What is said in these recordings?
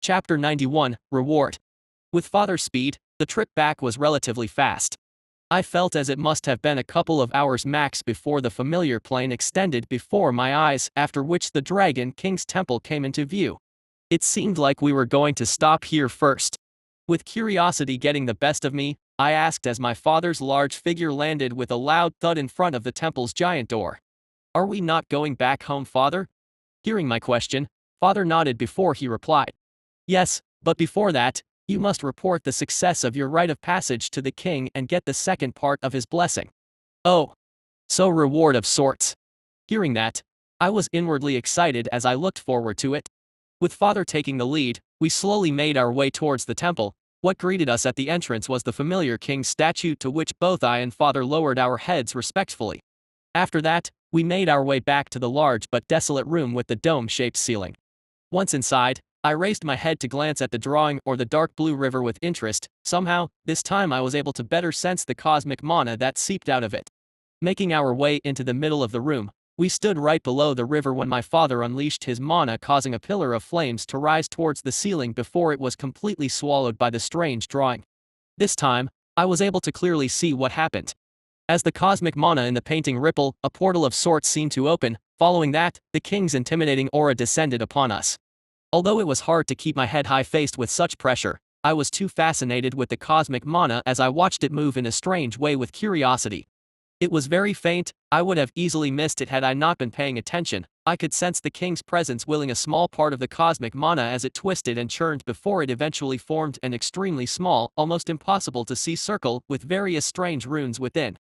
Chapter 91, Reward. With father's speed, the trip back was relatively fast. I felt as it must have been a couple of hours max before the familiar plane extended before my eyes, after which the Dragon King's temple came into view. It seemed like we were going to stop here first. With curiosity getting the best of me, I asked as my father's large figure landed with a loud thud in front of the temple's giant door. "Are we not going back home, father?" Hearing my question, father nodded before he replied. "Yes, but before that, you must report the success of your rite of passage to the king and get the second part of his blessing." "Oh. So reward of sorts." Hearing that, I was inwardly excited as I looked forward to it. With father taking the lead, we slowly made our way towards the temple. What greeted us at the entrance was the familiar king's statue, to which both I and father lowered our heads respectfully. After that, we made our way back to the large but desolate room with the dome-shaped ceiling. Once inside, I raised my head to glance at the drawing or the dark blue river with interest. Somehow, this time I was able to better sense the cosmic mana that seeped out of it. Making our way into the middle of the room, we stood right below the river when my father unleashed his mana, causing a pillar of flames to rise towards the ceiling before it was completely swallowed by the strange drawing. This time, I was able to clearly see what happened. As the cosmic mana in the painting rippled, a portal of sorts seemed to open. Following that, the king's intimidating aura descended upon us. Although it was hard to keep my head high faced with such pressure, I was too fascinated with the cosmic mana as I watched it move in a strange way with curiosity. It was very faint. I would have easily missed it had I not been paying attention. I could sense the king's presence willing a small part of the cosmic mana as it twisted and churned before it eventually formed an extremely small, almost impossible to see circle with various strange runes within.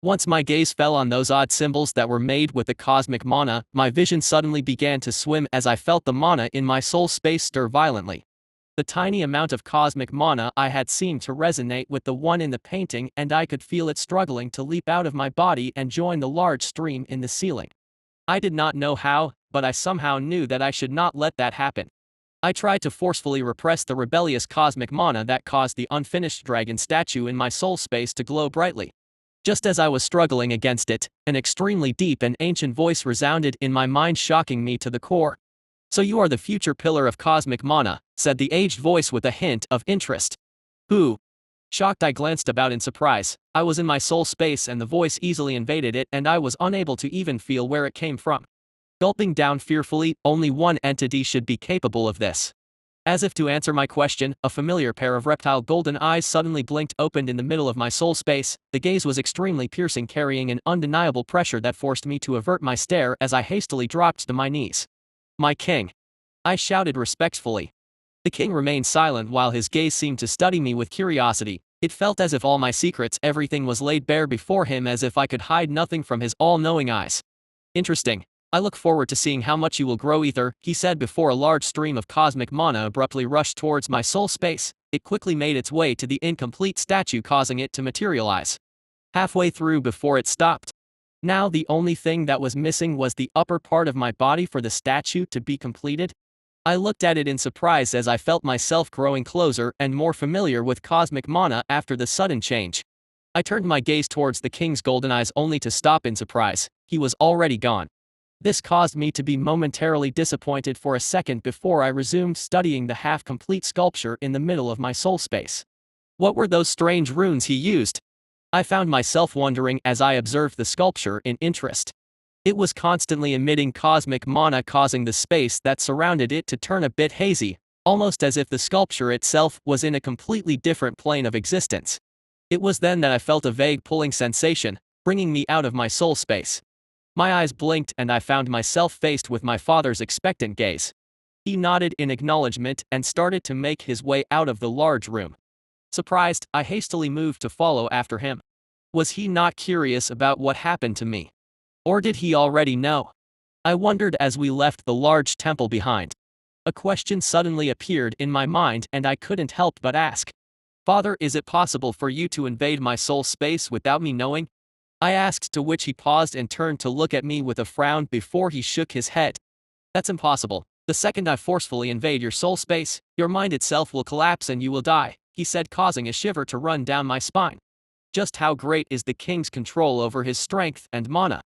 Once my gaze fell on those odd symbols that were made with the cosmic mana, my vision suddenly began to swim as I felt the mana in my soul space stir violently. The tiny amount of cosmic mana I had seemed to resonate with the one in the painting, and I could feel it struggling to leap out of my body and join the large stream in the ceiling. I did not know how, but I somehow knew that I should not let that happen. I tried to forcefully repress the rebellious cosmic mana that caused the unfinished dragon statue in my soul space to glow brightly. Just as I was struggling against it, an extremely deep and ancient voice resounded in my mind, shocking me to the core. "So you are the future pillar of cosmic mana," said the aged voice with a hint of interest. "Who?" Shocked, I glanced about in surprise. I was in my soul space and the voice easily invaded it, and I was unable to even feel where it came from. Gulping down fearfully, only one entity should be capable of this. As if to answer my question, a familiar pair of reptile golden eyes suddenly blinked opened in the middle of my soul space. The gaze was extremely piercing, carrying an undeniable pressure that forced me to avert my stare as I hastily dropped to my knees. "My king!" I shouted respectfully. The king remained silent while his gaze seemed to study me with curiosity. It felt as if all my secrets, everything was laid bare before him, as if I could hide nothing from his all-knowing eyes. "Interesting. I look forward to seeing how much you will grow, Ether," he said before a large stream of cosmic mana abruptly rushed towards my soul space. It quickly made its way to the incomplete statue, causing it to materialize halfway through before it stopped. Now the only thing that was missing was the upper part of my body for the statue to be completed. I looked at it in surprise as I felt myself growing closer and more familiar with cosmic mana after the sudden change. I turned my gaze towards the king's golden eyes only to stop in surprise. He was already gone. This caused me to be momentarily disappointed for a second before I resumed studying the half-complete sculpture in the middle of my soul space. What were those strange runes he used? I found myself wondering as I observed the sculpture in interest. It was constantly emitting cosmic mana, causing the space that surrounded it to turn a bit hazy, almost as if the sculpture itself was in a completely different plane of existence. It was then that I felt a vague pulling sensation, bringing me out of my soul space. My eyes blinked and I found myself faced with my father's expectant gaze. He nodded in acknowledgement and started to make his way out of the large room. Surprised, I hastily moved to follow after him. Was he not curious about what happened to me? Or did he already know? I wondered as we left the large temple behind. A question suddenly appeared in my mind and I couldn't help but ask. "Father, is it possible for you to invade my soul space without me knowing?" I asked, to which he paused and turned to look at me with a frown before he shook his head. "That's impossible. The second I forcefully invade your soul space, your mind itself will collapse and you will die," he said, causing a shiver to run down my spine. Just how great is the king's control over his strength and mana?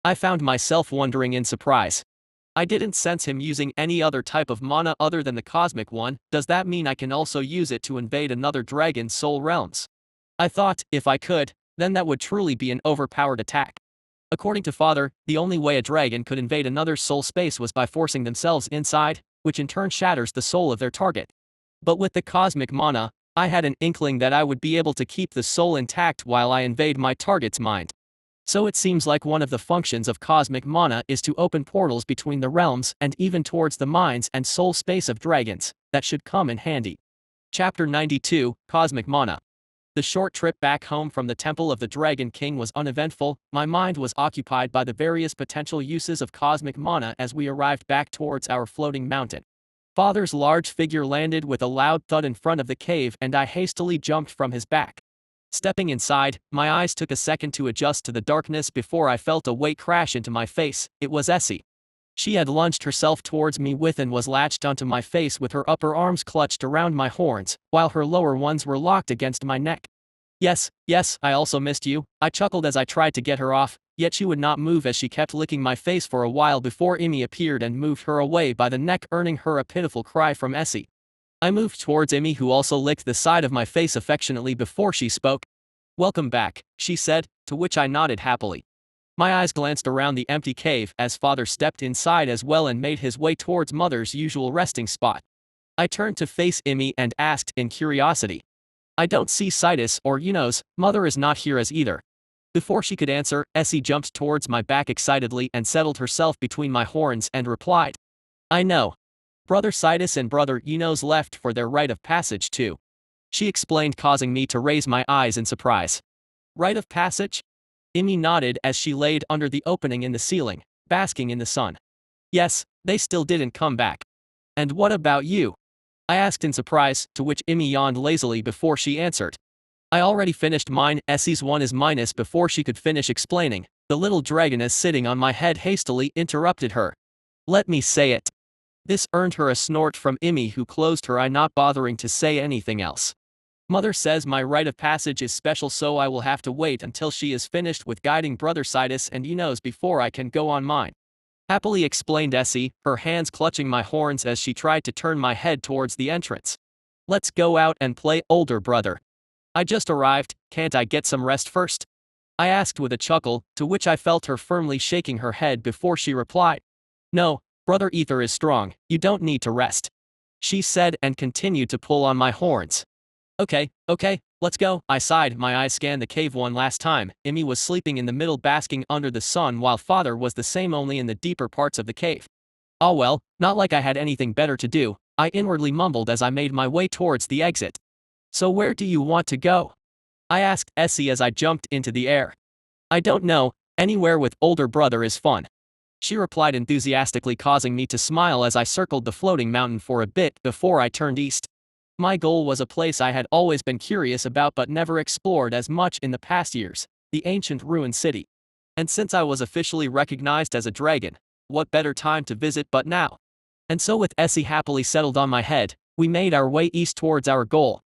I found myself wondering in surprise. I didn't sense him using any other type of mana other than the cosmic one. Does that mean I can also use it to invade another dragon's soul realms? I thought, if I could, then that would truly be an overpowered attack. According to Father, the only way a dragon could invade another soul space was by forcing themselves inside, which in turn shatters the soul of their target. But with the cosmic mana, I had an inkling that I would be able to keep the soul intact while I invade my target's mind. So it seems like one of the functions of cosmic mana is to open portals between the realms and even towards the minds and soul space of dragons. That should come in handy. Chapter 92, Cosmic Mana. The short trip back home from the Temple of the Dragon King was uneventful. My mind was occupied by the various potential uses of cosmic mana as we arrived back towards our floating mountain. Father's large figure landed with a loud thud in front of the cave and I hastily jumped from his back. Stepping inside, my eyes took a second to adjust to the darkness before I felt a weight crash into my face. It was Essie. She had lunged herself towards me with and was latched onto my face with her upper arms clutched around my horns, while her lower ones were locked against my neck. Yes, I also missed you, I chuckled as I tried to get her off, yet she would not move as she kept licking my face for a while before Immy appeared and moved her away by the neck, earning her a pitiful cry from Essie. I moved towards Immy, who also licked the side of my face affectionately before she spoke. "Welcome back," she said, to which I nodded happily. My eyes glanced around the empty cave as Father stepped inside as well and made his way towards Mother's usual resting spot. I turned to face Immy and asked in curiosity. "I don't see Citus or Unos, Mother is not here as either." Before she could answer, Essie jumped towards my back excitedly and settled herself between my horns and replied. "I know. Brother Citus and Brother Unos left for their rite of passage too," she explained, causing me to raise my eyes in surprise. "Rite of passage?" Immy nodded as she laid under the opening in the ceiling, basking in the sun. "Yes, they still didn't come back." "And what about you?" I asked in surprise, to which Immy yawned lazily before she answered. "I already finished mine." Essie's one is minus. Before she could finish explaining, the little dragoness sitting on my head hastily interrupted her. "Let me say it." This earned her a snort from Immy, who closed her eye, not bothering to say anything else. "Mother says my rite of passage is special, so I will have to wait until she is finished with guiding Brother Citus and Unos before I can go on mine," happily explained Essie, her hands clutching my horns as she tried to turn my head towards the entrance. "Let's go out and play, older brother. I just arrived, can't I get some rest first?" I asked with a chuckle, to which I felt her firmly shaking her head before she replied. "No, Brother Ether is strong, you don't need to rest," she said and continued to pull on my horns. Okay, let's go," I sighed. My eyes scanned the cave one last time. Immy was sleeping in the middle, basking under the sun, while Father was the same, only in the deeper parts of the cave. "Oh well, not like I had anything better to do," I inwardly mumbled as I made my way towards the exit. "So where do you want to go?" I asked Essie as I jumped into the air. "I don't know, anywhere with older brother is fun," she replied enthusiastically, causing me to smile as I circled the floating mountain for a bit before I turned east. My goal was a place I had always been curious about but never explored as much in the past years, the ancient ruined city. And since I was officially recognized as a dragon, what better time to visit but now? And so, with Essie happily settled on my head, we made our way east towards our goal.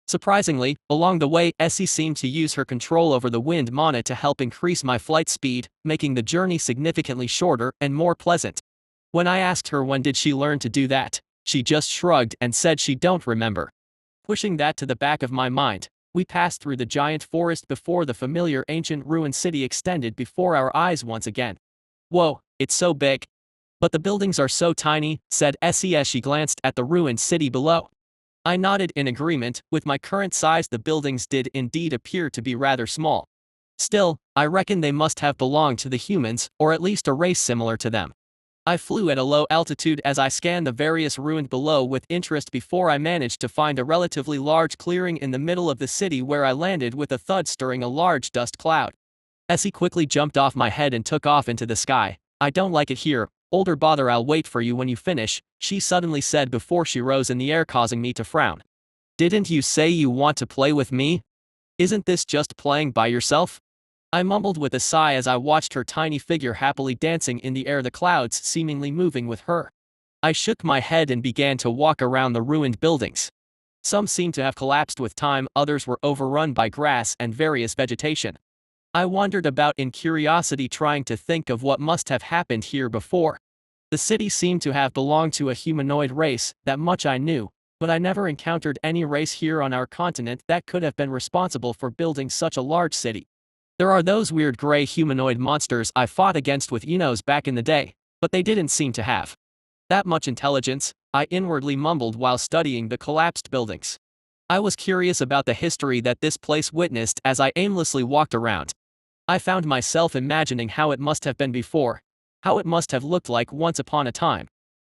Surprisingly, along the way, Essie seemed to use her control over the wind mana to help increase my flight speed, making the journey significantly shorter and more pleasant. When I asked her when did she learn to do that, she just shrugged and said she don't remember. Pushing that to the back of my mind, we passed through the giant forest before the familiar ancient ruined city extended before our eyes once again. "Whoa, it's so big. But the buildings are so tiny," said Essie as she glanced at the ruined city below. I nodded in agreement. With my current size, the buildings did indeed appear to be rather small. Still, I reckon they must have belonged to the humans, or at least a race similar to them. I flew at a low altitude as I scanned the various ruins below with interest before I managed to find a relatively large clearing in the middle of the city, where I landed with a thud, stirring a large dust cloud. Essie quickly jumped off my head and took off into the sky. "I don't like it here, older brother, I'll wait for you when you finish," she suddenly said before she rose in the air, causing me to frown. "Didn't you say you want to play with me? Isn't this just playing by yourself?" I mumbled with a sigh as I watched her tiny figure happily dancing in the air, the clouds seemingly moving with her. I shook my head and began to walk around the ruined buildings. Some seemed to have collapsed with time, others were overrun by grass and various vegetation. I wandered about in curiosity, trying to think of what must have happened here before. The city seemed to have belonged to a humanoid race, that much I knew, but I never encountered any race here on our continent that could have been responsible for building such a large city. There are those weird gray humanoid monsters I fought against with Unos back in the day, but they didn't seem to have that much intelligence, I inwardly mumbled while studying the collapsed buildings. I was curious about the history that this place witnessed as I aimlessly walked around. I found myself imagining how it must have been before, how it must have looked like once upon a time.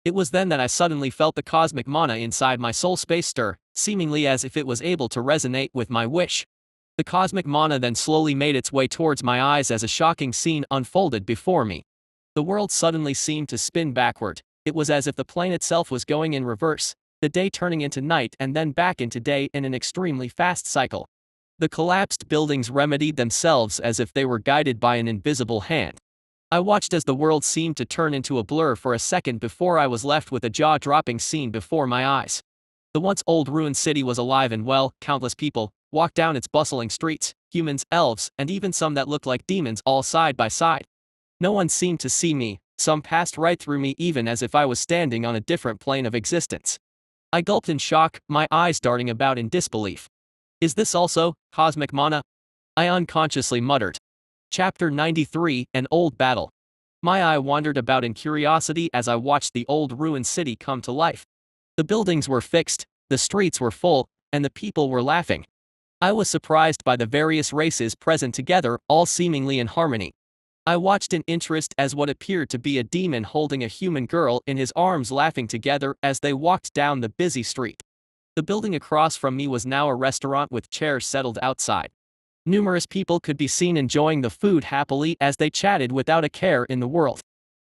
It was then that I suddenly felt the cosmic mana inside my soul space stir, seemingly as if it was able to resonate with my wish. The cosmic mana then slowly made its way towards my eyes as a shocking scene unfolded before me. The world suddenly seemed to spin backward. It was as if the plane itself was going in reverse, the day turning into night and then back into day in an extremely fast cycle. The collapsed buildings remedied themselves as if they were guided by an invisible hand. I watched as the world seemed to turn into a blur for a second before I was left with a jaw-dropping scene before my eyes. The once old ruined city was alive and well, countless people walked down its bustling streets, humans, elves, and even some that looked like demons all side by side. No one seemed to see me, some passed right through me even as if I was standing on a different plane of existence. I gulped in shock, my eyes darting about in disbelief. Is this also cosmic mana? I unconsciously muttered. Chapter 93, An Old Battle. My eye wandered about in curiosity as I watched the old ruined city come to life. The buildings were fixed, the streets were full, and the people were laughing. I was surprised by the various races present together, all seemingly in harmony. I watched in interest as what appeared to be a demon holding a human girl in his arms laughing together as they walked down the busy street. The building across from me was now a restaurant with chairs settled outside. Numerous people could be seen enjoying the food happily as they chatted without a care in the world.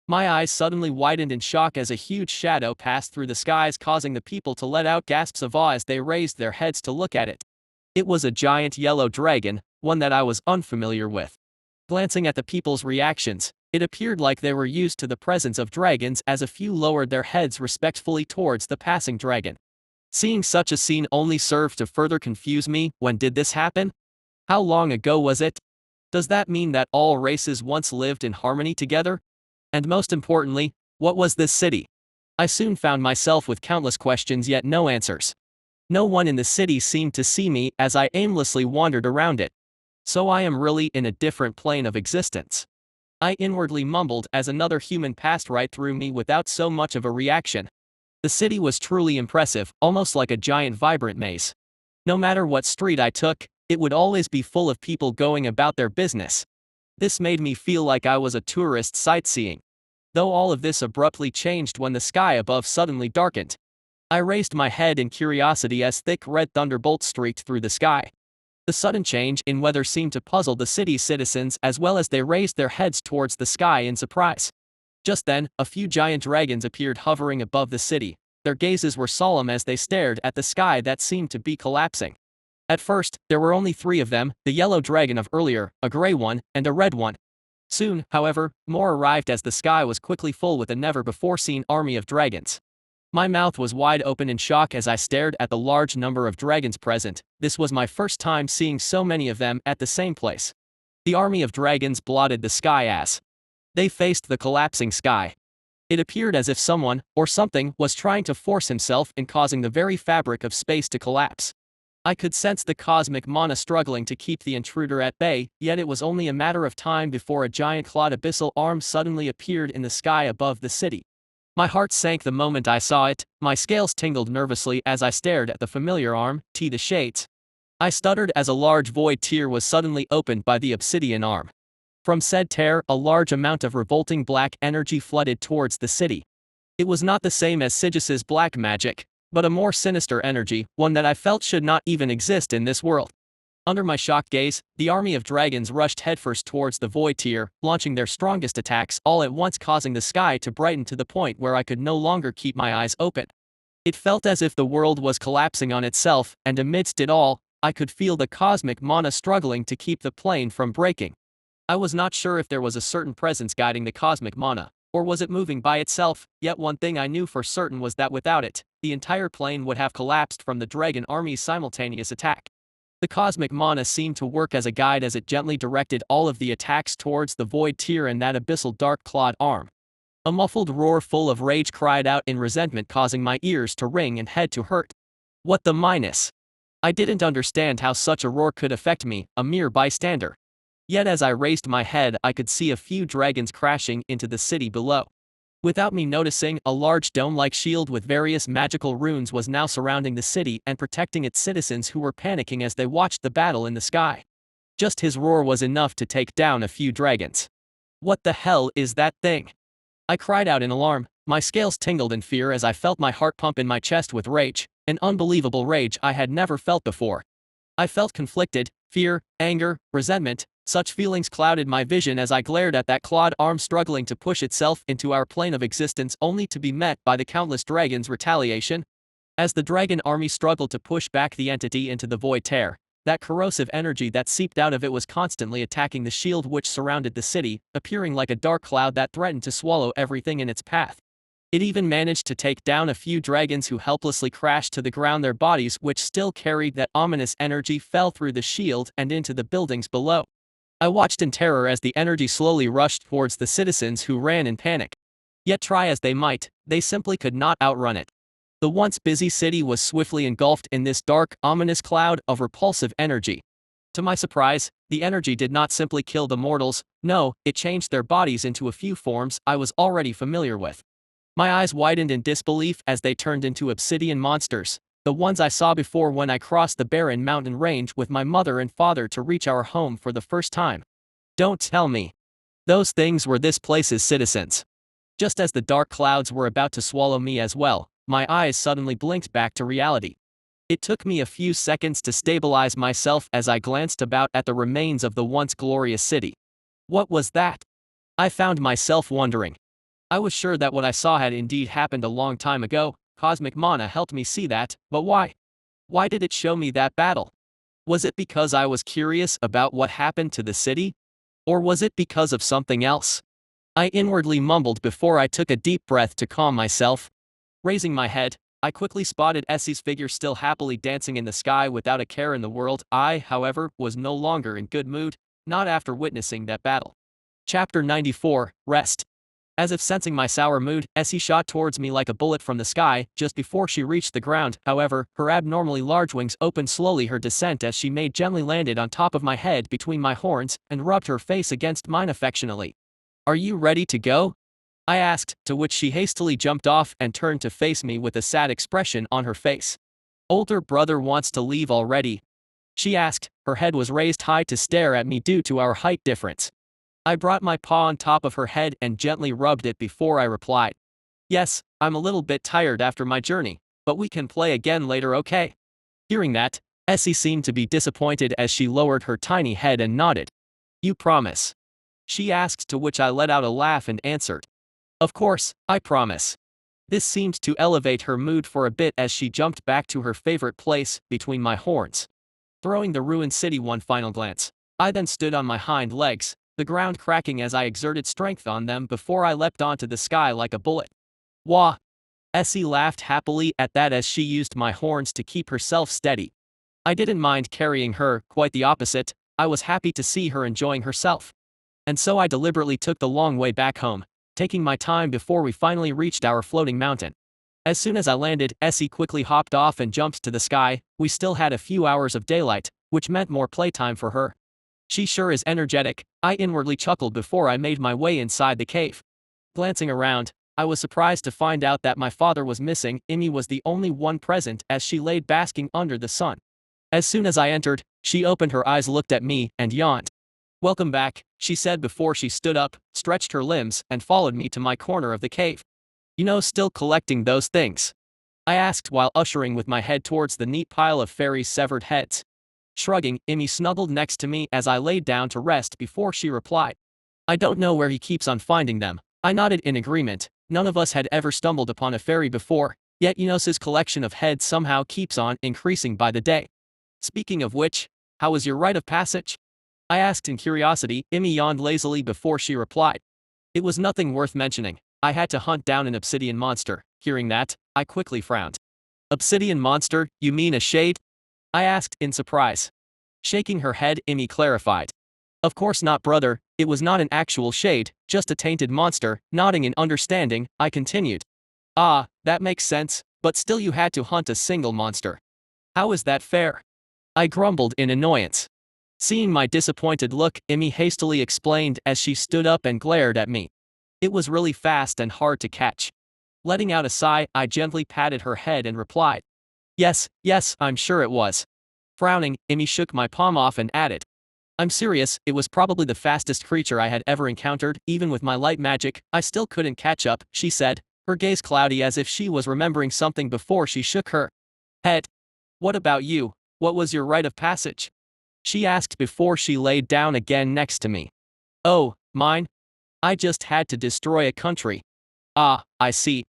My eyes suddenly widened in shock as a huge shadow passed through the skies, causing the people to let out gasps of awe as they raised their heads to look at it. It was a giant yellow dragon, one that I was unfamiliar with. Glancing at the people's reactions, it appeared like they were used to the presence of dragons as a few lowered their heads respectfully towards the passing dragon. Seeing such a scene only served to further confuse me. When did this happen? How long ago was it? Does that mean that all races once lived in harmony together? And most importantly, what was this city? I soon found myself with countless questions yet no answers. No one in the city seemed to see me as I aimlessly wandered around it. So I am really in a different plane of existence. I inwardly mumbled as another human passed right through me without so much of a reaction. The city was truly impressive, almost like a giant vibrant maze. No matter what street I took, it would always be full of people going about their business. This made me feel like I was a tourist sightseeing. Though all of this abruptly changed when the sky above suddenly darkened. I raised my head in curiosity as thick red thunderbolts streaked through the sky. The sudden change in weather seemed to puzzle the city's citizens as well as they raised their heads towards the sky in surprise. Just then, a few giant dragons appeared hovering above the city. Their gazes were solemn as they stared at the sky that seemed to be collapsing. At first, there were only 3 of them, the yellow dragon of earlier, a gray one, and a red one. Soon, however, more arrived as the sky was quickly full with a never-before-seen army of dragons. My mouth was wide open in shock as I stared at the large number of dragons present. This was my first time seeing so many of them at the same place. The army of dragons blotted the sky as they faced the collapsing sky. It appeared as if someone, or something, was trying to force himself in causing the very fabric of space to collapse. I could sense the cosmic mana struggling to keep the intruder at bay, yet it was only a matter of time before a giant clawed abyssal arm suddenly appeared in the sky above the city. My heart sank the moment I saw it, my scales tingled nervously as I stared at the familiar arm, the shades. I stuttered as a large void tear was suddenly opened by the obsidian arm. From said tear, a large amount of revolting black energy flooded towards the city. It was not the same as Siggis's black magic, but a more sinister energy, one that I felt should not even exist in this world. Under my shocked gaze, the army of dragons rushed headfirst towards the void tier, launching their strongest attacks all at once, causing the sky to brighten to the point where I could no longer keep my eyes open. It felt as if the world was collapsing on itself, and amidst it all, I could feel the cosmic mana struggling to keep the plane from breaking. I was not sure if there was a certain presence guiding the cosmic mana, or was it moving by itself, yet one thing I knew for certain was that without it, the entire plane would have collapsed from the dragon army's simultaneous attack. The cosmic mana seemed to work as a guide as it gently directed all of the attacks towards the void tier and that abyssal dark clawed arm. A muffled roar full of rage cried out in resentment, causing my ears to ring and head to hurt. What the minus? I didn't understand how such a roar could affect me, a mere bystander. Yet as I raised my head, I could see a few dragons crashing into the city below. Without me noticing, a large dome-like shield with various magical runes was now surrounding the city and protecting its citizens, who were panicking as they watched the battle in the sky. Just his roar was enough to take down a few dragons. What the hell is that thing? I cried out in alarm. My scales tingled in fear as I felt my heart pump in my chest with rage, an unbelievable rage I had never felt before. I felt conflicted, fear, anger, resentment. Such feelings clouded my vision as I glared at that clawed arm struggling to push itself into our plane of existence, only to be met by the countless dragons' retaliation. As the dragon army struggled to push back the entity into the void tear, that corrosive energy that seeped out of it was constantly attacking the shield which surrounded the city, appearing like a dark cloud that threatened to swallow everything in its path. It even managed to take down a few dragons who helplessly crashed to the ground. Their bodies, which still carried that ominous energy, fell through the shield and into the buildings below. I watched in terror as the energy slowly rushed towards the citizens, who ran in panic. Yet try as they might, they simply could not outrun it. The once busy city was swiftly engulfed in this dark, ominous cloud of repulsive energy. To my surprise, the energy did not simply kill the mortals, no, it changed their bodies into a few forms I was already familiar with. My eyes widened in disbelief as they turned into obsidian monsters, the ones I saw before when I crossed the barren mountain range with my mother and father to reach our home for the first time. Don't tell me. Those things were this place's citizens. Just as the dark clouds were about to swallow me as well, my eyes suddenly blinked back to reality. It took me a few seconds to stabilize myself as I glanced about at the remains of the once glorious city. What was that? I found myself wondering. I was sure that what I saw had indeed happened a long time ago. Cosmic mana helped me see that, but why? Why did it show me that battle? Was it because I was curious about what happened to the city? Or was it because of something else? I inwardly mumbled before I took a deep breath to calm myself. Raising my head, I quickly spotted Essie's figure still happily dancing in the sky without a care in the world. I, however, was no longer in good mood, not after witnessing that battle. Chapter 94, Rest. As if sensing my sour mood, Essie shot towards me like a bullet from the sky. Just before she reached the ground, however, her abnormally large wings opened slowly her descent as she gently landed on top of my head between my horns and rubbed her face against mine affectionately. Are you ready to go? I asked, to which she hastily jumped off and turned to face me with a sad expression on her face. Older brother wants to leave already? She asked. Her head was raised high to stare at me due to our height difference. I brought my paw on top of her head and gently rubbed it before I replied. Yes, I'm a little bit tired after my journey, but we can play again later, okay? Hearing that, Essie seemed to be disappointed as she lowered her tiny head and nodded. You promise? She asked, to which I let out a laugh and answered. Of course, I promise. This seemed to elevate her mood for a bit as she jumped back to her favorite place, between my horns. Throwing the ruined city one final glance, I then stood on my hind legs, the ground cracking as I exerted strength on them before I leapt onto the sky like a bullet. Wah! Essie laughed happily at that as she used my horns to keep herself steady. I didn't mind carrying her, quite the opposite. I was happy to see her enjoying herself. And so I deliberately took the long way back home, taking my time before we finally reached our floating mountain. As soon as I landed, Essie quickly hopped off and jumped to the sky. We still had a few hours of daylight, which meant more playtime for her. She sure is energetic, I inwardly chuckled before I made my way inside the cave. Glancing around, I was surprised to find out that my father was missing. Immy was the only one present as she laid basking under the sun. As soon as I entered, she opened her eyes, looked at me, and yawned. Welcome back, she said before she stood up, stretched her limbs, and followed me to my corner of the cave. You know, still collecting those things? I asked while ushering with my head towards the neat pile of fairies' severed heads. Shrugging, Immy snuggled next to me as I laid down to rest before she replied. I don't know where he keeps on finding them. I nodded in agreement. None of us had ever stumbled upon a fairy before, yet his collection of heads somehow keeps on increasing by the day. Speaking of which, how was your rite of passage? I asked in curiosity. Immy yawned lazily before she replied. It was nothing worth mentioning. I had to hunt down an obsidian monster. Hearing that, I quickly frowned. Obsidian monster, you mean a shade? I asked in surprise. Shaking her head, Immy clarified. Of course not, brother, it was not an actual shade, just a tainted monster. Nodding in understanding, I continued. Ah, that makes sense, but still you had to hunt a single monster. How is that fair? I grumbled in annoyance. Seeing my disappointed look, Emmy hastily explained as she stood up and glared at me. It was really fast and hard to catch. Letting out a sigh, I gently patted her head and replied. Yes, yes, I'm sure it was. Frowning, Emmy shook my palm off and added. I'm serious, it was probably the fastest creature I had ever encountered. Even with my light magic, I still couldn't catch up, she said, her gaze cloudy as if she was remembering something before she shook her head. What about you? What was your rite of passage? She asked before she laid down again next to me. Oh, mine? I just had to destroy a country. Ah, I see.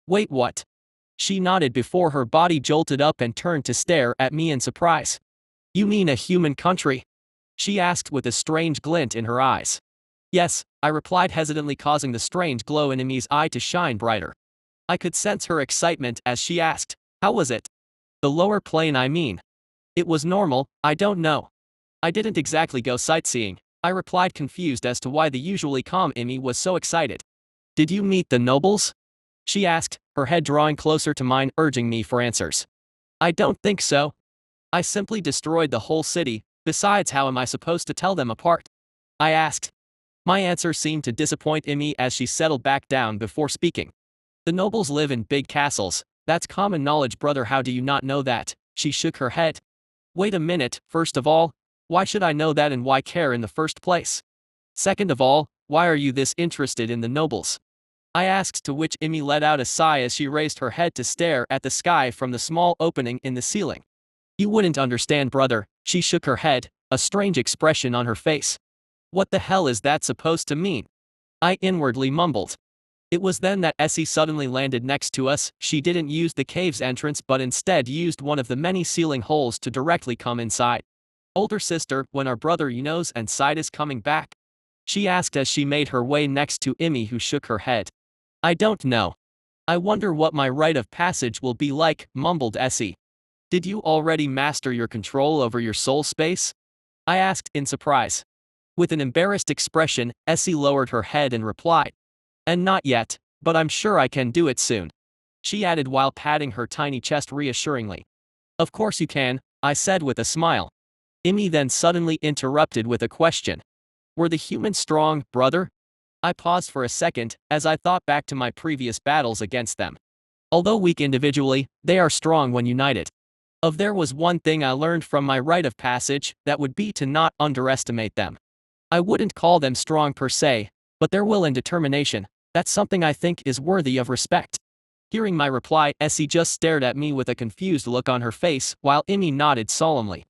Wait, what? She nodded before her body jolted up and turned to stare at me in surprise. You mean a human country? She asked with a strange glint in her eyes. Yes, I replied hesitantly, causing the strange glow in Emmy's eye to shine brighter. I could sense her excitement as she asked, how was it? The lower plane, I mean. It was normal, I don't know. I didn't exactly go sightseeing, I replied, confused as to why the usually calm Emmy was so excited. Did you meet the nobles? She asked, her head drawing closer to mine, urging me for answers. I don't think so. I simply destroyed the whole city, besides how am I supposed to tell them apart? I asked. My answer seemed to disappoint Emmy as she settled back down before speaking. The nobles live in big castles, that's common knowledge, brother, how do you not know that? She shook her head. Wait a minute, first of all, why should I know that and why care in the first place? Second of all, why are you this interested in the nobles? I asked, to which Emmy let out a sigh as she raised her head to stare at the sky from the small opening in the ceiling. You wouldn't understand, brother, she shook her head, a strange expression on her face. What the hell is that supposed to mean? I inwardly mumbled. It was then that Essie suddenly landed next to us. She didn't use the cave's entrance but instead used one of the many ceiling holes to directly come inside. Older sister, when are brother Enos and Sidus coming back? She asked as she made her way next to Emmy, who shook her head. I don't know. I wonder what my rite of passage will be like, mumbled Essie. Did you already master your control over your soul space? I asked in surprise. With an embarrassed expression, Essie lowered her head and replied. And not yet, but I'm sure I can do it soon. She added while patting her tiny chest reassuringly. Of course you can, I said with a smile. Emmy then suddenly interrupted with a question. Were the humans strong, brother? I paused for a second, as I thought back to my previous battles against them. Although weak individually, they are strong when united. If there was one thing I learned from my rite of passage, that would be to not underestimate them. I wouldn't call them strong per se, but their will and determination, that's something I think is worthy of respect. Hearing my reply, Essie just stared at me with a confused look on her face, while Emmy nodded solemnly.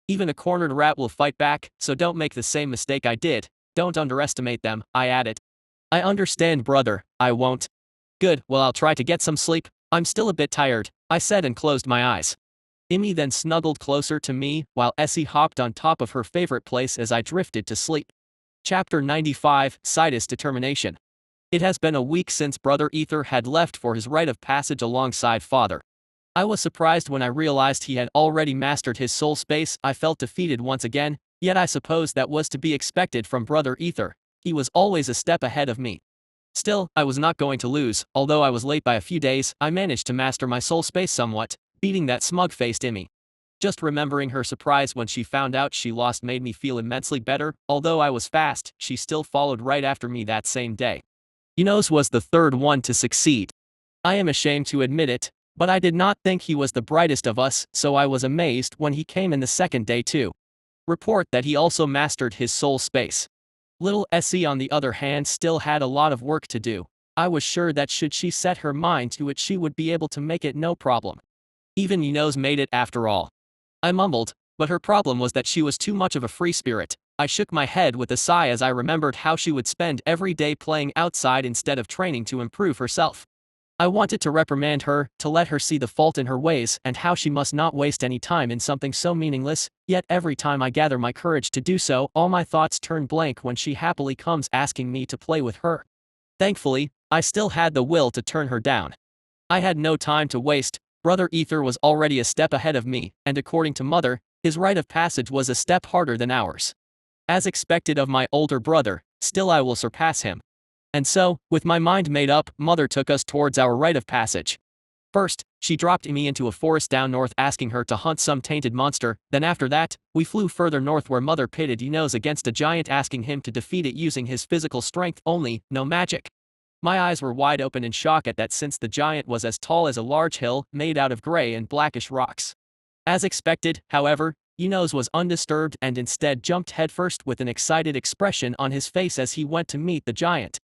Even a cornered rat will fight back, so don't make the same mistake I did. Don't underestimate them, I added. I understand, brother, I won't. Good, well, I'll try to get some sleep. I'm still a bit tired, I said and closed my eyes. Emmy then snuggled closer to me, while Essie hopped on top of her favorite place as I drifted to sleep. Chapter 95, Sidus Determination. It has been a week since Brother Ether had left for his rite of passage alongside Father. I was surprised when I realized he had already mastered his soul space. I felt defeated once again, yet I suppose that was to be expected from Brother Ether. He was always a step ahead of me. Still, I was not going to lose. Although I was late by a few days, I managed to master my soul space somewhat, beating that smug-faced Emmy. Just remembering her surprise when she found out she lost made me feel immensely better. Although I was fast, she still followed right after me that same day. Enos was the third one to succeed. I am ashamed to admit it, but I did not think he was the brightest of us, so I was amazed when he came in the second day too. Report that he also mastered his soul space. Little Essie, on the other hand, still had a lot of work to do. I was sure that should she set her mind to it, she would be able to make it no problem. Even Enos made it after all. I mumbled, but her problem was that she was too much of a free spirit. I shook my head with a sigh as I remembered how she would spend every day playing outside instead of training to improve herself. I wanted to reprimand her, to let her see the fault in her ways and how she must not waste any time in something so meaningless, yet every time I gather my courage to do so, all my thoughts turn blank when she happily comes asking me to play with her. Thankfully, I still had the will to turn her down. I had no time to waste. Brother Ether was already a step ahead of me, and according to Mother, his rite of passage was a step harder than ours. As expected of my older brother, still I will surpass him. And so, with my mind made up, Mother took us towards our rite of passage. First, she dropped me into a forest down north asking her to hunt some tainted monster, then after that, we flew further north where Mother pitted Enos against a giant asking him to defeat it using his physical strength only, no magic. My eyes were wide open in shock at that since the giant was as tall as a large hill made out of gray and blackish rocks. As expected, however, Enos was undisturbed and instead jumped headfirst with an excited expression on his face as he went to meet the giant.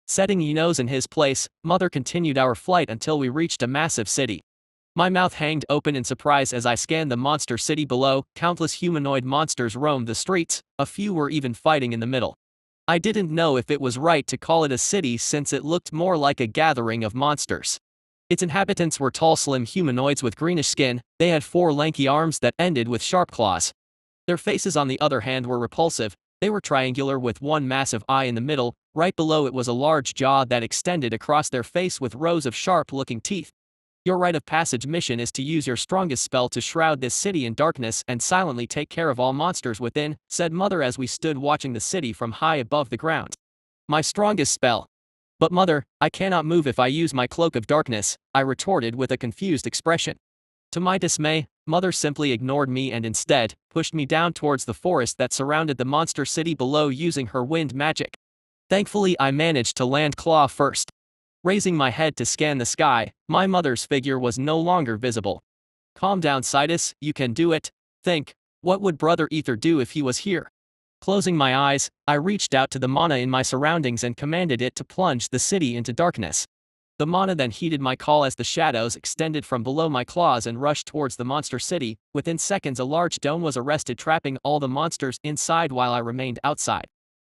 Setting Enos in his place, Mother continued our flight until we reached a massive city. My mouth hanged open in surprise as I scanned the monster city below. Countless humanoid monsters roamed the streets, a few were even fighting in the middle. I didn't know if it was right to call it a city since it looked more like a gathering of monsters. Its inhabitants were tall slim humanoids with greenish skin, they had 4 lanky arms that ended with sharp claws. Their faces on the other hand were repulsive, they were triangular with one massive eye in the middle, right below it was a large jaw that extended across their face with rows of sharp-looking teeth. Your rite of passage mission is to use your strongest spell to shroud this city in darkness and silently take care of all monsters within, said Mother as we stood watching the city from high above the ground. My strongest spell. But Mother, I cannot move if I use my cloak of darkness, I retorted with a confused expression. To my dismay, Mother simply ignored me and instead pushed me down towards the forest that surrounded the monster city below using her wind magic. Thankfully I managed to land claw first. Raising my head to scan the sky, my mother's figure was no longer visible. Calm down Sidus, you can do it. Think, what would Brother Ether do if he was here? Closing my eyes, I reached out to the mana in my surroundings and commanded it to plunge the city into darkness. The mana then heeded my call as the shadows extended from below my claws and rushed towards the monster city. Within seconds a large dome was arrested trapping all the monsters inside while I remained outside.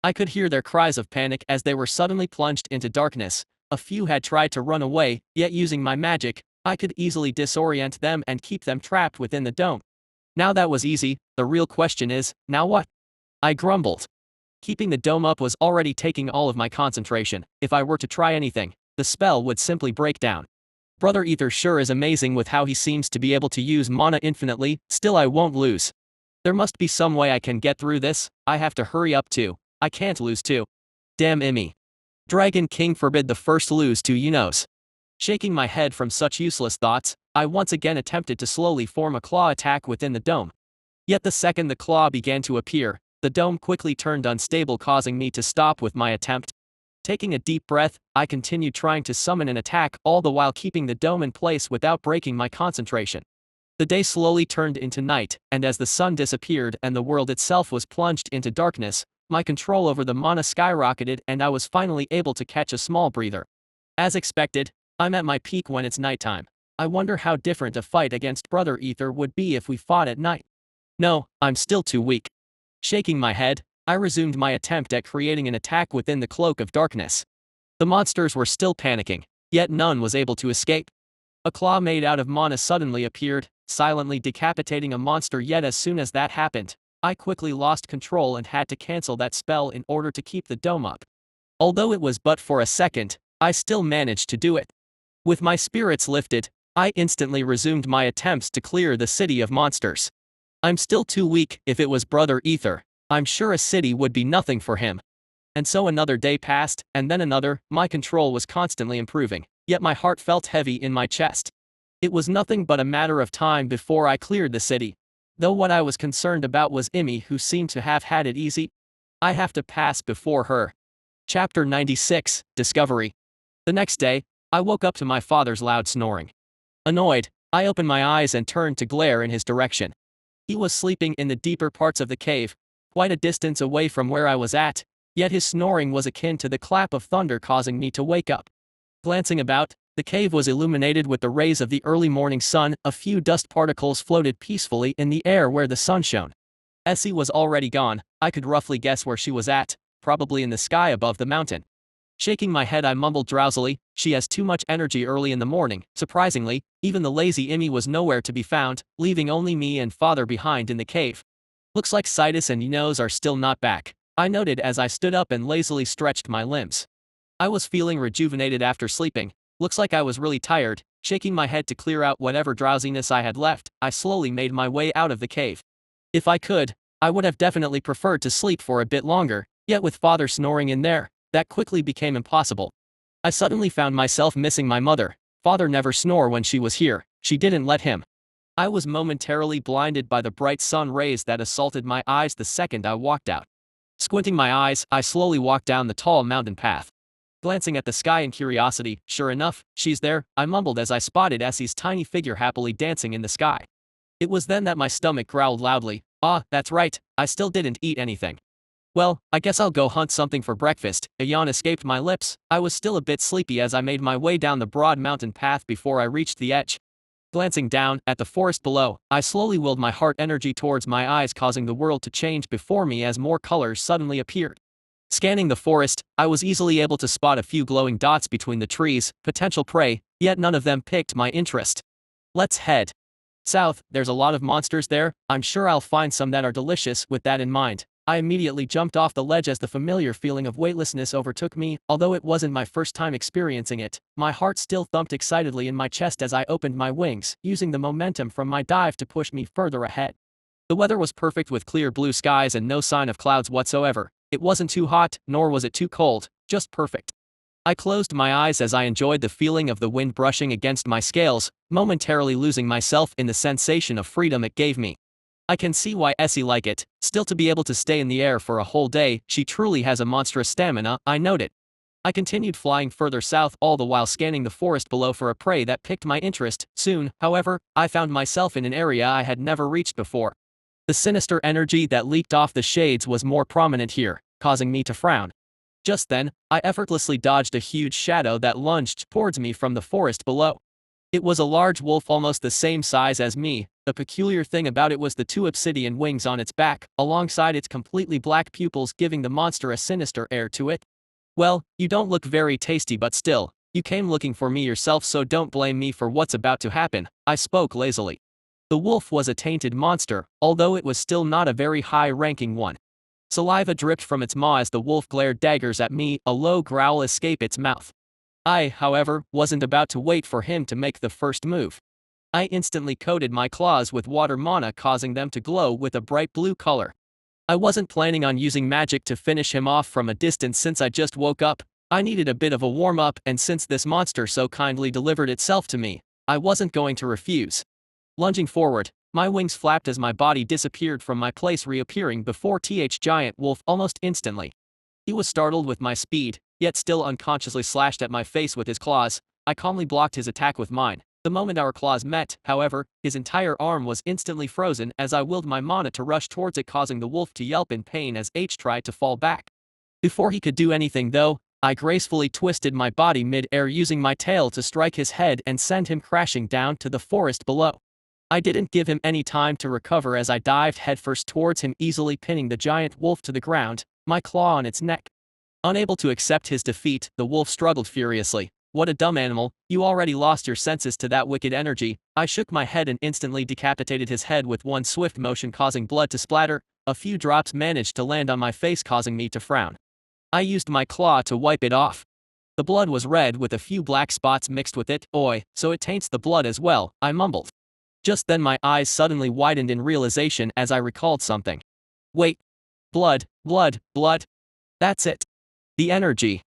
I could hear their cries of panic as they were suddenly plunged into darkness. A few had tried to run away, yet using my magic, I could easily disorient them and keep them trapped within the dome. Now that was easy, the real question is, now what? I grumbled. Keeping the dome up was already taking all of my concentration. If I were to try anything, the spell would simply break down. Brother Ether sure is amazing with how he seems to be able to use mana infinitely, still I won't lose. There must be some way I can get through this, I have to hurry up too. I can't lose too. Damn Immy. Dragon King forbid the first lose to Enos. Shaking my head from such useless thoughts, I once again attempted to slowly form a claw attack within the dome. Yet the second the claw began to appear, the dome quickly turned unstable causing me to stop with my attempt. Taking a deep breath, I continued trying to summon an attack all the while keeping the dome in place without breaking my concentration. The day slowly turned into night, and as the sun disappeared and the world itself was plunged into darkness, my control over the mana skyrocketed and I was finally able to catch a small breather. As expected, I'm at my peak when it's nighttime. I wonder how different a fight against Brother Ether would be if we fought at night. No, I'm still too weak. Shaking my head, I resumed my attempt at creating an attack within the cloak of darkness. The monsters were still panicking, yet none was able to escape. A claw made out of mana suddenly appeared, silently decapitating a monster, yet as soon as that happened, I quickly lost control and had to cancel that spell in order to keep the dome up. Although it was but for a second, I still managed to do it. With my spirits lifted, I instantly resumed my attempts to clear the city of monsters. I'm still too weak. If it was Brother Ether, I'm sure a city would be nothing for him. And so another day passed, and then another. My control was constantly improving, yet my heart felt heavy in my chest. It was nothing but a matter of time before I cleared the city. Though what I was concerned about was Immy, who seemed to have had it easy. I have to pass before her. Chapter 96, Discovery. The next day, I woke up to my father's loud snoring. Annoyed, I opened my eyes and turned to glare in his direction. He was sleeping in the deeper parts of the cave, quite a distance away from where I was at, yet his snoring was akin to the clap of thunder causing me to wake up. Glancing about, the cave was illuminated with the rays of the early morning sun. A few dust particles floated peacefully in the air where the sun shone. Essie was already gone. I could roughly guess where she was at, probably in the sky above the mountain. Shaking my head I mumbled drowsily, she has too much energy early in the morning. Surprisingly, even the lazy Immy was nowhere to be found, leaving only me and father behind in the cave. Looks like Sidus and Enos are still not back, I noted as I stood up and lazily stretched my limbs. I was feeling rejuvenated after sleeping. Looks like I was really tired. Shaking my head to clear out whatever drowsiness I had left, I slowly made my way out of the cave. If I could, I would have definitely preferred to sleep for a bit longer, yet with father snoring in there, that quickly became impossible. I suddenly found myself missing my mother. Father never snore when she was here, she didn't let him. I was momentarily blinded by the bright sun rays that assaulted my eyes the second I walked out. Squinting my eyes, I slowly walked down the tall mountain path. Glancing at the sky in curiosity, sure enough, she's there, I mumbled as I spotted Essie's tiny figure happily dancing in the sky. It was then that my stomach growled loudly, ah, that's right, I still didn't eat anything. Well, I guess I'll go hunt something for breakfast. A yawn escaped my lips. I was still a bit sleepy as I made my way down the broad mountain path before I reached the edge. Glancing down at the forest below, I slowly willed my heart energy towards my eyes, causing the world to change before me as more colors suddenly appeared. Scanning the forest, I was easily able to spot a few glowing dots between the trees, potential prey, yet none of them piqued my interest. Let's head south. There's a lot of monsters there. I'm sure I'll find some that are delicious. With that in mind, I immediately jumped off the ledge as the familiar feeling of weightlessness overtook me. Although it wasn't my first time experiencing it, my heart still thumped excitedly in my chest as I opened my wings, using the momentum from my dive to push me further ahead. The weather was perfect with clear blue skies and no sign of clouds whatsoever. It wasn't too hot, nor was it too cold, just perfect. I closed my eyes as I enjoyed the feeling of the wind brushing against my scales, momentarily losing myself in the sensation of freedom it gave me. I can see why Essie liked it. Still, to be able to stay in the air for a whole day, she truly has a monstrous stamina, I noted. I continued flying further south, all the while scanning the forest below for a prey that piqued my interest. Soon, however, I found myself in an area I had never reached before. The sinister energy that leaked off the shades was more prominent here, causing me to frown. Just then, I effortlessly dodged a huge shadow that lunged towards me from the forest below. It was a large wolf almost the same size as me. The peculiar thing about it was the two obsidian wings on its back, alongside its completely black pupils, giving the monster a sinister air to it. Well, you don't look very tasty, but still, you came looking for me yourself, so don't blame me for what's about to happen, I spoke lazily. The wolf was a tainted monster, although it was still not a very high-ranking one. Saliva dripped from its maw as the wolf glared daggers at me, a low growl escaped its mouth. I, however, wasn't about to wait for him to make the first move. I instantly coated my claws with water mana, causing them to glow with a bright blue color. I wasn't planning on using magic to finish him off from a distance since I just woke up. I needed a bit of a warm-up, and since this monster so kindly delivered itself to me, I wasn't going to refuse. Lunging forward, my wings flapped as my body disappeared from my place, reappearing before the giant wolf almost instantly. He was startled with my speed, yet still unconsciously slashed at my face with his claws. I calmly blocked his attack with mine. The moment our claws met, however, his entire arm was instantly frozen as I willed my mana to rush towards it, causing the wolf to yelp in pain as H tried to fall back. Before he could do anything though, I gracefully twisted my body mid-air, using my tail to strike his head and send him crashing down to the forest below. I didn't give him any time to recover as I dived headfirst towards him, easily pinning the giant wolf to the ground, my claw on its neck. Unable to accept his defeat, the wolf struggled furiously. What a dumb animal, you already lost your senses to that wicked energy. I shook my head and instantly decapitated his head with one swift motion, causing blood to splatter. A few drops managed to land on my face, causing me to frown. I used my claw to wipe it off. The blood was red with a few black spots mixed with it. Oi, so it taints the blood as well, I mumbled. Just then my eyes suddenly widened in realization as I recalled something. Wait. Blood, blood, blood. That's it. The energy.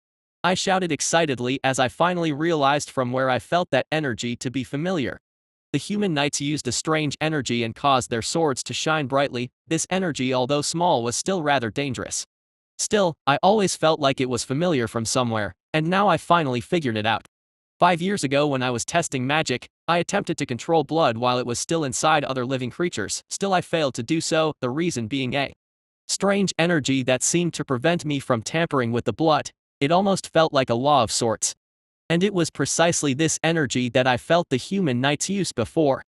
I shouted excitedly as I finally realized from where I felt that energy to be familiar. The human knights used a strange energy and caused their swords to shine brightly. This energy, although small, was still rather dangerous. Still, I always felt like it was familiar from somewhere, and now I finally figured it out. 5 years ago, when I was testing magic, I attempted to control blood while it was still inside other living creatures. Still, I failed to do so, the reason being a strange energy that seemed to prevent me from tampering with the blood. It almost felt like a law of sorts. And it was precisely this energy that I felt the human knights use before.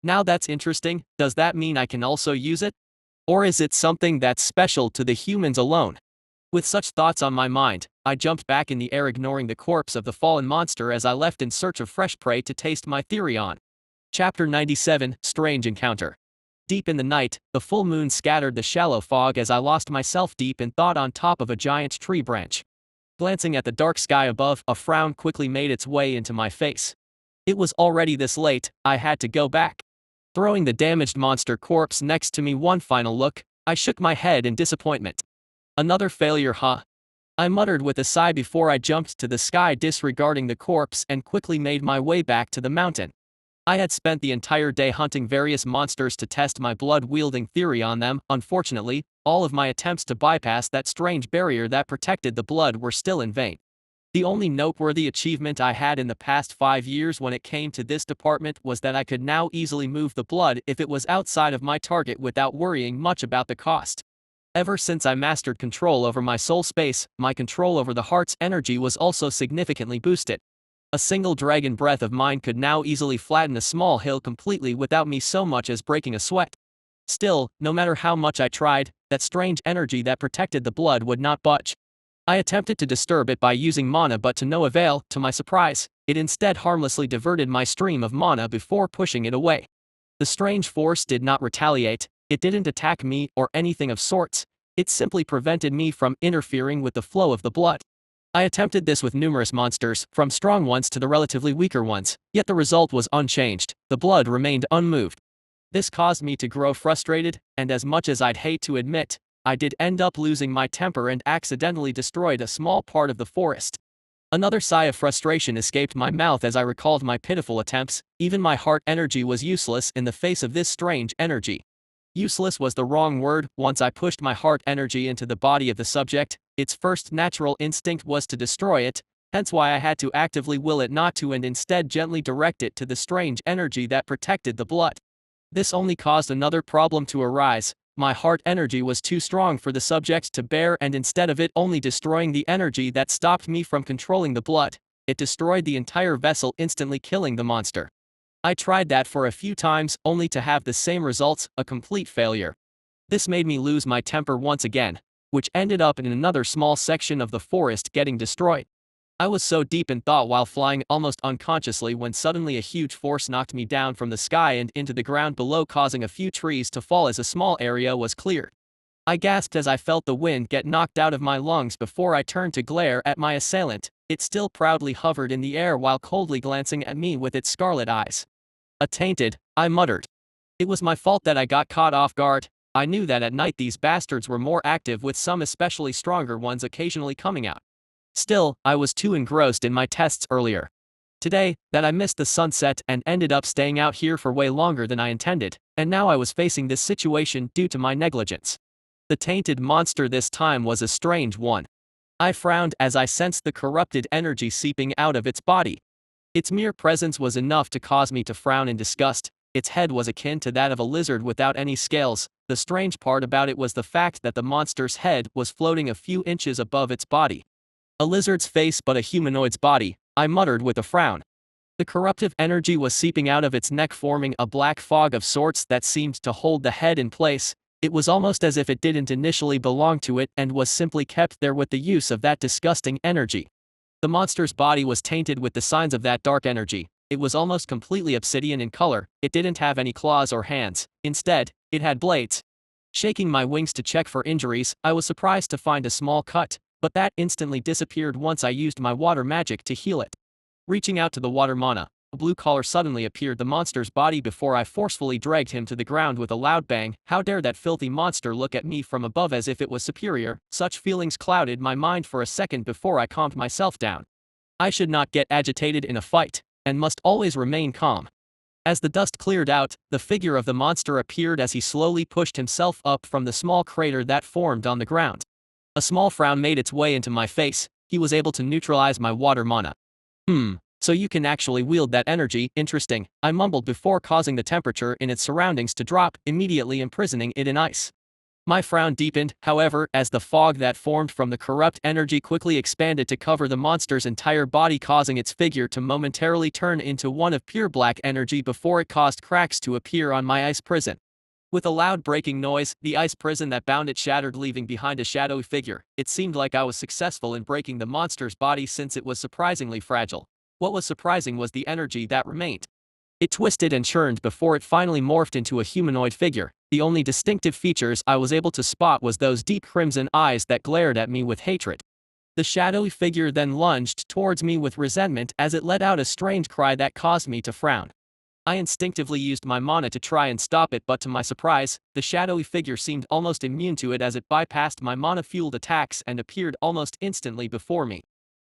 Now that's interesting. Does that mean I can also use it? Or is it something that's special to the humans alone? With such thoughts on my mind, I jumped back in the air, ignoring the corpse of the fallen monster as I left in search of fresh prey to taste my theory on. Chapter 97, Strange Encounter. Deep in the night, the full moon scattered the shallow fog as I lost myself deep in thought on top of a giant tree branch. Glancing at the dark sky above, a frown quickly made its way into my face. It was already this late, I had to go back. Throwing the damaged monster corpse next to me one final look, I shook my head in disappointment. Another failure, huh? I muttered with a sigh before I jumped to the sky, disregarding the corpse, and quickly made my way back to the mountain. I had spent the entire day hunting various monsters to test my blood-wielding theory on them. Unfortunately, all of my attempts to bypass that strange barrier that protected the blood were still in vain. The only noteworthy achievement I had in the past 5 years when it came to this department was that I could now easily move the blood if it was outside of my target without worrying much about the cost. Ever since I mastered control over my soul space, my control over the heart's energy was also significantly boosted. A single dragon breath of mine could now easily flatten a small hill completely without me so much as breaking a sweat. Still, no matter how much I tried, that strange energy that protected the blood would not budge. I attempted to disturb it by using mana, but to no avail. To my surprise, it instead harmlessly diverted my stream of mana before pushing it away. The strange force did not retaliate, it didn't attack me or anything of sorts, it simply prevented me from interfering with the flow of the blood. I attempted this with numerous monsters, from strong ones to the relatively weaker ones, yet the result was unchanged, the blood remained unmoved. This caused me to grow frustrated, and as much as I'd hate to admit, I did end up losing my temper and accidentally destroyed a small part of the forest. Another sigh of frustration escaped my mouth as I recalled my pitiful attempts. Even my heart energy was useless in the face of this strange energy. Useless was the wrong word. Once I pushed my heart energy into the body of the subject, its first natural instinct was to destroy it, hence why I had to actively will it not to and instead gently direct it to the strange energy that protected the blood. This only caused another problem to arise. My heart energy was too strong for the subject to bear, and instead of it only destroying the energy that stopped me from controlling the blood, it destroyed the entire vessel, instantly killing the monster. I tried that for a few times, only to have the same results, a complete failure. This made me lose my temper once again, which ended up in another small section of the forest getting destroyed. I was so deep in thought while flying almost unconsciously when suddenly a huge force knocked me down from the sky and into the ground below, causing a few trees to fall as a small area was cleared. I gasped as I felt the wind get knocked out of my lungs before I turned to glare at my assailant. It still proudly hovered in the air while coldly glancing at me with its scarlet eyes. "A tainted," I muttered. It was my fault that I got caught off guard. I knew that at night these bastards were more active, with some especially stronger ones occasionally coming out. Still, I was too engrossed in my tests earlier today that I missed the sunset and ended up staying out here for way longer than I intended, and now I was facing this situation due to my negligence. The tainted monster this time was a strange one. I frowned as I sensed the corrupted energy seeping out of its body. Its mere presence was enough to cause me to frown in disgust. Its head was akin to that of a lizard without any scales. The strange part about it was the fact that the monster's head was floating a few inches above its body. A lizard's face but a humanoid's body, I muttered with a frown. The corruptive energy was seeping out of its neck, forming a black fog of sorts that seemed to hold the head in place. It was almost as if it didn't initially belong to it and was simply kept there with the use of that disgusting energy. The monster's body was tainted with the signs of that dark energy. It was almost completely obsidian in color. It didn't have any claws or hands. Instead, it had blades. Shaking my wings to check for injuries, I was surprised to find a small cut, but that instantly disappeared once I used my water magic to heal it. Reaching out to the water mana, a blue collar suddenly appeared the monster's body before I forcefully dragged him to the ground with a loud bang. How dare that filthy monster look at me from above as if it was superior? Such feelings clouded my mind for a second before I calmed myself down. I should not get agitated in a fight, and must always remain calm. As the dust cleared out, the figure of the monster appeared as he slowly pushed himself up from the small crater that formed on the ground. A small frown made its way into my face. He was able to neutralize my water mana. So you can actually wield that energy, interesting, I mumbled before causing the temperature in its surroundings to drop, immediately imprisoning it in ice. My frown deepened, however, as the fog that formed from the corrupt energy quickly expanded to cover the monster's entire body, causing its figure to momentarily turn into one of pure black energy before it caused cracks to appear on my ice prison. With a loud breaking noise, the ice prison that bound it shattered, leaving behind a shadowy figure. It seemed like I was successful in breaking the monster's body since it was surprisingly fragile. What was surprising was the energy that remained. It twisted and churned before it finally morphed into a humanoid figure. The only distinctive features I was able to spot was those deep crimson eyes that glared at me with hatred. The shadowy figure then lunged towards me with resentment as it let out a strange cry that caused me to frown. I instinctively used my mana to try and stop it, but to my surprise, the shadowy figure seemed almost immune to it as it bypassed my mana-fueled attacks and appeared almost instantly before me.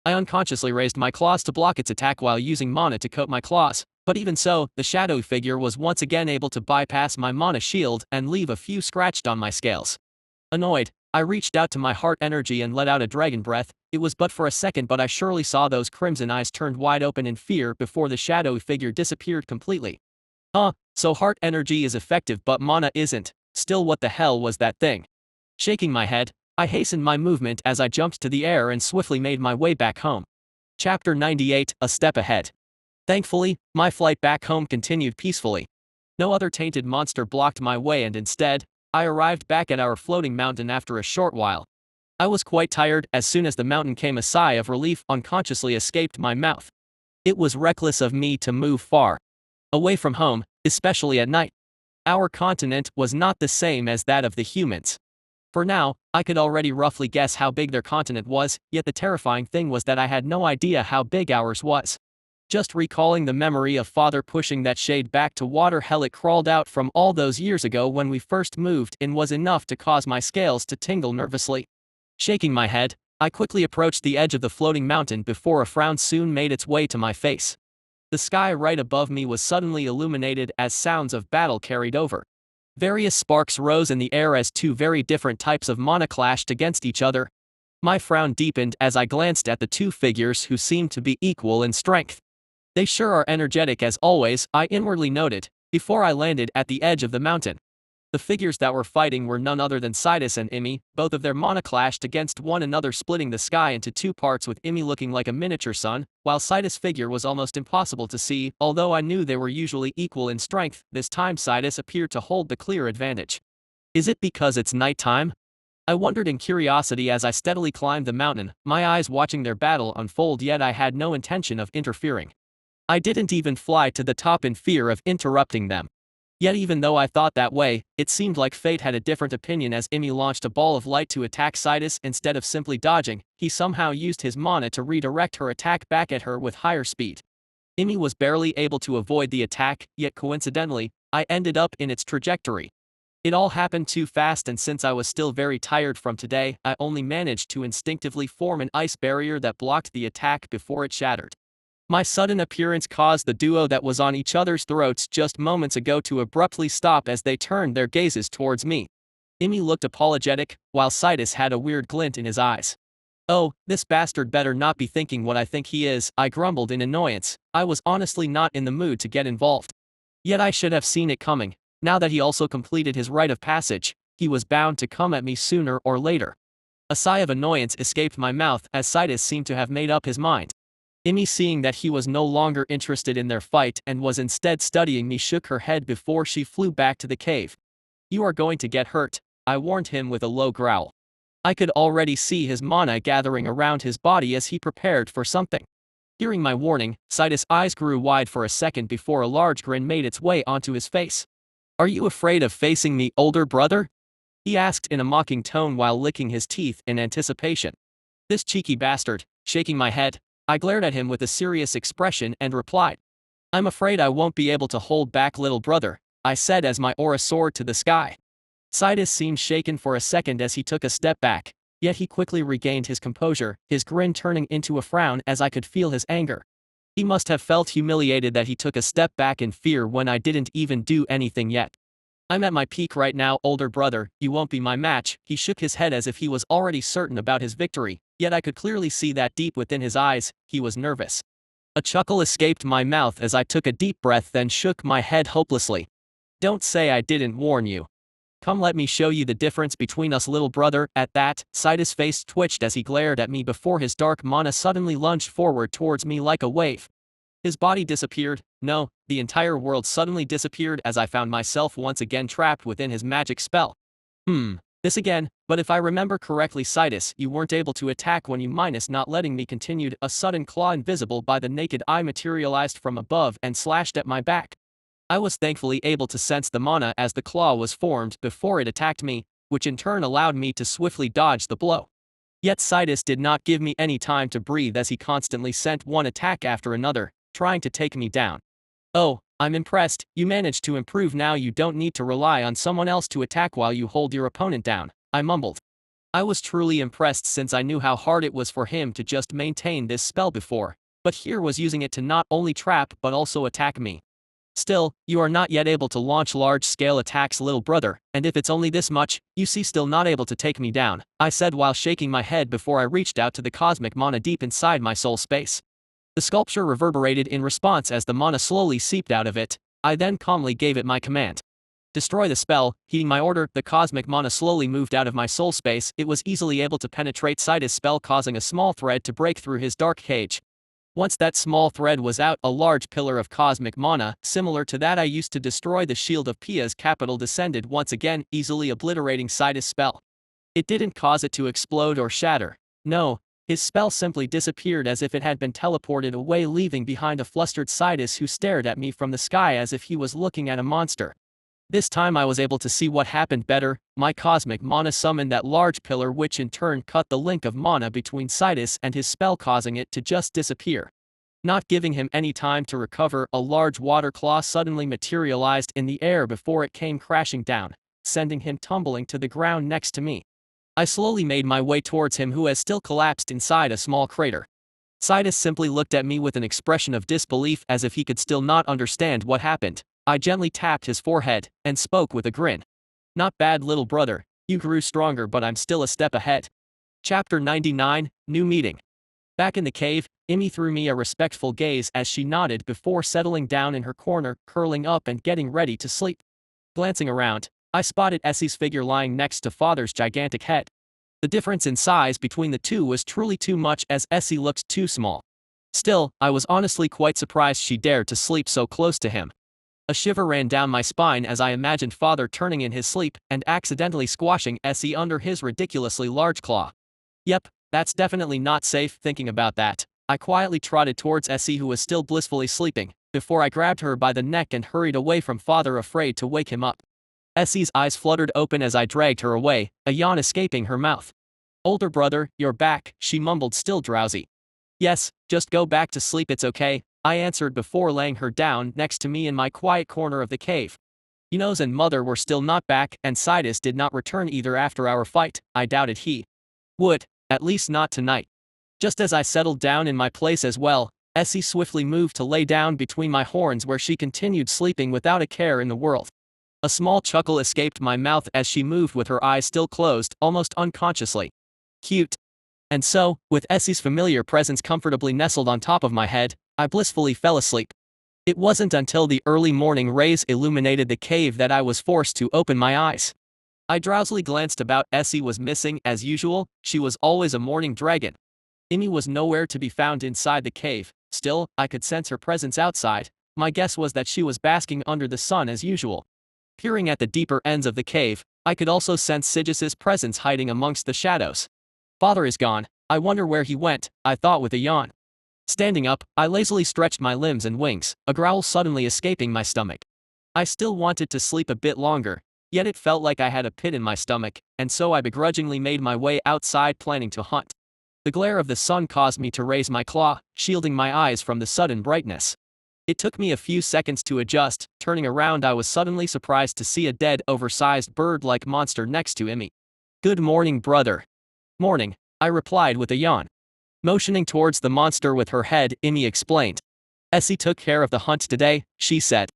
I unconsciously raised my claws to block its attack while using mana to coat my claws, but even so, the shadowy figure was once again able to bypass my mana shield and leave a few scratched on my scales. Annoyed, I reached out to my heart energy and let out a dragon breath. It was but for a second, but I surely saw those crimson eyes turned wide open in fear before the shadowy figure disappeared completely. So heart energy is effective but mana isn't. Still, what the hell was that thing? Shaking my head, I hastened my movement as I jumped to the air and swiftly made my way back home. Chapter 98, A Step Ahead. Thankfully, my flight back home continued peacefully. No other tainted monster blocked my way, and instead, I arrived back at our floating mountain after a short while. I was quite tired. As soon as the mountain came, a sigh of relief unconsciously escaped my mouth. It was reckless of me to move far away from home, especially at night. Our continent was not the same as that of the humans. For now, I could already roughly guess how big their continent was, yet the terrifying thing was that I had no idea how big ours was. Just recalling the memory of father pushing that shade back to water, hell, it crawled out from all those years ago when we first moved in, was enough to cause my scales to tingle nervously. Shaking my head, I quickly approached the edge of the floating mountain before a frown soon made its way to my face. The sky right above me was suddenly illuminated as sounds of battle carried over. Various sparks rose in the air as two very different types of mana clashed against each other. My frown deepened as I glanced at the two figures who seemed to be equal in strength. They sure are energetic as always, I inwardly noted, before I landed at the edge of the mountain. The figures that were fighting were none other than Sidus and Imi. Both of their mana clashed against one another, splitting the sky into two parts, with Imi looking like a miniature sun, while Sidus' figure was almost impossible to see. Although I knew they were usually equal in strength, this time Sidus appeared to hold the clear advantage. Is it because it's nighttime? I wondered in curiosity as I steadily climbed the mountain, my eyes watching their battle unfold, yet I had no intention of interfering. I didn't even fly to the top in fear of interrupting them. Yet even though I thought that way, it seemed like fate had a different opinion as Imi launched a ball of light to attack Sidus. Instead of simply dodging, he somehow used his mana to redirect her attack back at her with higher speed. Imi was barely able to avoid the attack, yet coincidentally, I ended up in its trajectory. It all happened too fast, and since I was still very tired from today, I only managed to instinctively form an ice barrier that blocked the attack before it shattered. My sudden appearance caused the duo that was on each other's throats just moments ago to abruptly stop as they turned their gazes towards me. Imi looked apologetic, while Sidus had a weird glint in his eyes. "Oh, this bastard better not be thinking what I think he is," I grumbled in annoyance. I was honestly not in the mood to get involved. Yet I should have seen it coming. Now that he also completed his rite of passage, he was bound to come at me sooner or later. A sigh of annoyance escaped my mouth as Sidus seemed to have made up his mind. Imi, seeing that he was no longer interested in their fight and was instead studying me, shook her head before she flew back to the cave. "You are going to get hurt," I warned him with a low growl. I could already see his mana gathering around his body as he prepared for something. Hearing my warning, Sidus' eyes grew wide for a second before a large grin made its way onto his face. "Are you afraid of facing me, older brother?" he asked in a mocking tone while licking his teeth in anticipation. This cheeky bastard. Shaking my head, I glared at him with a serious expression and replied, "I'm afraid I won't be able to hold back, little brother," I said as my aura soared to the sky. Sidus seemed shaken for a second as he took a step back, yet he quickly regained his composure, his grin turning into a frown as I could feel his anger. He must have felt humiliated that he took a step back in fear when I didn't even do anything yet. "I'm at my peak right now, older brother, you won't be my match." He shook his head as if he was already certain about his victory, yet I could clearly see that deep within his eyes, he was nervous. A chuckle escaped my mouth as I took a deep breath, then shook my head hopelessly. "Don't say I didn't warn you. Come, let me show you the difference between us, little brother." At that, Sidus' face twitched as he glared at me before his dark mana suddenly lunged forward towards me like a wave. His body disappeared. No, the entire world suddenly disappeared as I found myself once again trapped within his magic spell. This again, but if I remember correctly, Sidus, you weren't able to attack when you minus not letting me continued. A sudden claw invisible by the naked eye materialized from above and slashed at my back. I was thankfully able to sense the mana as the claw was formed before it attacked me, which in turn allowed me to swiftly dodge the blow. Yet Sidus did not give me any time to breathe as he constantly sent one attack after another, trying to take me down. "Oh, I'm impressed, you managed to improve now. You don't need to rely on someone else to attack while you hold your opponent down, I mumbled. I was truly impressed since I knew how hard it was for him to just maintain this spell before, but here was using it to not only trap but also attack me. Still, you are not yet able to launch large-scale attacks, little brother, and if it's only this much, you see, still not able to take me down, I said while shaking my head before I reached out to the cosmic mana deep inside my soul space. The sculpture reverberated in response as the mana slowly seeped out of it. I then calmly gave it my command. Destroy the spell. Heeding my order, the cosmic mana slowly moved out of my soul space. It was easily able to penetrate Sidus' spell, causing a small thread to break through his dark cage. Once that small thread was out, a large pillar of cosmic mana, similar to that I used to destroy the shield of Pia's capital, descended once again, easily obliterating Sidus' spell. It didn't cause it to explode or shatter. No, his spell simply disappeared as if it had been teleported away, leaving behind a flustered Sidus who stared at me from the sky as if he was looking at a monster. This time I was able to see what happened better. My cosmic mana summoned that large pillar, which in turn cut the link of mana between Sidus and his spell, causing it to just disappear. Not giving him any time to recover, a large water claw suddenly materialized in the air before it came crashing down, sending him tumbling to the ground next to me. I slowly made my way towards him, who has still collapsed inside a small crater. Sidus simply looked at me with an expression of disbelief as if he could still not understand what happened. I gently tapped his forehead and spoke with a grin. Not bad, little brother, you grew stronger, but I'm still a step ahead. Chapter 99, New Meeting. Back in the cave, Immy threw me a respectful gaze as she nodded before settling down in her corner, curling up and getting ready to sleep. Glancing around, I spotted Essie's figure lying next to Father's gigantic head. The difference in size between the two was truly too much, as Essie looked too small. Still, I was honestly quite surprised she dared to sleep so close to him. A shiver ran down my spine as I imagined Father turning in his sleep and accidentally squashing Essie under his ridiculously large claw. Yep, that's definitely not safe. Thinking about that, I quietly trotted towards Essie, who was still blissfully sleeping, before I grabbed her by the neck and hurried away from Father, afraid to wake him up. Essie's eyes fluttered open as I dragged her away, a yawn escaping her mouth. Older brother, you're back, she mumbled, still drowsy. Yes, just go back to sleep, it's okay, I answered before laying her down next to me in my quiet corner of the cave. Yunos and Mother were still not back, and Sidus did not return either after our fight. I doubted he would, at least not tonight. Just as I settled down in my place as well, Essie swiftly moved to lay down between my horns, where she continued sleeping without a care in the world. A small chuckle escaped my mouth as she moved with her eyes still closed, almost unconsciously. Cute. And so, with Essie's familiar presence comfortably nestled on top of my head, I blissfully fell asleep. It wasn't until the early morning rays illuminated the cave that I was forced to open my eyes. I drowsily glanced about. Essie was missing as usual. She was always a morning dragon. Immy was nowhere to be found inside the cave. Still, I could sense her presence outside. My guess was that she was basking under the sun as usual. Peering at the deeper ends of the cave, I could also sense Sidus's presence hiding amongst the shadows. Father is gone. I wonder where he went, I thought with a yawn. Standing up, I lazily stretched my limbs and wings, a growl suddenly escaping my stomach. I still wanted to sleep a bit longer, yet it felt like I had a pit in my stomach, and so I begrudgingly made my way outside, planning to hunt. The glare of the sun caused me to raise my claw, shielding my eyes from the sudden brightness. It took me a few seconds to adjust. Turning around, I was suddenly surprised to see a dead, oversized bird-like monster next to Immy. Good morning, brother. Morning, I replied with a yawn. Motioning towards the monster with her head, Immy explained. Essie took care of the hunt today, she said.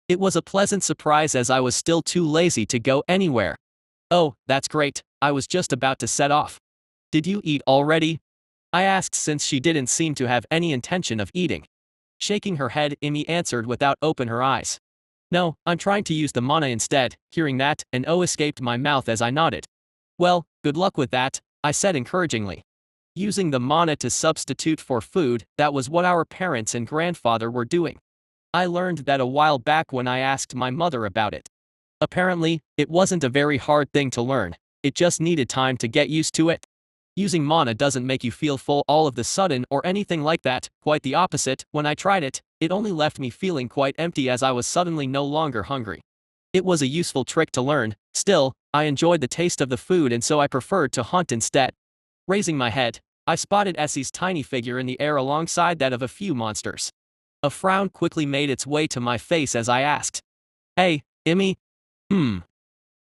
It was a pleasant surprise as I was still too lazy to go anywhere. Oh, that's great, I was just about to set off. Did you eat already? I asked, since she didn't seem to have any intention of eating. Shaking her head, Immy answered without opening her eyes. No, I'm trying to use the mana instead. Hearing that, an O escaped my mouth as I nodded. Well, good luck with that, I said encouragingly. Using the mana to substitute for food, that was what our parents and grandfather were doing. I learned that a while back when I asked my mother about it. Apparently, it wasn't a very hard thing to learn, it just needed time to get used to it. Using mana doesn't make you feel full all of the sudden or anything like that, quite the opposite. When I tried it, it only left me feeling quite empty as I was suddenly no longer hungry. It was a useful trick to learn. Still, I enjoyed the taste of the food, and so I preferred to hunt instead. Raising my head, I spotted Essie's tiny figure in the air alongside that of a few monsters. A frown quickly made its way to my face as I asked. Hey, Immy? Hmm.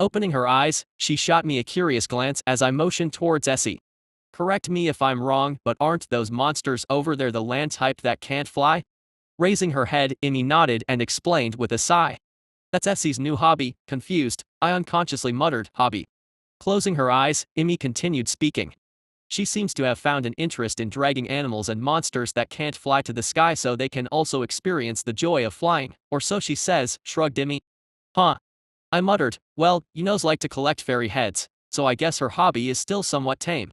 Opening her eyes, she shot me a curious glance as I motioned towards Essie. Correct me if I'm wrong, but aren't those monsters over there the land type that can't fly? Raising her head, Immy nodded and explained with a sigh. That's Essie's new hobby. Confused, I unconsciously muttered, hobby. Closing her eyes, Immy continued speaking. She seems to have found an interest in dragging animals and monsters that can't fly to the sky so they can also experience the joy of flying, or so she says, shrugged Immy. Huh. I muttered, well, you knows like to collect fairy heads, so I guess her hobby is still somewhat tame.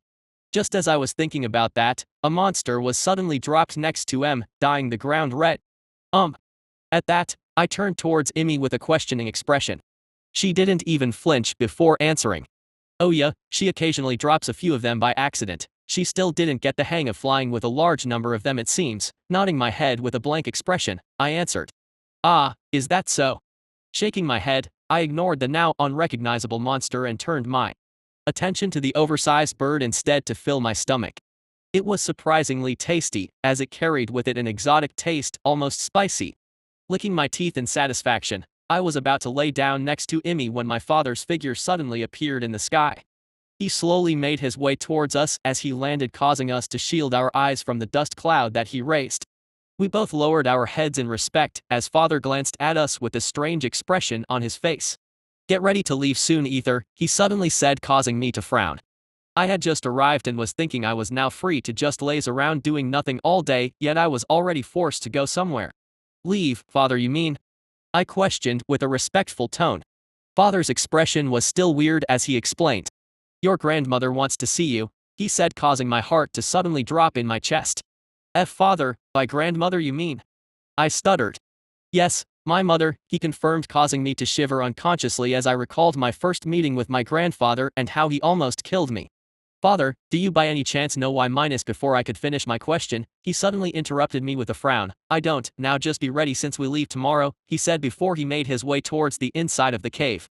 Just as I was thinking about that, a monster was suddenly dropped next to M, dyeing the ground red. At that, I turned towards Immy with a questioning expression. She didn't even flinch before answering. Oh yeah, she occasionally drops a few of them by accident. She still didn't get the hang of flying with a large number of them it seems. Nodding my head with a blank expression, I answered. Ah, is that so? Shaking my head, I ignored the now unrecognizable monster and turned my attention to the oversized bird instead to fill my stomach. It was surprisingly tasty, as it carried with it an exotic taste, almost spicy. Licking my teeth in satisfaction, I was about to lay down next to Immy when my father's figure suddenly appeared in the sky. He slowly made his way towards us as he landed, causing us to shield our eyes from the dust cloud that he raised. We both lowered our heads in respect as father glanced at us with a strange expression on his face. Get ready to leave soon, Ether, he suddenly said, causing me to frown. I had just arrived and was thinking I was now free to just laze around doing nothing all day, yet I was already forced to go somewhere. Leave, father, you mean? I questioned with a respectful tone. Father's expression was still weird as he explained. Your grandmother wants to see you, he said, causing my heart to suddenly drop in my chest. Father, by grandmother you mean? I stuttered. Yes, my mother, he confirmed, causing me to shiver unconsciously as I recalled my first meeting with my grandfather and how he almost killed me. Father, do you by any chance know why minus? Before I could finish my question, he suddenly interrupted me with a frown. I don't, now just be ready since we leave tomorrow, he said before he made his way towards the inside of the cave.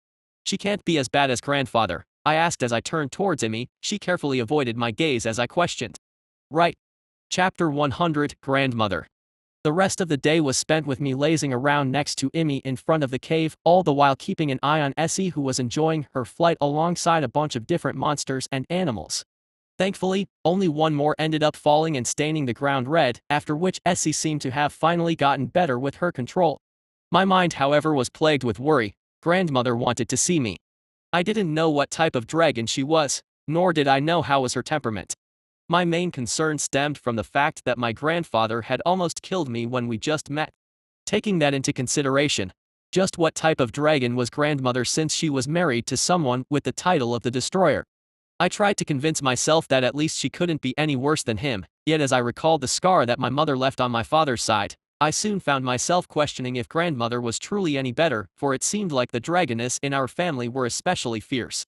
She can't be as bad as grandfather, I asked as I turned towards Immy. She carefully avoided my gaze as I questioned. Right. Chapter 100, Grandmother. The rest of the day was spent with me lazing around next to Immy in front of the cave, all the while keeping an eye on Essie, who was enjoying her flight alongside a bunch of different monsters and animals. Thankfully, only one more ended up falling and staining the ground red, after which Essie seemed to have finally gotten better with her control. My mind, however, was plagued with worry. Grandmother wanted to see me. I didn't know what type of dragon she was, nor did I know how was her temperament. My main concern stemmed from the fact that my grandfather had almost killed me when we just met. Taking that into consideration, just what type of dragon was grandmother since she was married to someone with the title of the Destroyer? I tried to convince myself that at least she couldn't be any worse than him, yet as I recalled the scar that my mother left on my father's side, I soon found myself questioning if grandmother was truly any better, for it seemed like the dragoness in our family were especially fierce.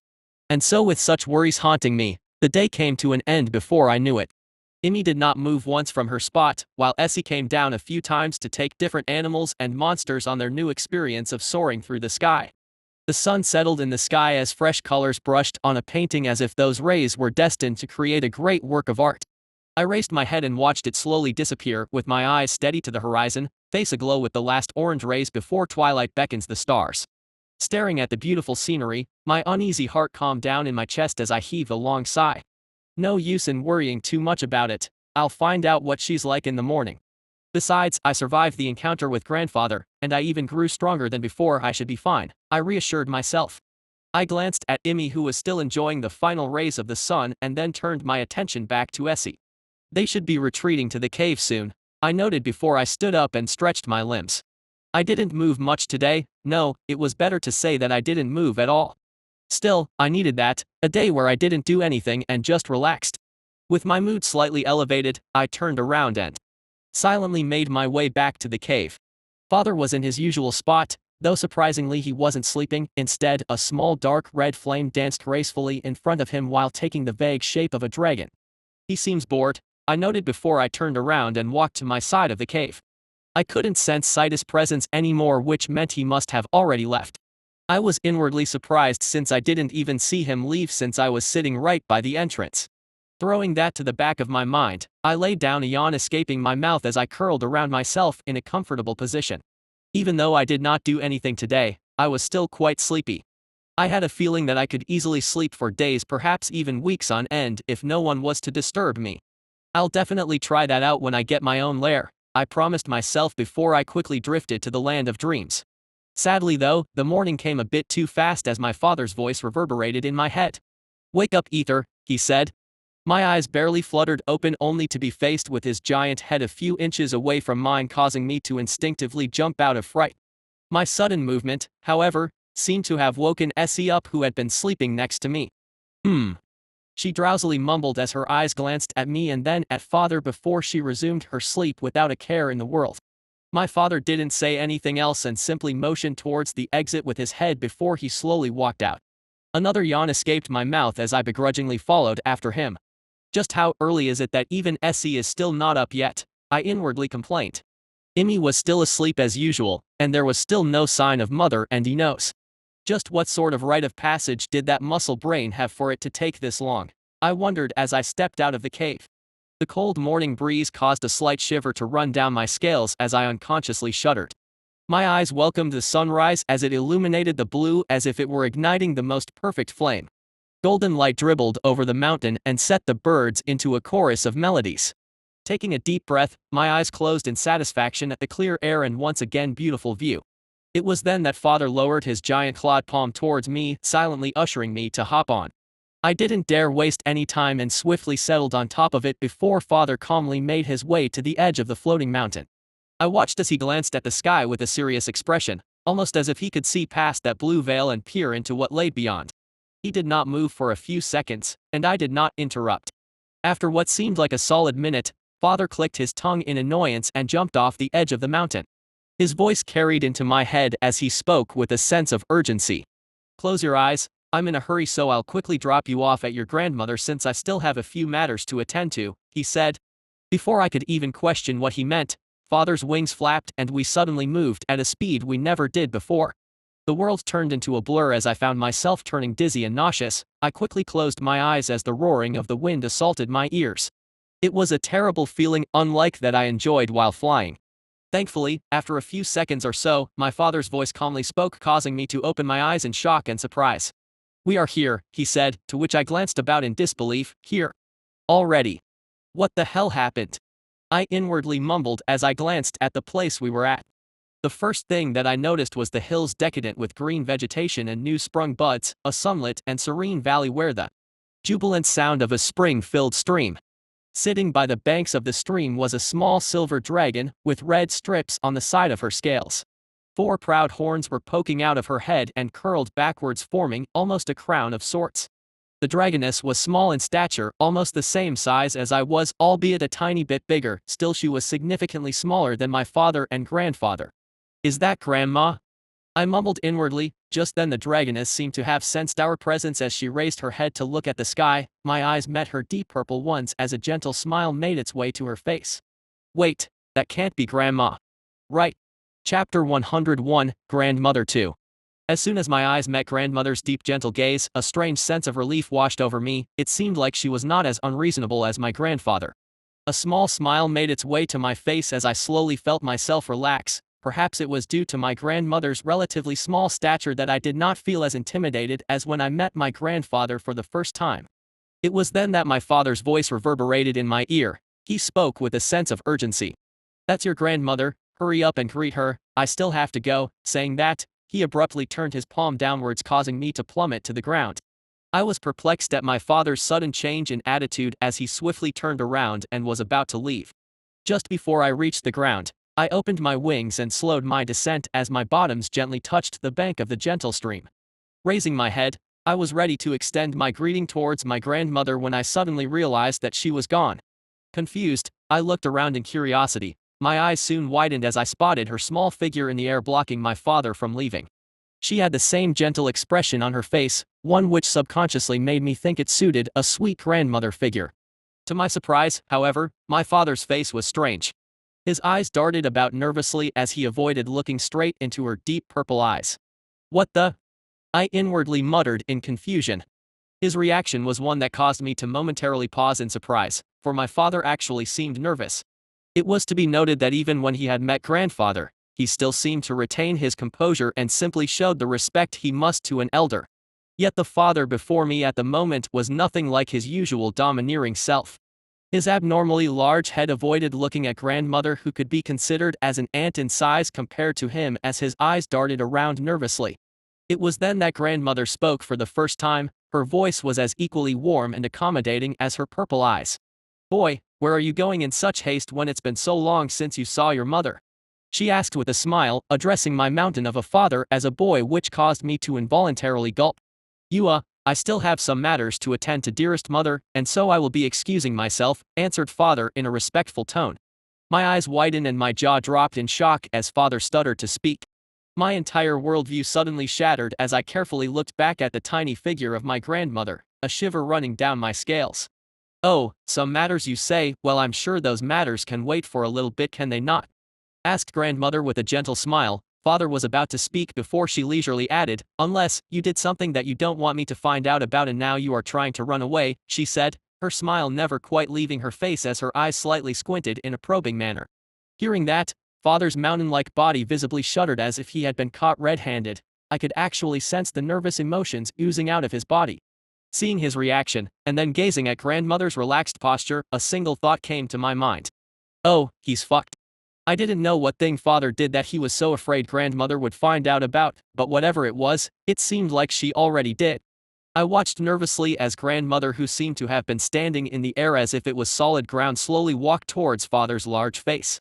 And so, with such worries haunting me, the day came to an end before I knew it. Immy did not move once from her spot, while Essie came down a few times to take different animals and monsters on their new experience of soaring through the sky. The sun settled in the sky as fresh colors brushed on a painting, as if those rays were destined to create a great work of art. I raised my head and watched it slowly disappear, with my eyes steady to the horizon, face aglow with the last orange rays before twilight beckons the stars. Staring at the beautiful scenery, my uneasy heart calmed down in my chest as I heaved a long sigh. No use in worrying too much about it, I'll find out what she's like in the morning. Besides, I survived the encounter with grandfather, and I even grew stronger than before. I should be fine, I reassured myself. I glanced at Immy, who was still enjoying the final rays of the sun, and then turned my attention back to Essie. They should be retreating to the cave soon, I noted before I stood up and stretched my limbs. I didn't move much today. No, it was better to say that I didn't move at all. Still, I needed that, a day where I didn't do anything and just relaxed. With my mood slightly elevated, I turned around and silently made my way back to the cave. Father was in his usual spot, though surprisingly he wasn't sleeping. Instead, a small dark red flame danced gracefully in front of him while taking the vague shape of a dragon. He seems bored, I noted before I turned around and walked to my side of the cave. I couldn't sense Citus' presence anymore, which meant he must have already left. I was inwardly surprised since I didn't even see him leave, since I was sitting right by the entrance. Throwing that to the back of my mind, I laid down, a yawn escaping my mouth as I curled around myself in a comfortable position. Even though I did not do anything today, I was still quite sleepy. I had a feeling that I could easily sleep for days, perhaps even weeks on end, if no one was to disturb me. I'll definitely try that out when I get my own lair, I promised myself before I quickly drifted to the land of dreams. Sadly though, the morning came a bit too fast as my father's voice reverberated in my head. "Wake up, Ether," he said. My eyes barely fluttered open only to be faced with his giant head a few inches away from mine, causing me to instinctively jump out of fright. My sudden movement, however, seemed to have woken Essie up, who had been sleeping next to me. She drowsily mumbled as her eyes glanced at me and then at father before she resumed her sleep without a care in the world. My father didn't say anything else and simply motioned towards the exit with his head before he slowly walked out. Another yawn escaped my mouth as I begrudgingly followed after him. "Just how early is it that even Essie is still not up yet?" I inwardly complained. Immy was still asleep as usual, and there was still no sign of mother and Enos. Just what sort of rite of passage did that muscle brain have for it to take this long? I wondered as I stepped out of the cave. The cold morning breeze caused a slight shiver to run down my scales as I unconsciously shuddered. My eyes welcomed the sunrise as it illuminated the blue as if it were igniting the most perfect flame. Golden light dribbled over the mountain and set the birds into a chorus of melodies. Taking a deep breath, my eyes closed in satisfaction at the clear air and once again beautiful view. It was then that father lowered his giant clawed palm towards me, silently ushering me to hop on. I didn't dare waste any time and swiftly settled on top of it before father calmly made his way to the edge of the floating mountain. I watched as he glanced at the sky with a serious expression, almost as if he could see past that blue veil and peer into what lay beyond. He did not move for a few seconds, and I did not interrupt. After what seemed like a solid minute, father clicked his tongue in annoyance and jumped off the edge of the mountain. His voice carried into my head as he spoke with a sense of urgency. "Close your eyes, I'm in a hurry, so I'll quickly drop you off at your grandmother since I still have a few matters to attend to," he said. Before I could even question what he meant, father's wings flapped and we suddenly moved at a speed we never did before. The world turned into a blur as I found myself turning dizzy and nauseous. I quickly closed my eyes as the roaring of the wind assaulted my ears. It was a terrible feeling, unlike that I enjoyed while flying. Thankfully, after a few seconds or so, my father's voice calmly spoke, causing me to open my eyes in shock and surprise. "We are here," he said, to which I glanced about in disbelief. "Here? Already? What the hell happened?" I inwardly mumbled as I glanced at the place we were at. The first thing that I noticed was the hills decadent with green vegetation and new-sprung buds, a sunlit and serene valley where the jubilant sound of a spring-filled stream. Sitting by the banks of the stream was a small silver dragon, with red strips on the side of her scales. 4 proud horns were poking out of her head and curled backwards, forming almost a crown of sorts. The dragoness was small in stature, almost the same size as I was, albeit a tiny bit bigger. Still, she was significantly smaller than my father and grandfather. "Is that Grandma?" I mumbled inwardly. Just then the dragoness seemed to have sensed our presence as she raised her head to look at the sky. My eyes met her deep purple ones as a gentle smile made its way to her face. "Wait, that can't be Grandma." Right. Chapter 101, Grandmother 2. As soon as my eyes met grandmother's deep gentle gaze, a strange sense of relief washed over me. It seemed like she was not as unreasonable as my grandfather. A small smile made its way to my face as I slowly felt myself relax. Perhaps it was due to my grandmother's relatively small stature that I did not feel as intimidated as when I met my grandfather for the first time. It was then that my father's voice reverberated in my ear. He spoke with a sense of urgency. "That's your grandmother, hurry up and greet her, I still have to go." Saying that, he abruptly turned his palm downwards, causing me to plummet to the ground. I was perplexed at my father's sudden change in attitude as he swiftly turned around and was about to leave. Just before I reached the ground, I opened my wings and slowed my descent as my bottoms gently touched the bank of the gentle stream. Raising my head, I was ready to extend my greeting towards my grandmother when I suddenly realized that she was gone. Confused, I looked around in curiosity. My eyes soon widened as I spotted her small figure in the air, blocking my father from leaving. She had the same gentle expression on her face, one which subconsciously made me think it suited a sweet grandmother figure. To my surprise, however, my father's face was strange. His eyes darted about nervously as he avoided looking straight into her deep purple eyes. "What the?" I inwardly muttered in confusion. His reaction was one that caused me to momentarily pause in surprise, for my father actually seemed nervous. It was to be noted that even when he had met grandfather, he still seemed to retain his composure and simply showed the respect he must to an elder. Yet the father before me at the moment was nothing like his usual domineering self. His abnormally large head avoided looking at grandmother, who could be considered as an ant in size compared to him, as his eyes darted around nervously. It was then that grandmother spoke for the first time. Her voice was as equally warm and accommodating as her purple eyes. "Boy, where are you going in such haste when it's been so long since you saw your mother?" she asked with a smile, addressing my mountain of a father as a boy, which caused me to involuntarily gulp. I still have some matters to attend to, dearest mother, and so I will be excusing myself," answered father in a respectful tone. My eyes widened and my jaw dropped in shock as father stuttered to speak. My entire worldview suddenly shattered as I carefully looked back at the tiny figure of my grandmother, a shiver running down my scales. "Oh, some matters you say? Well, I'm sure those matters can wait for a little bit, can they not?" asked grandmother with a gentle smile. Father was about to speak before she leisurely added, "Unless you did something that you don't want me to find out about and now you are trying to run away," she said, her smile never quite leaving her face as her eyes slightly squinted in a probing manner. Hearing that, father's mountain-like body visibly shuddered as if he had been caught red-handed. I could actually sense the nervous emotions oozing out of his body. Seeing his reaction, and then gazing at grandmother's relaxed posture, a single thought came to my mind. "Oh, he's fucked." I didn't know what thing father did that he was so afraid grandmother would find out about, but whatever it was, it seemed like she already did. I watched nervously as grandmother, who seemed to have been standing in the air as if it was solid ground, slowly walked towards father's large face.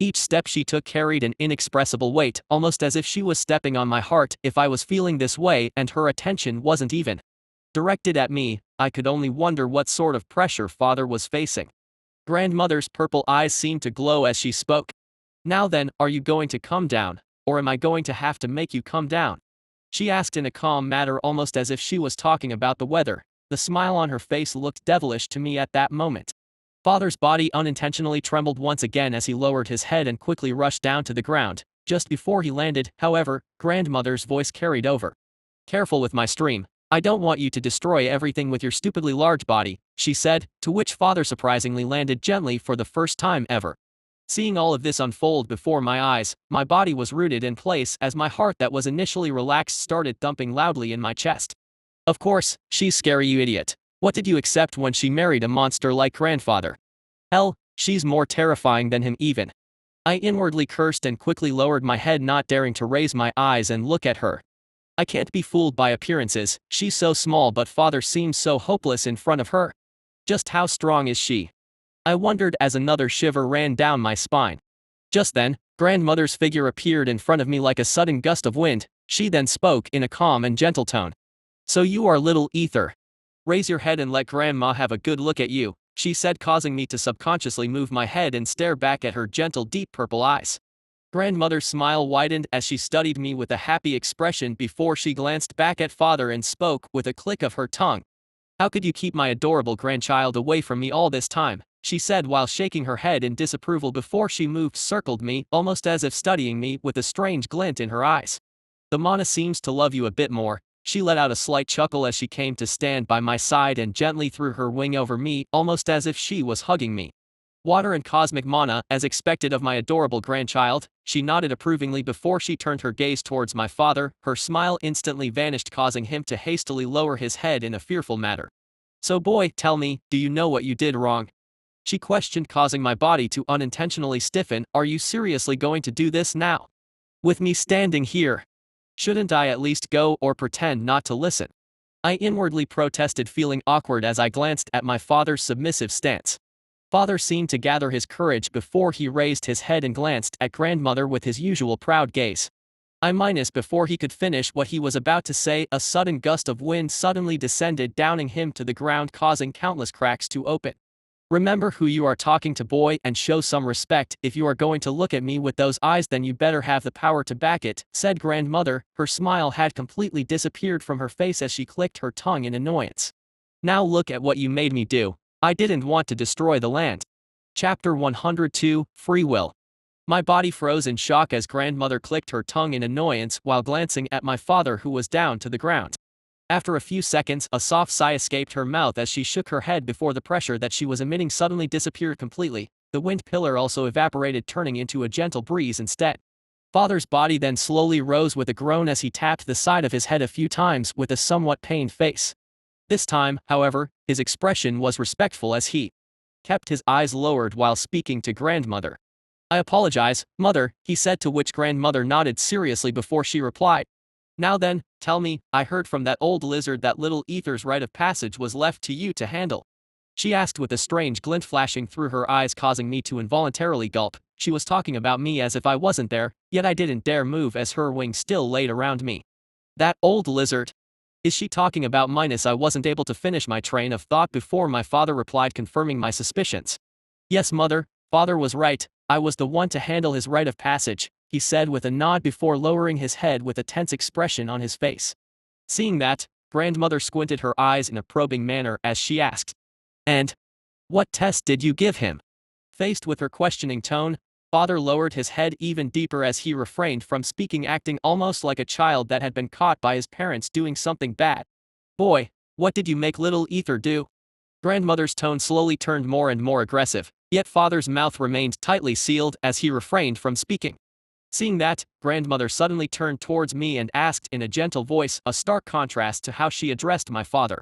Each step she took carried an inexpressible weight, almost as if she was stepping on my heart if I was feeling this way, and her attention wasn't even directed at me. I could only wonder what sort of pressure father was facing. Grandmother's purple eyes seemed to glow as she spoke. "Now then, are you going to come down, or am I going to have to make you come down?" she asked in a calm manner, almost as if she was talking about the weather. The smile on her face looked devilish to me at that moment. Father's body unintentionally trembled once again as he lowered his head and quickly rushed down to the ground. Just before he landed, however, grandmother's voice carried over. "Careful with my stream. I don't want you to destroy everything with your stupidly large body," she said, to which father surprisingly landed gently for the first time ever. Seeing all of this unfold before my eyes, my body was rooted in place as my heart that was initially relaxed started thumping loudly in my chest. "Of course, she's scary, you idiot. What did you accept when she married a monster like grandfather? Hell, she's more terrifying than him even." I inwardly cursed and quickly lowered my head, not daring to raise my eyes and look at her. I can't be fooled by appearances. She's so small, but father seems so hopeless in front of her. Just how strong is she? I wondered as another shiver ran down my spine. Just then, grandmother's figure appeared in front of me like a sudden gust of wind. She then spoke in a calm and gentle tone. "So you are little Ether. Raise your head and let grandma have a good look at you," she said, causing me to subconsciously move my head and stare back at her gentle, deep purple eyes. Grandmother's smile widened as she studied me with a happy expression before she glanced back at father and spoke with a click of her tongue. "How could you keep my adorable grandchild away from me all this time?" she said while shaking her head in disapproval before she circled me, almost as if studying me with a strange glint in her eyes. "The Mana seems to love you a bit more." She let out a slight chuckle as she came to stand by my side and gently threw her wing over me, almost as if she was hugging me. "Water and cosmic mana, as expected of my adorable grandchild," she nodded approvingly before she turned her gaze towards my father. Her smile instantly vanished, causing him to hastily lower his head in a fearful manner. "So boy, tell me, do you know what you did wrong?" she questioned, causing my body to unintentionally stiffen. "Are you seriously going to do this now? With me standing here? Shouldn't I at least go or pretend not to listen?" I inwardly protested, feeling awkward as I glanced at my father's submissive stance. Father seemed to gather his courage before he raised his head and glanced at grandmother with his usual proud gaze. Before he could finish what he was about to say, a sudden gust of wind suddenly descended, downing him to the ground, causing countless cracks to open. "Remember who you are talking to, boy, and show some respect. If you are going to look at me with those eyes, then you better have the power to back it," said grandmother. Her smile had completely disappeared from her face as she clicked her tongue in annoyance. "Now look at what you made me do. I didn't want to destroy the land." Chapter 102, Free Will. My body froze in shock as grandmother clicked her tongue in annoyance while glancing at my father, who was down to the ground. After a few seconds, a soft sigh escaped her mouth as she shook her head before the pressure that she was emitting suddenly disappeared completely. The wind pillar also evaporated, turning into a gentle breeze instead. Father's body then slowly rose with a groan as he tapped the side of his head a few times with a somewhat pained face. This time, however, his expression was respectful as he kept his eyes lowered while speaking to grandmother. "I apologize, mother," he said, to which grandmother nodded seriously before she replied. "Now then, tell me, I heard from that old lizard that little Ether's rite of passage was left to you to handle," she asked with a strange glint flashing through her eyes, causing me to involuntarily gulp. She was talking about me as if I wasn't there, yet I didn't dare move as her wing still laid around me. That old lizard? Is she talking about minus? I wasn't able to finish my train of thought before my father replied, confirming my suspicions. "Yes, mother, father was right, I was the one to handle his rite of passage," he said with a nod before lowering his head with a tense expression on his face. Seeing that, grandmother squinted her eyes in a probing manner as she asked, "And what test did you give him?" Faced with her questioning tone, father lowered his head even deeper as he refrained from speaking, acting almost like a child that had been caught by his parents doing something bad. "Boy, what did you make little Ether do?" Grandmother's tone slowly turned more and more aggressive, yet father's mouth remained tightly sealed as he refrained from speaking. Seeing that, grandmother suddenly turned towards me and asked in a gentle voice, a stark contrast to how she addressed my father.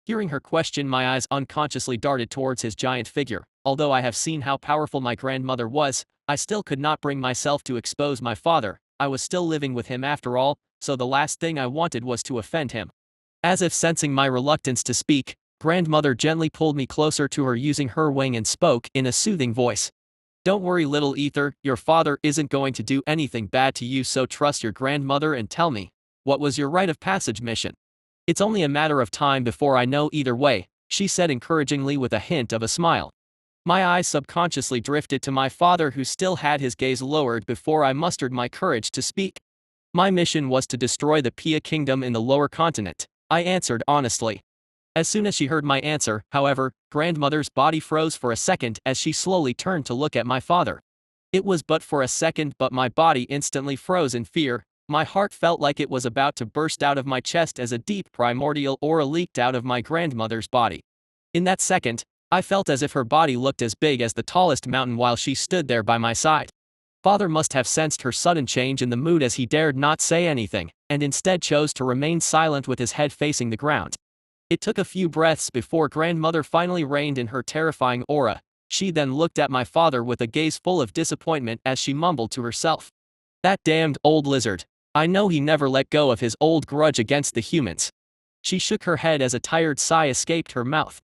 Hearing her question, my eyes unconsciously darted towards his giant figure. Although I have seen how powerful my grandmother was, I still could not bring myself to expose my father. I was still living with him after all, so the last thing I wanted was to offend him. As if sensing my reluctance to speak, grandmother gently pulled me closer to her using her wing and spoke in a soothing voice. "Don't worry, little Ether, your father isn't going to do anything bad to you, so trust your grandmother and tell me, what was your rite of passage mission? It's only a matter of time before I know either way," she said encouragingly with a hint of a smile. My eyes subconsciously drifted to my father, who still had his gaze lowered, before I mustered my courage to speak. "My mission was to destroy the Pia kingdom in the lower continent," I answered honestly. As soon as she heard my answer, however, grandmother's body froze for a second as she slowly turned to look at my father. It was but for a second, but my body instantly froze in fear. My heart felt like it was about to burst out of my chest as a deep primordial aura leaked out of my grandmother's body. In that second, I felt as if her body looked as big as the tallest mountain while she stood there by my side. Father must have sensed her sudden change in the mood, as he dared not say anything, and instead chose to remain silent with his head facing the ground. It took a few breaths before grandmother finally reined in her terrifying aura. She then looked at my father with a gaze full of disappointment as she mumbled to herself, "That damned old lizard. I know he never let go of his old grudge against the humans." She shook her head as a tired sigh escaped her mouth.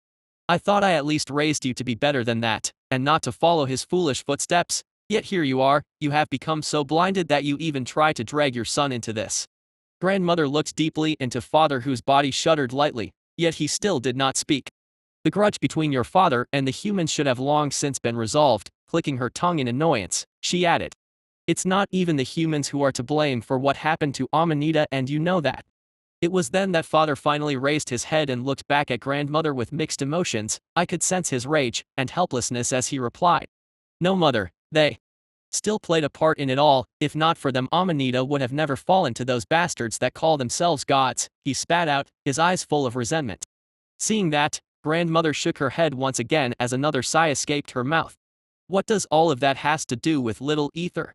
"I thought I at least raised you to be better than that, and not to follow his foolish footsteps, yet here you are, you have become so blinded that you even try to drag your son into this." Grandmother looked deeply into father, whose body shuddered lightly, yet he still did not speak. "The grudge between your father and the humans should have long since been resolved," clicking her tongue in annoyance, she added. "It's not even the humans who are to blame for what happened to Amanita, and you know that." It was then that father finally raised his head and looked back at grandmother with mixed emotions. I could sense his rage and helplessness as he replied, "No, mother, they still played a part in it all. If not for them, Amanita would have never fallen to those bastards that call themselves gods," he spat out, his eyes full of resentment. Seeing that, grandmother shook her head once again as another sigh escaped her mouth. "What does all of that has to do with little Ether?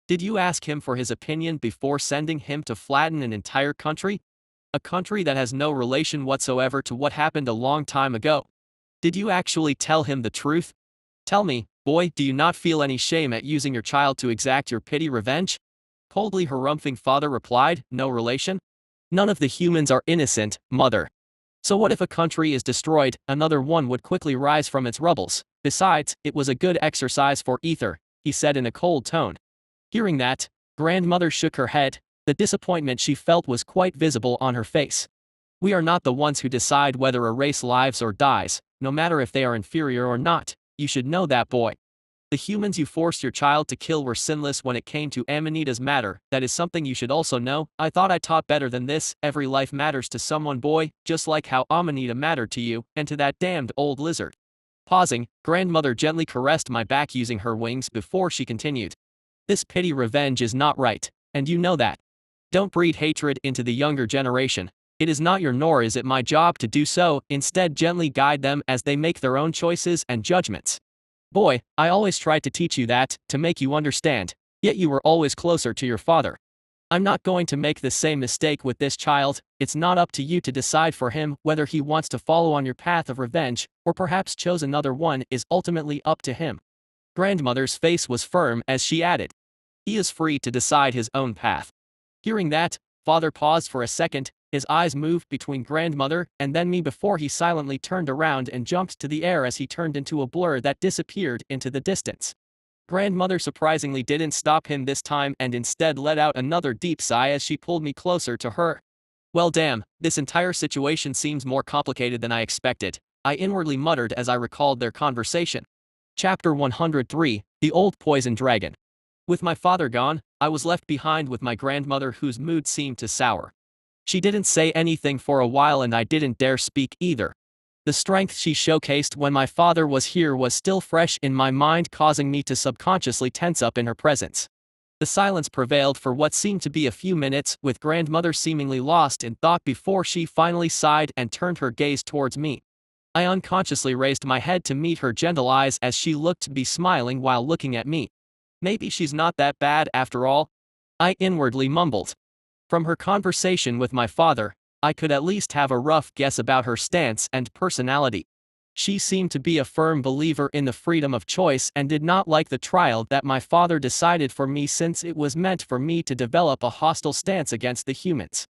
Did you ask him for his opinion before sending him to flatten an entire country? A country that has no relation whatsoever to what happened a long time ago? Did you actually tell him the truth? Tell me, boy, do you not feel any shame at using your child to exact your pity revenge?" Coldly harumphing father replied, "No relation? None of the humans are innocent, mother. So what if a country is destroyed, another one would quickly rise from its rubbles. Besides, it was a good exercise for Ether," he said in a cold tone. Hearing that, grandmother shook her head. The disappointment she felt was quite visible on her face. "We are not the ones who decide whether a race lives or dies, no matter if they are inferior or not. You should know that, boy. The humans you forced your child to kill were sinless when it came to Amanita's matter. That is something you should also know. I thought I taught better than this. Every life matters to someone, boy, just like how Amanita mattered to you, and to that damned old lizard." Pausing, grandmother gently caressed my back using her wings before she continued, "This pity revenge is not right, and you know that. Don't breed hatred into the younger generation. It is not your nor is it my job to do so, instead gently guide them as they make their own choices and judgments. Boy, I always tried to teach you that, to make you understand, yet you were always closer to your father. I'm not going to make the same mistake with this child. It's not up to you to decide for him whether he wants to follow on your path of revenge, or perhaps chose another one is ultimately up to him. Grandmother's face was firm as she added, he is free to decide his own path. Hearing that, father paused for a second, his eyes moved between grandmother and then me before he silently turned around and jumped to the air as he turned into a blur that disappeared into the distance. Grandmother surprisingly didn't stop him this time and instead let out another deep sigh as she pulled me closer to her. Well damn, this entire situation seems more complicated than I expected, I inwardly muttered as I recalled their conversation. Chapter 103, The Old Poison Dragon. With my father gone, I was left behind with my grandmother whose mood seemed to sour. She didn't say anything for a while and I didn't dare speak either. The strength she showcased when my father was here was still fresh in my mind, causing me to subconsciously tense up in her presence. The silence prevailed for what seemed to be a few minutes, with grandmother seemingly lost in thought before she finally sighed and turned her gaze towards me. I unconsciously raised my head to meet her gentle eyes as she looked to be smiling while looking at me. Maybe she's not that bad after all, I inwardly mumbled. From her conversation with my father, I could at least have a rough guess about her stance and personality. She seemed to be a firm believer in the freedom of choice and did not like the trial that my father decided for me, since it was meant for me to develop a hostile stance against the humans.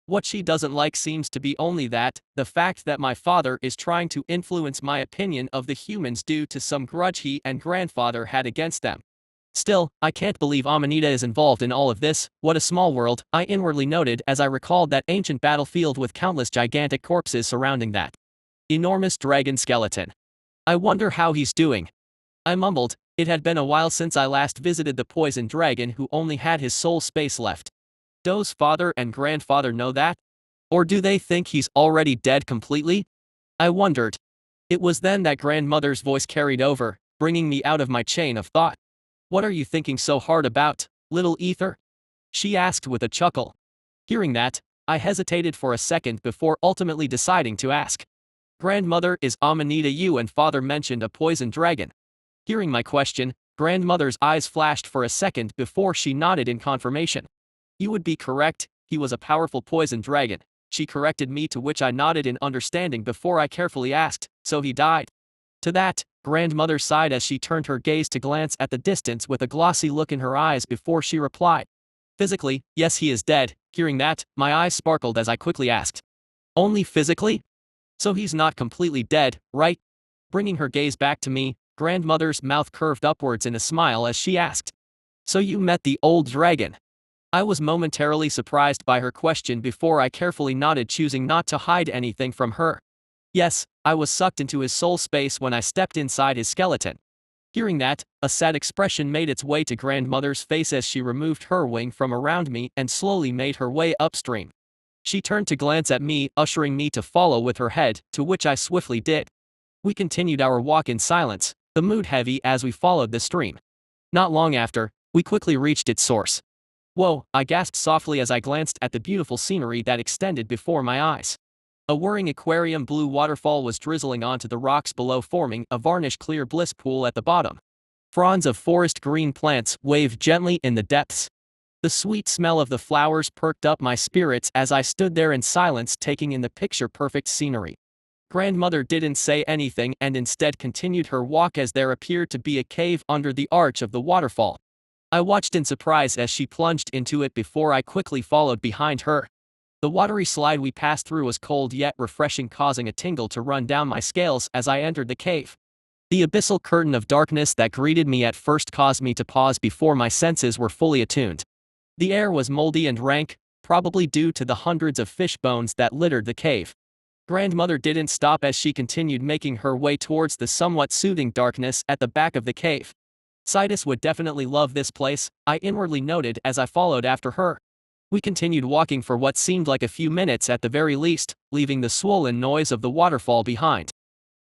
What she doesn't like seems to be only that, the fact that my father is trying to influence my opinion of the humans due to some grudge he and grandfather had against them. Still, I can't believe Amanita is involved in all of this. What a small world, I inwardly noted as I recalled that ancient battlefield with countless gigantic corpses surrounding that enormous dragon skeleton. I wonder how he's doing. I mumbled. It had been a while since I last visited the poison dragon who only had his soul space left. Does father and grandfather know that? Or do they think he's already dead completely? I wondered. It was then that grandmother's voice carried over, bringing me out of my chain of thought. What are you thinking so hard about, little ether? She asked with a chuckle. Hearing that, I hesitated for a second before ultimately deciding to ask. Grandmother, is Amanita you and father mentioned a poison dragon? Hearing my question, grandmother's eyes flashed for a second before she nodded in confirmation. You would be correct, he was a powerful poison dragon, she corrected me, to which I nodded in understanding before I carefully asked, so he died? To that, grandmother sighed as she turned her gaze to glance at the distance with a glossy look in her eyes before she replied. Physically, yes, he is dead. Hearing that, my eyes sparkled as I quickly asked. Only physically? So he's not completely dead, right? Bringing her gaze back to me, grandmother's mouth curved upwards in a smile as she asked. So you met the old dragon? I was momentarily surprised by her question before I carefully nodded, choosing not to hide anything from her. Yes, I was sucked into his soul space when I stepped inside his skeleton. Hearing that, a sad expression made its way to grandmother's face as she removed her wing from around me and slowly made her way upstream. She turned to glance at me, ushering me to follow with her head, to which I swiftly did. We continued our walk in silence, the mood heavy as we followed the stream. Not long after, we quickly reached its source. Whoa, I gasped softly as I glanced at the beautiful scenery that extended before my eyes. A whirring aquarium blue waterfall was drizzling onto the rocks below, forming a varnish-clear bliss pool at the bottom. Fronds of forest green plants waved gently in the depths. The sweet smell of the flowers perked up my spirits as I stood there in silence, taking in the picture-perfect scenery. Grandmother didn't say anything and instead continued her walk as there appeared to be a cave under the arch of the waterfall. I watched in surprise as she plunged into it before I quickly followed behind her. The watery slide we passed through was cold yet refreshing, causing a tingle to run down my scales as I entered the cave. The abyssal curtain of darkness that greeted me at first caused me to pause before my senses were fully attuned. The air was moldy and rank, probably due to the hundreds of fish bones that littered the cave. Grandmother didn't stop as she continued making her way towards the somewhat soothing darkness at the back of the cave. Sidus would definitely love this place, I inwardly noted as I followed after her. We continued walking for what seemed like a few minutes at the very least, leaving the swollen noise of the waterfall behind.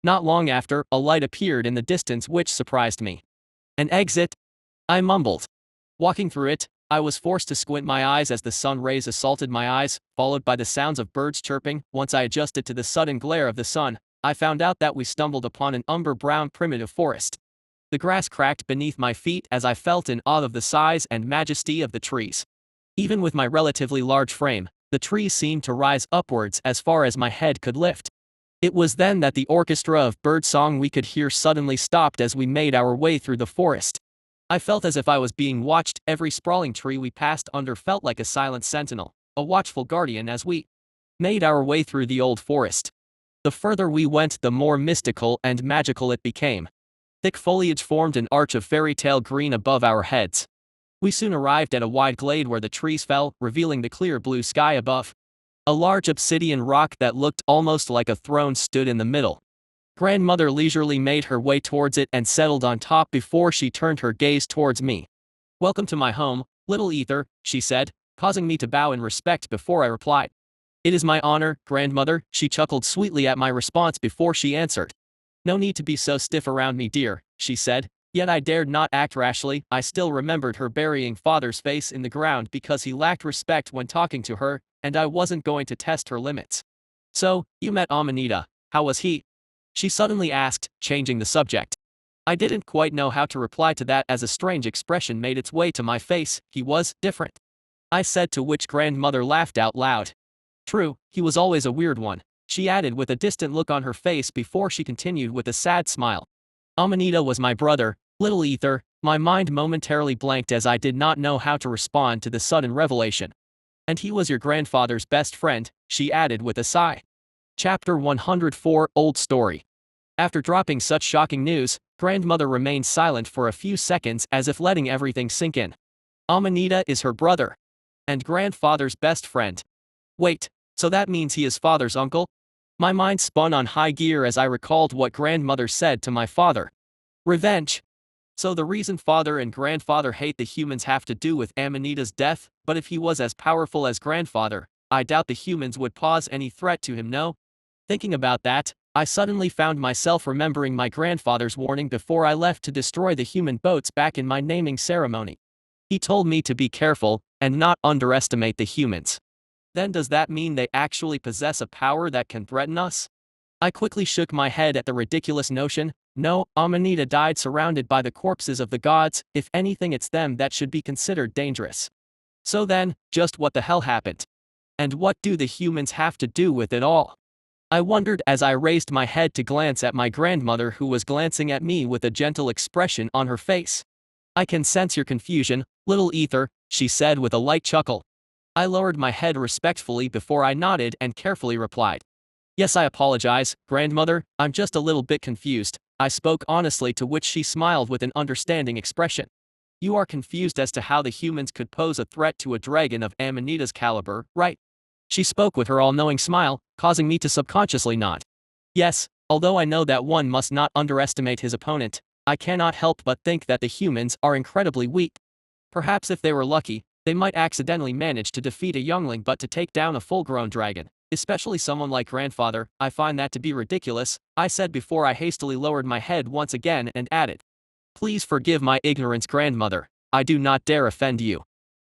Not long after, a light appeared in the distance which surprised me. An exit? I mumbled. Walking through it, I was forced to squint my eyes as the sun rays assaulted my eyes, followed by the sounds of birds chirping. Once I adjusted to the sudden glare of the sun, I found out that we stumbled upon an umber-brown primitive forest. The grass cracked beneath my feet as I felt in awe of the size and majesty of the trees. Even with my relatively large frame, the trees seemed to rise upwards as far as my head could lift. It was then that the orchestra of birdsong we could hear suddenly stopped as we made our way through the forest. I felt as if I was being watched. Every sprawling tree we passed under felt like a silent sentinel, a watchful guardian as we made our way through the old forest. The further we went, the more mystical and magical it became. Thick foliage formed an arch of fairy tale green above our heads. We soon arrived at a wide glade where the trees fell, revealing the clear blue sky above. A large obsidian rock that looked almost like a throne stood in the middle. Grandmother leisurely made her way towards it and settled on top before she turned her gaze towards me. "Welcome to my home, little Ether," she said, causing me to bow in respect before I replied. "It is my honor, Grandmother," she chuckled sweetly at my response before she answered. "No need to be so stiff around me, dear," she said, yet I dared not act rashly. I still remembered her burying father's face in the ground because he lacked respect when talking to her, and I wasn't going to test her limits. "So, you met Amanita. How was he?" she suddenly asked, changing the subject. I didn't quite know how to reply to that as a strange expression made its way to my face. "He was different," I said, to which Grandmother laughed out loud. "True, he was always a weird one," she added with a distant look on her face before she continued with a sad smile. "Amanita was my brother, little Ether." My mind momentarily blanked as I did not know how to respond to the sudden revelation. "And he was your grandfather's best friend," she added with a sigh. Chapter 104, Old Story. After dropping such shocking news, Grandmother remained silent for a few seconds as if letting everything sink in. Amanita is her brother. And grandfather's best friend. Wait, so that means he is father's uncle? My mind spun on high gear as I recalled what Grandmother said to my father. Revenge. So the reason father and grandfather hate the humans have to do with Amanita's death, but if he was as powerful as grandfather, I doubt the humans would pose any threat to him, no? Thinking about that, I suddenly found myself remembering my grandfather's warning before I left to destroy the human boats back in my naming ceremony. He told me to be careful and not underestimate the humans. Then does that mean they actually possess a power that can threaten us? I quickly shook my head at the ridiculous notion. No, Amanita died surrounded by the corpses of the gods. If anything, it's them that should be considered dangerous. So then, just what the hell happened? And what do the humans have to do with it all? I wondered as I raised my head to glance at my grandmother, who was glancing at me with a gentle expression on her face. "I can sense your confusion, little Ether," she said with a light chuckle. I lowered my head respectfully before I nodded and carefully replied. "Yes, I apologize, Grandmother, I'm just a little bit confused," I spoke honestly, to which she smiled with an understanding expression. "You are confused as to how the humans could pose a threat to a dragon of Amanita's caliber, right?" She spoke with her all-knowing smile, causing me to subconsciously nod. Yes, although I know that one must not underestimate his opponent, I cannot help but think that the humans are incredibly weak. Perhaps if they were lucky, they might accidentally manage to defeat a youngling, but to take down a full-grown dragon, especially someone like grandfather, I find that to be ridiculous, I said before I hastily lowered my head once again and added. "Please forgive my ignorance, Grandmother, I do not dare offend you."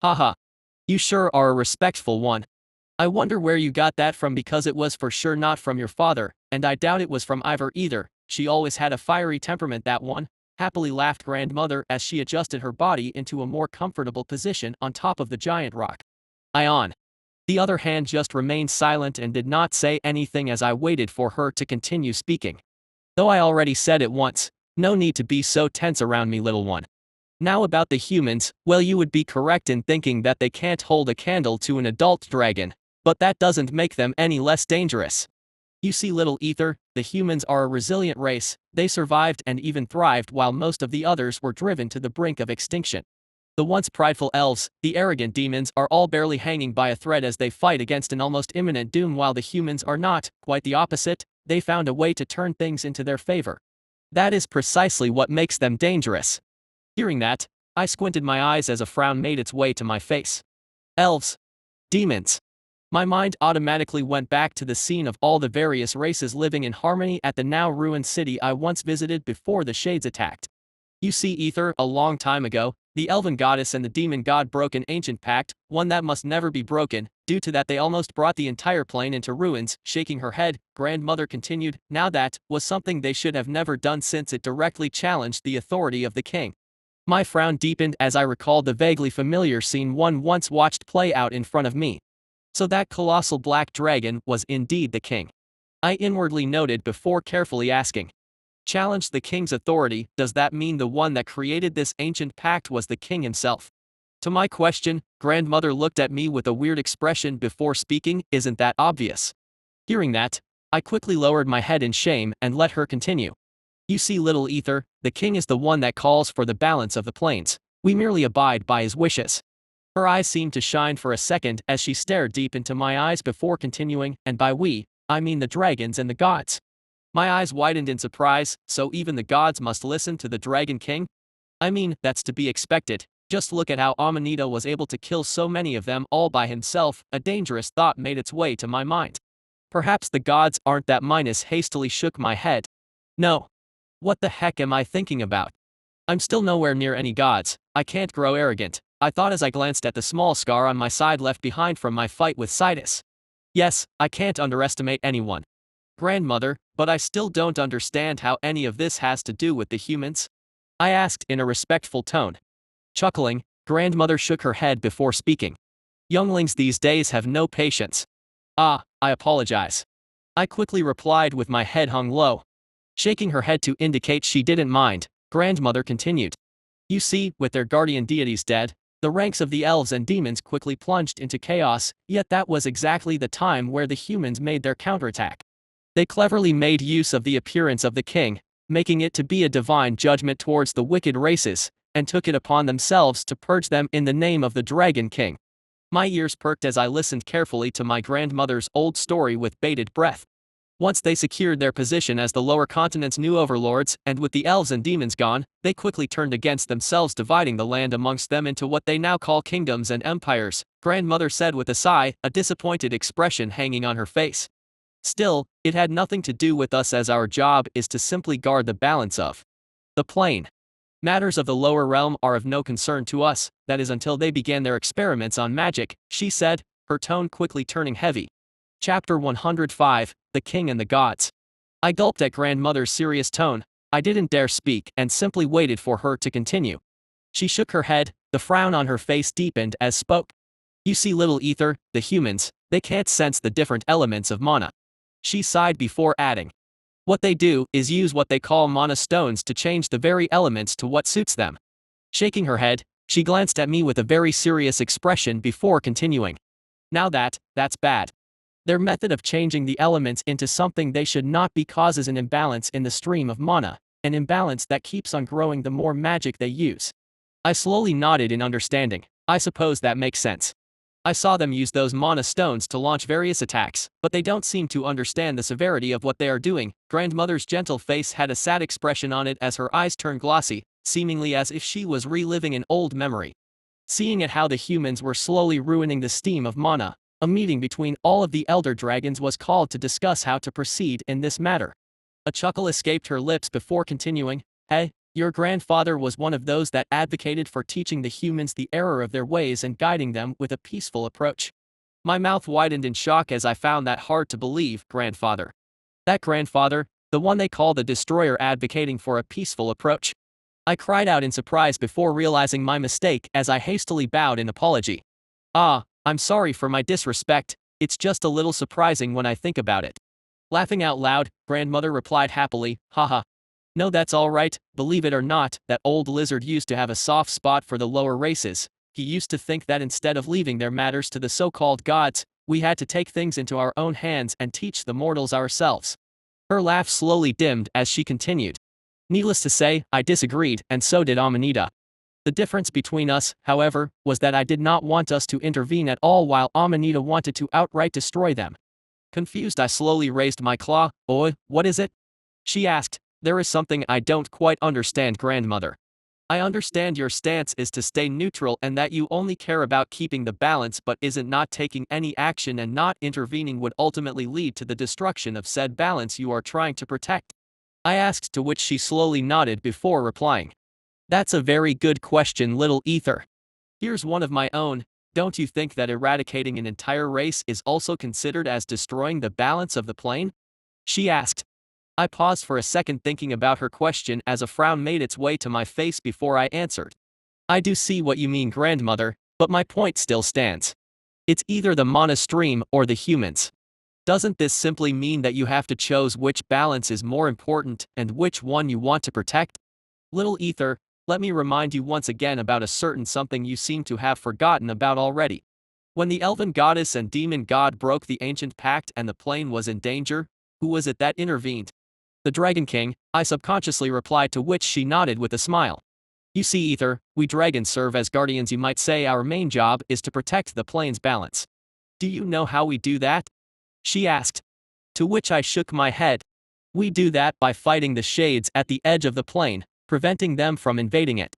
Haha. You sure are a respectful one. I wonder where you got that from, because it was for sure not from your father, and I doubt it was from Ivor either. She always had a fiery temperament, that one, happily laughed Grandmother as she adjusted her body into a more comfortable position on top of the giant rock. On the other hand, just remained silent and did not say anything as I waited for her to continue speaking. "Though I already said it once, no need to be so tense around me, little one. Now about the humans, well, you would be correct in thinking that they can't hold a candle to an adult dragon. But that doesn't make them any less dangerous. You see, little Ether, the humans are a resilient race. They survived and even thrived while most of the others were driven to the brink of extinction. The once prideful elves, the arrogant demons, are all barely hanging by a thread as they fight against an almost imminent doom, while the humans are not, quite the opposite. They found a way to turn things into their favor. That is precisely what makes them dangerous." Hearing that, I squinted my eyes as a frown made its way to my face. Elves. Demons. My mind automatically went back to the scene of all the various races living in harmony at the now ruined city I once visited before the Shades attacked. You see, Ether, a long time ago, The elven goddess and the demon god broke an ancient pact, one that must never be broken. Due to that they almost brought the entire plane into ruins. Shaking her head, grandmother continued, now that was something they should have never done since it directly challenged the authority of the king. My frown deepened as I recalled the vaguely familiar scene one once watched play out in front of me. So that colossal black dragon was indeed the king. I inwardly noted before carefully asking. Challenged the king's authority, does that mean the one that created this ancient pact was the king himself? To my question, grandmother looked at me with a weird expression before speaking, isn't that obvious? Hearing that, I quickly lowered my head in shame and let her continue. You see, little ether, the king is the one that calls for the balance of the planes. We merely abide by his wishes. Her eyes seemed to shine for a second as she stared deep into my eyes before continuing, and by we, I mean the dragons and the gods. My eyes widened in surprise, so even the gods must listen to the Dragon King? I mean, that's to be expected. Just look at how Amanita was able to kill so many of them all by himself. A dangerous thought made its way to my mind. Perhaps the gods aren't that minus. Hastily shook my head. No. What the heck am I thinking about? I'm still nowhere near any gods. I can't grow arrogant, I thought as I glanced at the small scar on my side left behind from my fight with Sidus. Yes, I can't underestimate anyone. Grandmother, but I still don't understand how any of this has to do with the humans? I asked in a respectful tone. Chuckling, grandmother shook her head before speaking. Younglings these days have no patience. Ah, I apologize. I quickly replied with my head hung low. Shaking her head to indicate she didn't mind, grandmother continued. You see, with their guardian deities dead, the ranks of the elves and demons quickly plunged into chaos, yet that was exactly the time where the humans made their counterattack. They cleverly made use of the appearance of the king, making it to be a divine judgment towards the wicked races, and took it upon themselves to purge them in the name of the Dragon King. My ears perked as I listened carefully to my grandmother's old story with bated breath. Once they secured their position as the lower continent's new overlords, and with the elves and demons gone, they quickly turned against themselves, dividing the land amongst them into what they now call kingdoms and empires, grandmother said with a sigh, a disappointed expression hanging on her face. Still, it had nothing to do with us, as our job is to simply guard the balance of the plane. Matters of the lower realm are of no concern to us, that is until they began their experiments on magic, she said, her tone quickly turning heavy. Chapter 105, The King and the Gods. I gulped at grandmother's serious tone. I didn't dare speak and simply waited for her to continue. She shook her head, the frown on her face deepened as spoke. You see, little ether, the humans, they can't sense the different elements of mana. She sighed before adding. What they do is use what they call mana stones to change the very elements to what suits them. Shaking her head, she glanced at me with a very serious expression before continuing. Now that's bad. Their method of changing the elements into something they should not be causes an imbalance in the stream of mana, an imbalance that keeps on growing the more magic they use. I slowly nodded in understanding. I suppose that makes sense. I saw them use those mana stones to launch various attacks, but they don't seem to understand the severity of what they are doing. Grandmother's gentle face had a sad expression on it as her eyes turned glossy, seemingly as if she was reliving an old memory. Seeing at how the humans were slowly ruining the steam of mana, a meeting between all of the elder dragons was called to discuss how to proceed in this matter. A chuckle escaped her lips before continuing, Hey, your grandfather was one of those that advocated for teaching the humans the error of their ways and guiding them with a peaceful approach. My mouth widened in shock as I found that hard to believe. Grandfather. That grandfather, the one they call the destroyer, advocating for a peaceful approach. I cried out in surprise before realizing my mistake as I hastily bowed in apology. Ah, I'm sorry for my disrespect, it's just a little surprising when I think about it. Laughing out loud, grandmother replied happily, haha. No, that's all right. Believe it or not, that old lizard used to have a soft spot for the lower races. He used to think that instead of leaving their matters to the so-called gods, we had to take things into our own hands and teach the mortals ourselves. Her laugh slowly dimmed as she continued. Needless to say, I disagreed, and so did Amanita. The difference between us, however, was that I did not want us to intervene at all while Amanita wanted to outright destroy them. Confused, I slowly raised my claw. Oi, what is it? She asked. There is something I don't quite understand, grandmother. I understand your stance is to stay neutral and that you only care about keeping the balance, but isn't not taking any action and not intervening would ultimately lead to the destruction of said balance you are trying to protect? I asked, to which she slowly nodded before replying. That's a very good question, little ether. Here's one of my own. Don't you think that eradicating an entire race is also considered as destroying the balance of the plane? She asked. I paused for a second thinking about her question as a frown made its way to my face before I answered. I do see what you mean, grandmother, but my point still stands. It's either the mana stream or the humans. Doesn't this simply mean that you have to choose which balance is more important and which one you want to protect? Little ether, let me remind you once again about a certain something you seem to have forgotten about already. When the elven goddess and demon god broke the ancient pact and the plane was in danger, who was it that intervened? The Dragon King, I subconsciously replied, to which she nodded with a smile. You see, ether, we dragons serve as guardians. You might say our main job is to protect the plane's balance. Do you know how we do that? She asked. To which I shook my head. We do that by fighting the shades at the edge of the plane, preventing them from invading it.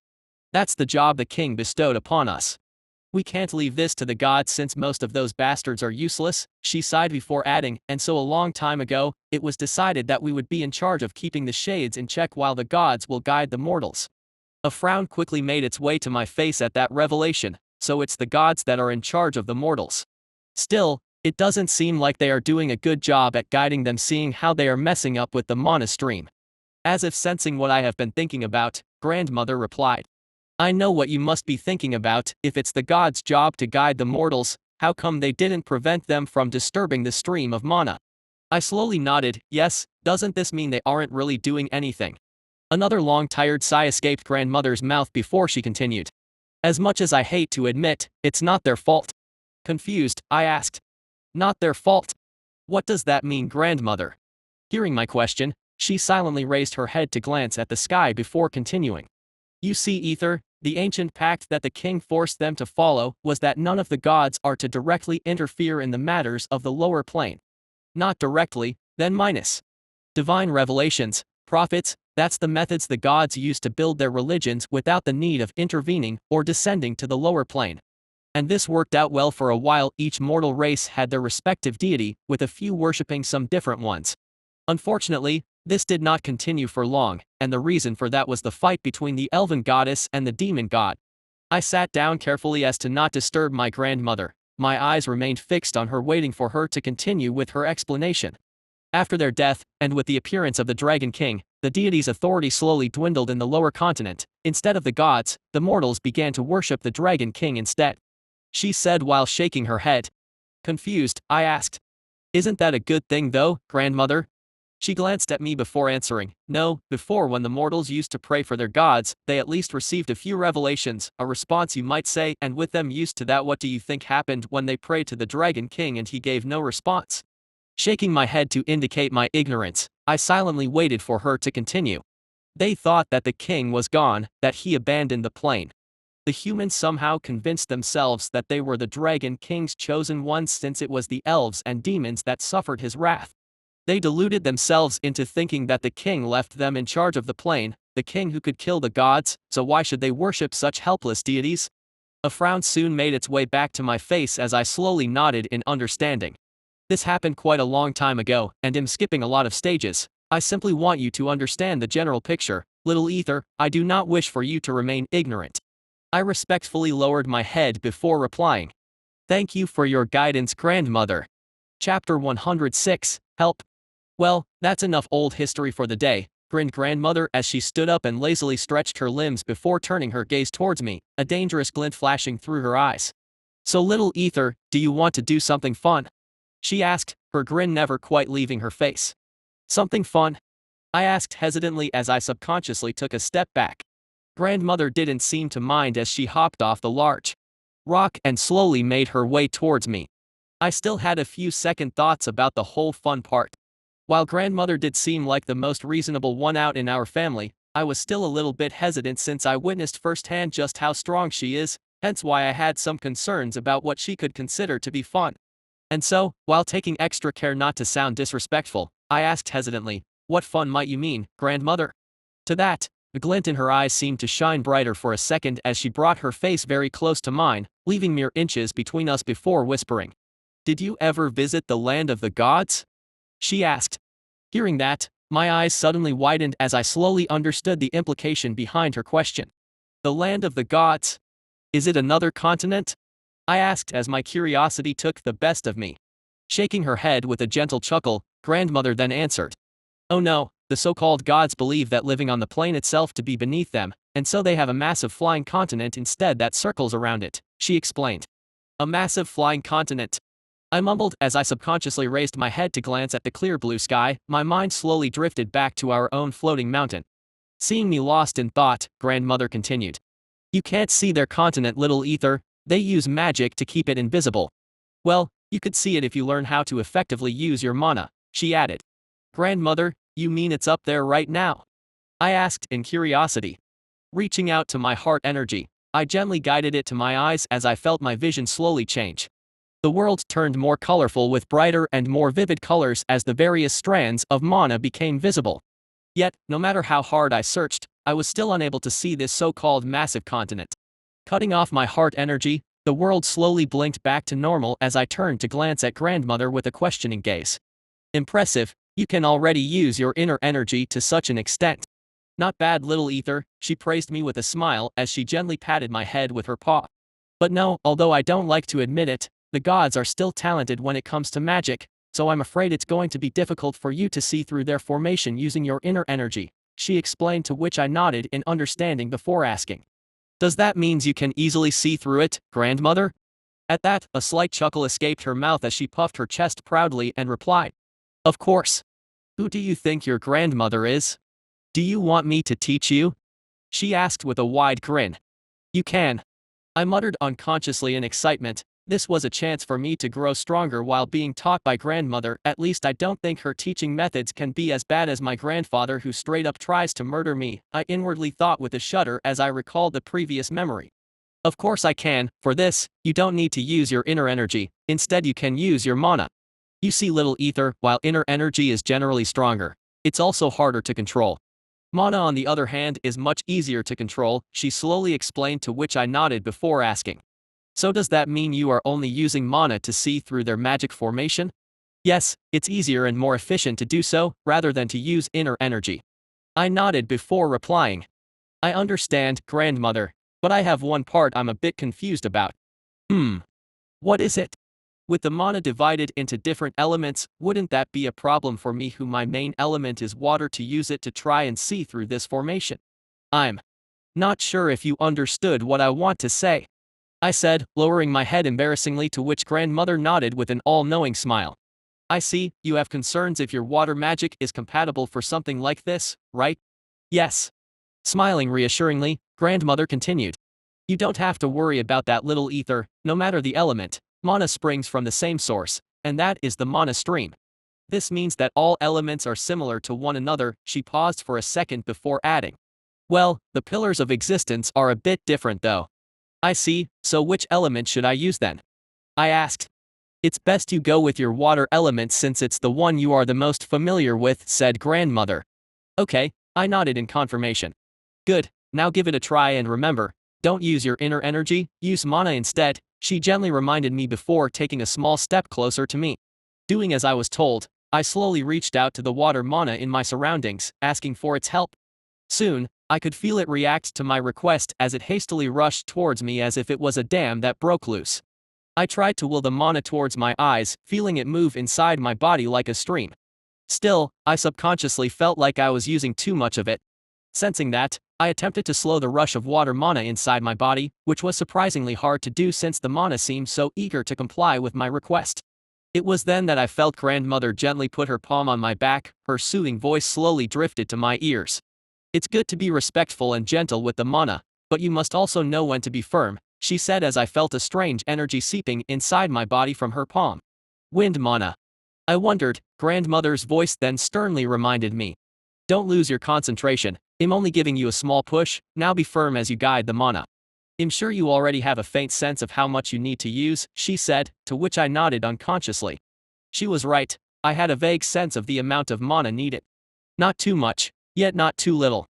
That's the job the king bestowed upon us. We can't leave this to the gods since most of those bastards are useless, she sighed before adding, and so a long time ago, it was decided that we would be in charge of keeping the shades in check while the gods will guide the mortals. A frown quickly made its way to my face at that revelation, so it's the gods that are in charge of the mortals. Still, it doesn't seem like they are doing a good job at guiding them, seeing how they are messing up with the mana stream. As if sensing what I have been thinking about, grandmother replied. I know what you must be thinking about. If it's the gods' job to guide the mortals, how come they didn't prevent them from disturbing the stream of mana? I slowly nodded. Yes, doesn't this mean they aren't really doing anything? Another long tired sigh escaped grandmother's mouth before she continued. As much as I hate to admit, it's not their fault. Confused, I asked. Not their fault? What does that mean, grandmother? Hearing my question, she silently raised her head to glance at the sky before continuing. You see, ether, the ancient pact that the king forced them to follow was that none of the gods are to directly interfere in the matters of the lower plane. Not directly, then minus. Divine revelations, prophets, that's the methods the gods use to build their religions without the need of intervening or descending to the lower plane. And this worked out well for a while. Each mortal race had their respective deity, with a few worshipping some different ones. Unfortunately, this did not continue for long, and the reason for that was the fight between the elven goddess and the demon god. I sat down carefully as to not disturb my grandmother. My eyes remained fixed on her, waiting for her to continue with her explanation. After their death, and with the appearance of the Dragon King, the deity's authority slowly dwindled in the lower continent. Instead of the gods, the mortals began to worship the Dragon King instead. She said while shaking her head. Confused, I asked. Isn't that a good thing though, grandmother? She glanced at me before answering. No, before, when the mortals used to pray for their gods, they at least received a few revelations, a response you might say, and with them used to that, what do you think happened when they prayed to the Dragon King and he gave no response? Shaking my head to indicate my ignorance, I silently waited for her to continue. They thought that the king was gone, that he abandoned the plane. The humans somehow convinced themselves that they were the Dragon King's chosen ones, since it was the elves and demons that suffered his wrath. They deluded themselves into thinking that the king left them in charge of the plane, the king who could kill the gods, so why should they worship such helpless deities? A frown soon made its way back to my face as I slowly nodded in understanding. This happened quite a long time ago, and am skipping a lot of stages. I simply want you to understand the general picture, little ether. I do not wish for you to remain ignorant. I respectfully lowered my head before replying. Thank you for your guidance, grandmother. Chapter 106, Help. Well, that's enough old history for the day, grinned grandmother as she stood up and lazily stretched her limbs before turning her gaze towards me, a dangerous glint flashing through her eyes. So little ether, do you want to do something fun? She asked, her grin never quite leaving her face. Something fun? I asked hesitantly as I subconsciously took a step back. Grandmother didn't seem to mind as she hopped off the large rock and slowly made her way towards me. I still had a few second thoughts about the whole fun part. While grandmother did seem like the most reasonable one out in our family, I was still a little bit hesitant since I witnessed firsthand just how strong she is, hence why I had some concerns about what she could consider to be fun. And so, while taking extra care not to sound disrespectful, I asked hesitantly, what fun might you mean, grandmother? To that, the glint in her eyes seemed to shine brighter for a second as she brought her face very close to mine, leaving mere inches between us before whispering. Did you ever visit the land of the gods? She asked. Hearing that, my eyes suddenly widened as I slowly understood the implication behind her question. The land of the gods? Is it another continent? I asked as my curiosity took the best of me. Shaking her head with a gentle chuckle, grandmother then answered. Oh no, the so-called gods believe that living on the plane itself to be beneath them, and so they have a massive flying continent instead that circles around it, she explained. A massive flying continent. I mumbled as I subconsciously raised my head to glance at the clear blue sky. My mind slowly drifted back to our own floating mountain. Seeing me lost in thought, grandmother continued. You can't see their continent, little ether, they use magic to keep it invisible. Well, you could see it if you learn how to effectively use your mana, she added. Grandmother, you mean it's up there right now? I asked in curiosity. Reaching out to my heart energy, I gently guided it to my eyes as I felt my vision slowly change. The world turned more colorful with brighter and more vivid colors as the various strands of mana became visible. Yet, no matter how hard I searched, I was still unable to see this so-called massive continent. Cutting off my heart energy, the world slowly blinked back to normal as I turned to glance at grandmother with a questioning gaze. Impressive, you can already use your inner energy to such an extent. Not bad, little ether, she praised me with a smile as she gently patted my head with her paw. But no, although I don't like to admit it, the gods are still talented when it comes to magic, so I'm afraid it's going to be difficult for you to see through their formation using your inner energy, she explained, to which I nodded in understanding before asking. Does that mean you can easily see through it, grandmother? At that, a slight chuckle escaped her mouth as she puffed her chest proudly and replied. Of course. Who do you think your grandmother is? Do you want me to teach you? She asked with a wide grin. You can. I muttered unconsciously in excitement. This was a chance for me to grow stronger while being taught by grandmother. At least I don't think her teaching methods can be as bad as my grandfather, who straight up tries to murder me, I inwardly thought with a shudder as I recalled the previous memory. Of course I can. For this, you don't need to use your inner energy, instead you can use your mana. You see, little ether, while inner energy is generally stronger, it's also harder to control. Mana, on the other hand, is much easier to control, she slowly explained, to which I nodded before asking. So does that mean you are only using mana to see through their magic formation? Yes, it's easier and more efficient to do so, rather than to use inner energy. I nodded before replying. I understand, grandmother, but I have one part I'm a bit confused about. What is it? With the mana divided into different elements, wouldn't that be a problem for me, who my main element is water, to use it to try and see through this formation? I'm not sure if you understood what I want to say, I said, lowering my head embarrassingly, to which grandmother nodded with an all-knowing smile. I see, you have concerns if your water magic is compatible for something like this, right? Yes. Smiling reassuringly, grandmother continued. You don't have to worry about that, little ether, no matter the element, mana springs from the same source, and that is the mana stream. This means that all elements are similar to one another. She paused for a second before adding. Well, the pillars of existence are a bit different though. I see, so which element should I use then? I asked. It's best you go with your water element since it's the one you are the most familiar with, said grandmother. Okay, I nodded in confirmation. Good, now give it a try, and remember, don't use your inner energy, use mana instead, she gently reminded me before taking a small step closer to me. Doing as I was told, I slowly reached out to the water mana in my surroundings, asking for its help. Soon, I could feel it react to my request as it hastily rushed towards me as if it was a dam that broke loose. I tried to will the mana towards my eyes, feeling it move inside my body like a stream. Still, I subconsciously felt like I was using too much of it. Sensing that, I attempted to slow the rush of water mana inside my body, which was surprisingly hard to do since the mana seemed so eager to comply with my request. It was then that I felt grandmother gently put her palm on my back. Her soothing voice slowly drifted to my ears. It's good to be respectful and gentle with the mana, but you must also know when to be firm, she said as I felt a strange energy seeping inside my body from her palm. Wind mana. I wondered, grandmother's voice then sternly reminded me. Don't lose your concentration, I'm only giving you a small push, now be firm as you guide the mana. I'm sure you already have a faint sense of how much you need to use, she said, to which I nodded unconsciously. She was right, I had a vague sense of the amount of mana needed. Not too much, yet not too little.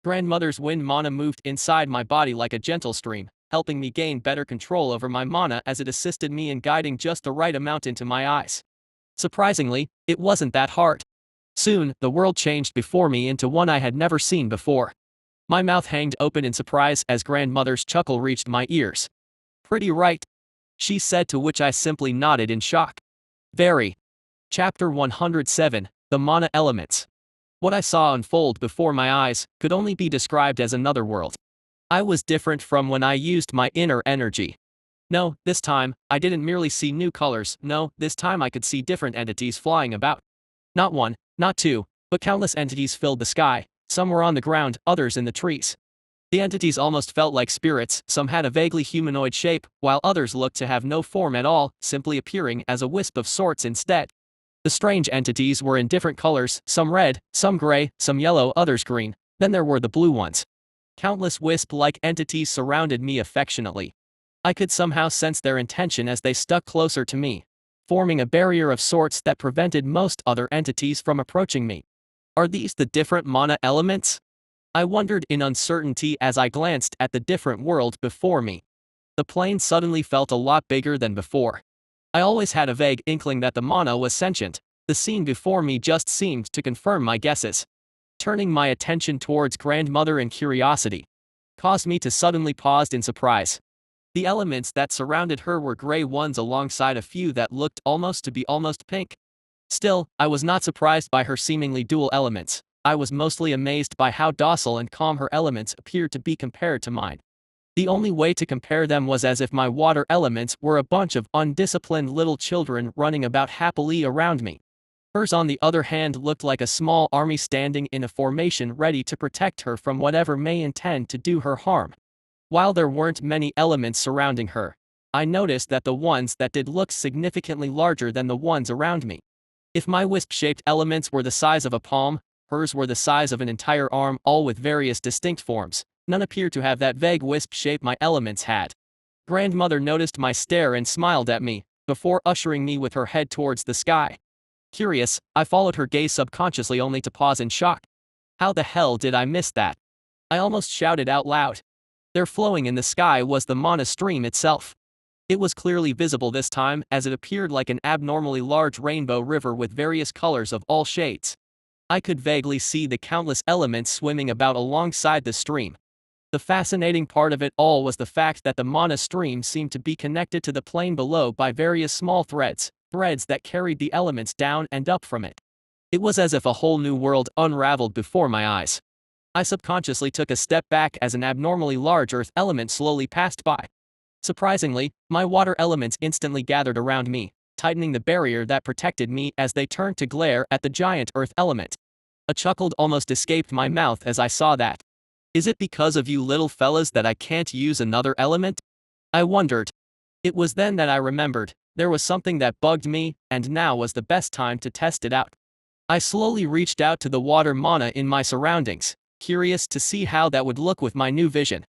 Grandmother's wind mana moved inside my body like a gentle stream, helping me gain better control over my mana as it assisted me in guiding just the right amount into my eyes. Surprisingly, it wasn't that hard. Soon, the world changed before me into one I had never seen before. My mouth hanged open in surprise as grandmother's chuckle reached my ears. "Pretty right," she said, to which I simply nodded in shock. Very. Chapter 107, The Mana Elements. What I saw unfold before my eyes could only be described as another world. I was different from when I used my inner energy. No, this time, I didn't merely see new colors. No, this time I could see different entities flying about. Not one, not two, but countless entities filled the sky. Some were on the ground, others in the trees. The entities almost felt like spirits. Some had a vaguely humanoid shape, while others looked to have no form at all, simply appearing as a wisp of sorts instead. The strange entities were in different colors, some red, some gray, some yellow, others green. Then there were the blue ones. Countless wisp-like entities surrounded me affectionately. I could somehow sense their intention as they stuck closer to me, forming a barrier of sorts that prevented most other entities from approaching me. Are these the different mana elements? I wondered in uncertainty as I glanced at the different world before me. The plane suddenly felt a lot bigger than before. I always had a vague inkling that the mana was sentient. The scene before me just seemed to confirm my guesses. Turning my attention towards grandmother in curiosity caused me to suddenly pause in surprise. The elements that surrounded her were gray ones alongside a few that looked almost pink. Still, I was not surprised by her seemingly dual elements. I was mostly amazed by how docile and calm her elements appeared to be compared to mine. The only way to compare them was as if my water elements were a bunch of undisciplined little children running about happily around me. Hers, on the other hand, looked like a small army standing in a formation ready to protect her from whatever may intend to do her harm. While there weren't many elements surrounding her, I noticed that the ones that did looked significantly larger than the ones around me. If my wisp-shaped elements were the size of a palm, hers were the size of an entire arm, all with various distinct forms. None appeared to have that vague wisp shape my elements had. Grandmother noticed my stare and smiled at me, before ushering me with her head towards the sky. Curious, I followed her gaze subconsciously, only to pause in shock. How the hell did I miss that? I almost shouted out loud. There, flowing in the sky, was the mana stream itself. It was clearly visible this time, as it appeared like an abnormally large rainbow river with various colors of all shades. I could vaguely see the countless elements swimming about alongside the stream. The fascinating part of it all was the fact that the mana stream seemed to be connected to the plane below by various small threads that carried the elements down and up from it. It was as if a whole new world unraveled before my eyes. I subconsciously took a step back as an abnormally large earth element slowly passed by. Surprisingly, my water elements instantly gathered around me, tightening the barrier that protected me as they turned to glare at the giant earth element. A chuckle almost escaped my mouth as I saw that. Is it because of you little fellas that I can't use another element? I wondered. It was then that I remembered, there was something that bugged me, and now was the best time to test it out. I slowly reached out to the water mana in my surroundings, curious to see how that would look with my new vision.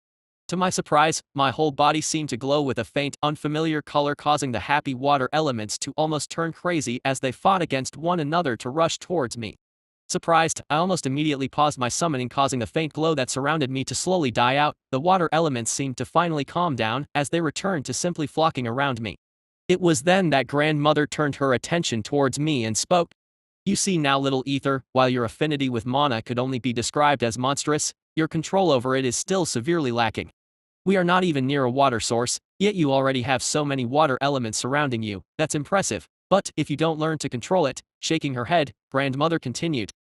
To my surprise, my whole body seemed to glow with a faint, unfamiliar color, causing the happy water elements to almost turn crazy as they fought against one another to rush towards me. Surprised, I almost immediately paused my summoning, causing the faint glow that surrounded me to slowly die out. The water elements seemed to finally calm down as they returned to simply flocking around me. It was then that grandmother turned her attention towards me and spoke. You see now, little ether, while your affinity with mana could only be described as monstrous, your control over it is still severely lacking. We are not even near a water source, yet you already have so many water elements surrounding you. That's impressive. But if you don't learn to control it, shaking her head, grandmother continued.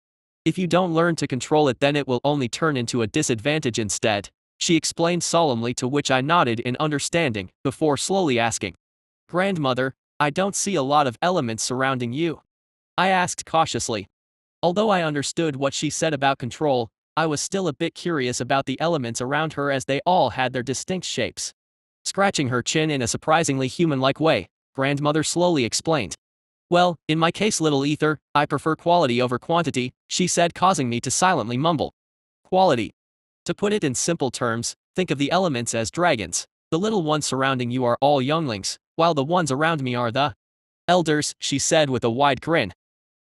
If you don't learn to control it, then it will only turn into a disadvantage instead, she explained solemnly, to which I nodded in understanding, before slowly asking. Grandmother, I don't see a lot of elements surrounding you. I asked cautiously. Although I understood what she said about control, I was still a bit curious about the elements around her, as they all had their distinct shapes. Scratching her chin in a surprisingly human-like way, grandmother slowly explained. Well, in my case, little ether, I prefer quality over quantity, she said, causing me to silently mumble. Quality. To put it in simple terms, think of the elements as dragons. The little ones surrounding you are all younglings, while the ones around me are the elders, she said with a wide grin.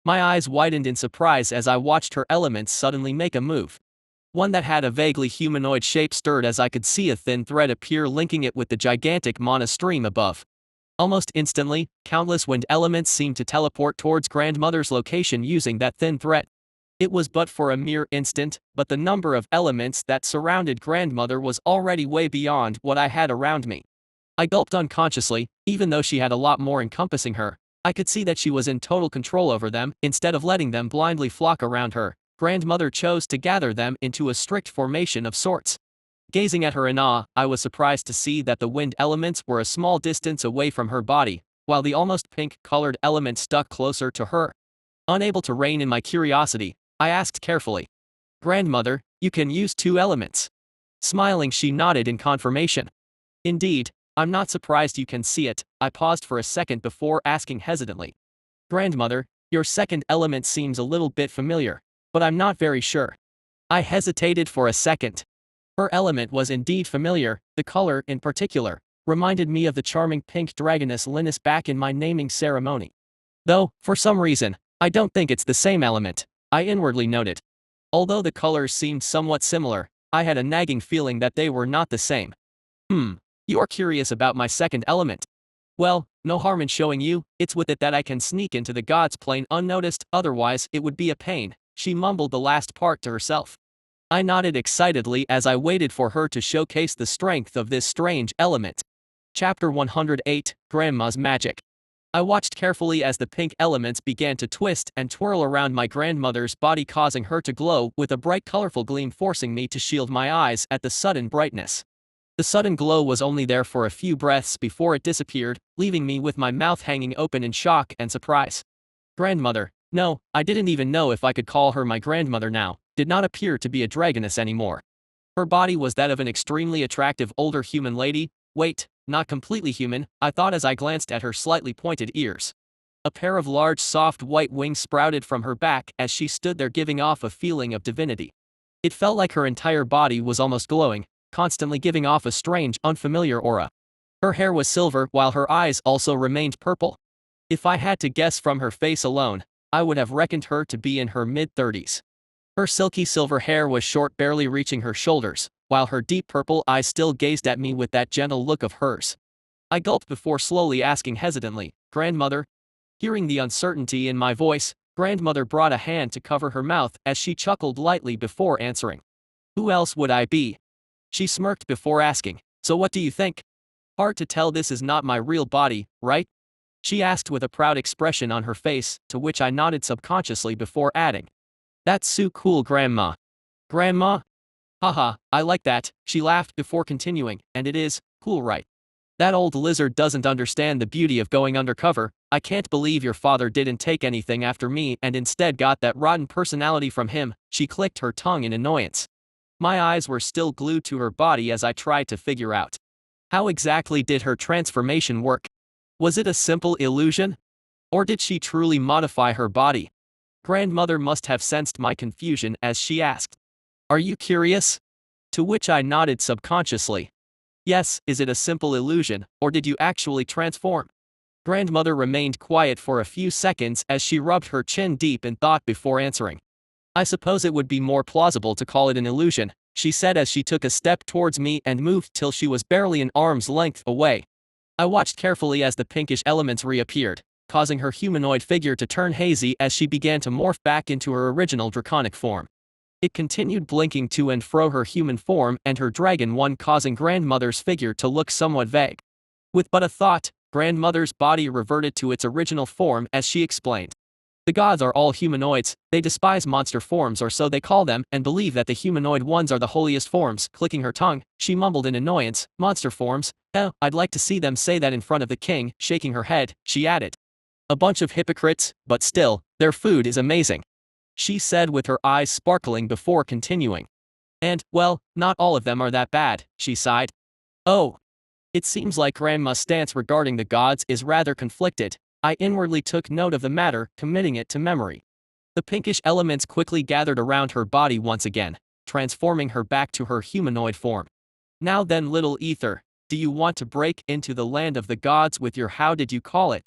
My eyes widened in surprise as I watched her elements suddenly make a move. One that had a vaguely humanoid shape stirred as I could see a thin thread appear, linking it with the gigantic mana stream above. Almost instantly, countless wind elements seemed to teleport towards grandmother's location using that thin thread. It was but for a mere instant, but the number of elements that surrounded grandmother was already way beyond what I had around me. I gulped unconsciously, even though she had a lot more encompassing her. I could see that she was in total control over them. Instead of letting them blindly flock around her, grandmother chose to gather them into a strict formation of sorts. Gazing at her in awe, I was surprised to see that the wind elements were a small distance away from her body, while the almost pink-colored element stuck closer to her. Unable to rein in my curiosity, I asked carefully, "Grandmother, you can use two elements." Smiling, she nodded in confirmation. "Indeed, I'm not surprised you can see it." I paused for a second before asking hesitantly, "Grandmother, your second element seems a little bit familiar, but I'm not very sure." I hesitated for a second. Her element was indeed familiar. The color, in particular, reminded me of the charming pink dragoness Linus back in my naming ceremony. Though, for some reason, I don't think it's the same element, I inwardly noted. Although the colors seemed somewhat similar, I had a nagging feeling that they were not the same. You're curious about my second element. Well, no harm in showing you. It's with it that I can sneak into the gods' plane unnoticed, otherwise it would be a pain. She mumbled the last part to herself. I nodded excitedly as I waited for her to showcase the strength of this strange element. Chapter 108, Grandma's Magic. I watched carefully as the pink elements began to twist and twirl around my grandmother's body, causing her to glow with a bright colorful gleam, forcing me to shield my eyes at the sudden brightness. The sudden glow was only there for a few breaths before it disappeared, leaving me with my mouth hanging open in shock and surprise. Grandmother, no, I didn't even know if I could call her my grandmother now, did not appear to be a dragoness anymore. Her body was that of an extremely attractive older human lady. Wait, not completely human, I thought as I glanced at her slightly pointed ears. A pair of large soft white wings sprouted from her back as she stood there, giving off a feeling of divinity. It felt like her entire body was almost glowing, constantly giving off a strange, unfamiliar aura. Her hair was silver while her eyes also remained purple. If I had to guess from her face alone, I would have reckoned her to be in her mid-30s. Her silky silver hair was short, barely reaching her shoulders, while her deep purple eyes still gazed at me with that gentle look of hers. I gulped before slowly asking hesitantly, "Grandmother?" Hearing the uncertainty in my voice, grandmother brought a hand to cover her mouth as she chuckled lightly before answering. "Who else would I be?" She smirked before asking, "So what do you think?" "Hard to tell. This is not my real body, right?" she asked with a proud expression on her face, to which I nodded subconsciously before adding, "That's so cool, Grandma." "Grandma? Haha, I like that," she laughed before continuing, "and it is cool, right? That old lizard doesn't understand the beauty of going undercover. I can't believe your father didn't take anything after me and instead got that rotten personality from him." She clicked her tongue in annoyance. My eyes were still glued to her body as I tried to figure out, how exactly did her transformation work? Was it a simple illusion? Or did she truly modify her body? Grandmother must have sensed my confusion as she asked, "Are you curious?" To which I nodded subconsciously. "Yes, is it a simple illusion, or did you actually transform?" Grandmother remained quiet for a few seconds as she rubbed her chin deep in thought before answering. "I suppose it would be more plausible to call it an illusion," she said as she took a step towards me and moved till she was barely an arm's length away. I watched carefully as the pinkish elements reappeared, causing her humanoid figure to turn hazy as she began to morph back into her original draconic form. It continued blinking to and fro her human form and her dragon one, causing grandmother's figure to look somewhat vague. With but a thought, grandmother's body reverted to its original form as she explained. "The gods are all humanoids. They despise monster forms, or so they call them, and believe that the humanoid ones are the holiest forms." Clicking her tongue, she mumbled in annoyance, "Monster forms? I'd like to see them say that in front of the king." Shaking her head, she added, "A bunch of hypocrites, but still, their food is amazing," she said with her eyes sparkling before continuing. "And, well, not all of them are that bad," she sighed. "Oh. It seems like Grandma's stance regarding the gods is rather conflicted." I inwardly took note of the matter, committing it to memory. The pinkish elements quickly gathered around her body once again, transforming her back to her humanoid form. "Now then, little ether, do you want to break into the land of the gods with your, how did you call it?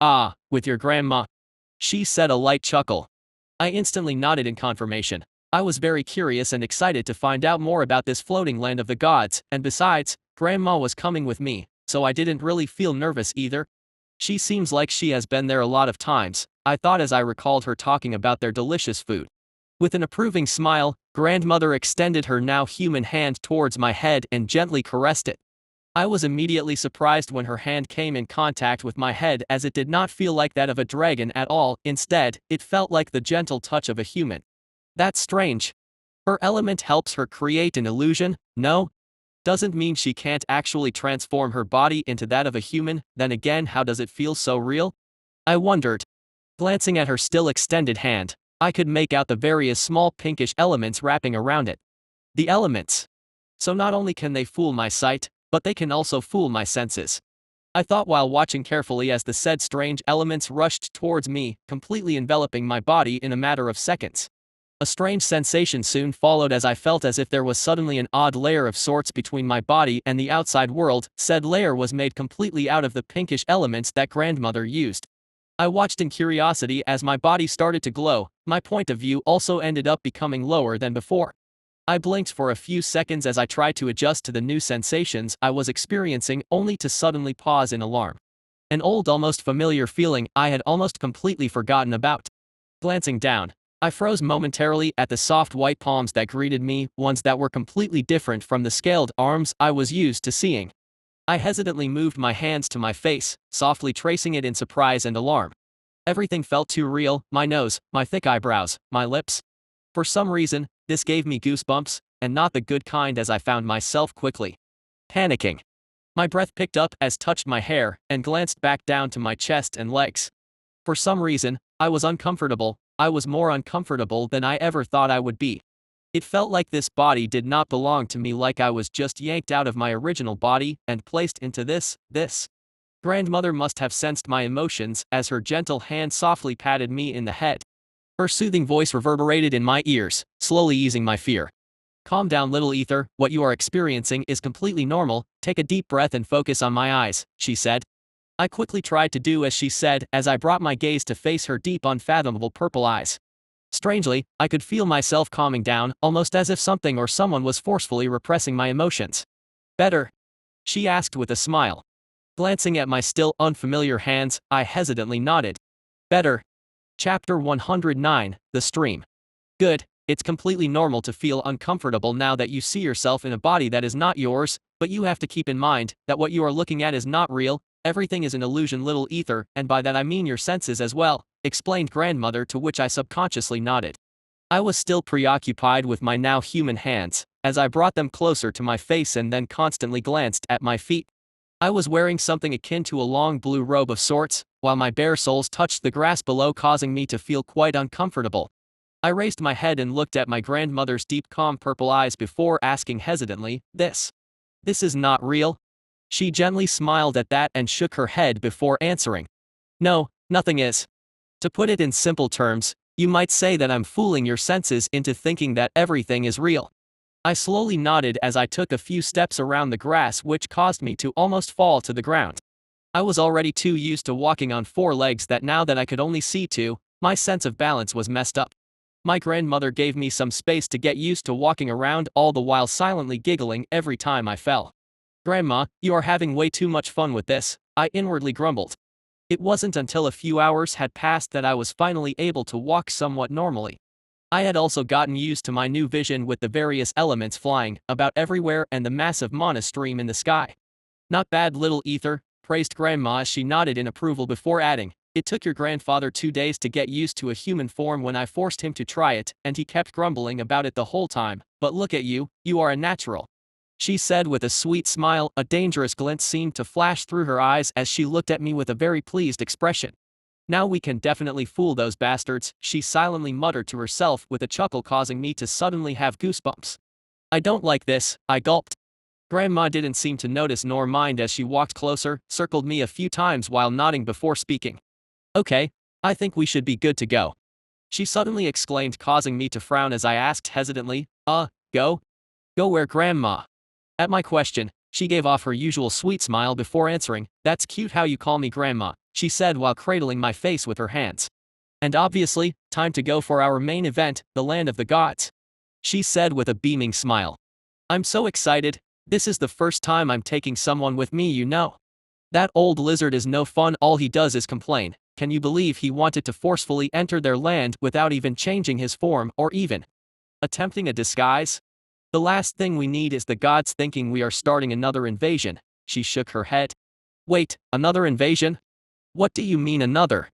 Ah, with your grandma?" she said, a light chuckle. I instantly nodded in confirmation. I was very curious and excited to find out more about this floating land of the gods, and besides, Grandma was coming with me, so I didn't really feel nervous either. "She seems like she has been there a lot of times," I thought as I recalled her talking about their delicious food. With an approving smile, grandmother extended her now human hand towards my head and gently caressed it. I was immediately surprised when her hand came in contact with my head, as it did not feel like that of a dragon at all. Instead, it felt like the gentle touch of a human. That's strange. Her element helps her create an illusion, no? Doesn't mean she can't actually transform her body into that of a human. Then again, how does it feel so real? I wondered. Glancing at her still extended hand, I could make out the various small pinkish elements wrapping around it. The elements. So not only can they fool my sight, but they can also fool my senses. I thought while watching carefully as the said strange elements rushed towards me, completely enveloping my body in a matter of seconds. A strange sensation soon followed, as I felt as if there was suddenly an odd layer of sorts between my body and the outside world. Said layer was made completely out of the pinkish elements that grandmother used. I watched in curiosity as my body started to glow. My point of view also ended up becoming lower than before. I blinked for a few seconds as I tried to adjust to the new sensations I was experiencing, only to suddenly pause in alarm. An old, almost familiar feeling I had almost completely forgotten about. Glancing down, I froze momentarily at the soft white palms that greeted me, ones that were completely different from the scaled arms I was used to seeing. I hesitantly moved my hands to my face, softly tracing it in surprise and alarm. Everything felt too real: my nose, my thick eyebrows, my lips. For some reason, this gave me goosebumps, and not the good kind, as I found myself quickly panicking. My breath picked up as touched my hair and glanced back down to my chest and legs. For some reason, I was uncomfortable. I was more uncomfortable than I ever thought I would be. It felt like this body did not belong to me, like I was just yanked out of my original body and placed into this. Grandmother must have sensed my emotions as her gentle hand softly patted me in the head. Her soothing voice reverberated in my ears, slowly easing my fear. Calm down, little ether, what you are experiencing is completely normal. Take a deep breath and focus on my eyes, she said. I quickly tried to do as she said as I brought my gaze to face her deep, unfathomable purple eyes. Strangely, I could feel myself calming down, almost as if something or someone was forcefully repressing my emotions. Better? She asked with a smile. Glancing at my still unfamiliar hands, I hesitantly nodded. Better. Chapter 109, The Stream. Good. It's completely normal to feel uncomfortable now that you see yourself in a body that is not yours, but you have to keep in mind that what you are looking at is not real. Everything is an illusion, little ether, and by that I mean your senses as well, explained grandmother, to which I subconsciously nodded. I was still preoccupied with my now human hands, as I brought them closer to my face and then constantly glanced at my feet. I was wearing something akin to a long blue robe of sorts, while my bare soles touched the grass below, causing me to feel quite uncomfortable. I raised my head and looked at my grandmother's deep, calm purple eyes before asking hesitantly, This is not real? She gently smiled at that and shook her head before answering. No, nothing is. To put it in simple terms, you might say that I'm fooling your senses into thinking that everything is real. I slowly nodded as I took a few steps around the grass, which caused me to almost fall to the ground. I was already too used to walking on four legs that now that I could only see two, my sense of balance was messed up. My grandmother gave me some space to get used to walking around, all the while silently giggling every time I fell. Grandma, you are having way too much fun with this, I inwardly grumbled. It wasn't until a few hours had passed that I was finally able to walk somewhat normally. I had also gotten used to my new vision with the various elements flying about everywhere and the massive mana stream in the sky. Not bad, little ether, praised Grandma as she nodded in approval before adding, It took your grandfather 2 days to get used to a human form when I forced him to try it, and he kept grumbling about it the whole time, but look at you, you are a natural. She said with a sweet smile. A dangerous glint seemed to flash through her eyes as she looked at me with a very pleased expression. Now we can definitely fool those bastards, she silently muttered to herself with a chuckle, causing me to suddenly have goosebumps. I don't like this, I gulped. Grandma didn't seem to notice nor mind as she walked closer, circled me a few times while nodding before speaking. Okay, I think we should be good to go. She suddenly exclaimed, causing me to frown as I asked hesitantly, Go? Go where, Grandma? At my question, she gave off her usual sweet smile before answering, That's cute how you call me Grandma, she said while cradling my face with her hands. And obviously, time to go for our main event, the land of the gods, she said with a beaming smile. I'm so excited. This is the first time I'm taking someone with me, you know. That old lizard is no fun, all he does is complain, Can you believe he wanted to forcefully enter their land without even changing his form or even attempting a disguise? The last thing we need is the gods thinking we are starting another invasion. She shook her head. Wait, another invasion? What do you mean another?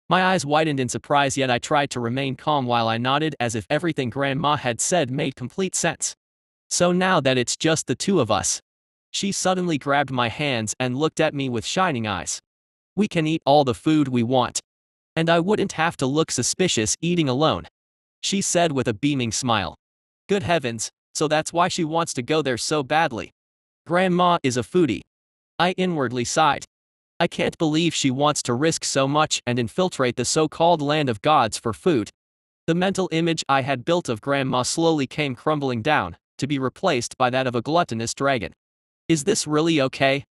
My eyes widened in surprise, yet I tried to remain calm while I nodded as if everything Grandma had said made complete sense. So now that it's just the two of us. She suddenly grabbed my hands and looked at me with shining eyes. We can eat all the food we want. And I wouldn't have to look suspicious eating alone. She said with a beaming smile. Good heavens, so that's why she wants to go there so badly. Grandma is a foodie. I inwardly sighed. I can't believe she wants to risk so much and infiltrate the so-called land of gods for food. The mental image I had built of Grandma slowly came crumbling down, to be replaced by that of a gluttonous dragon. Is this really okay?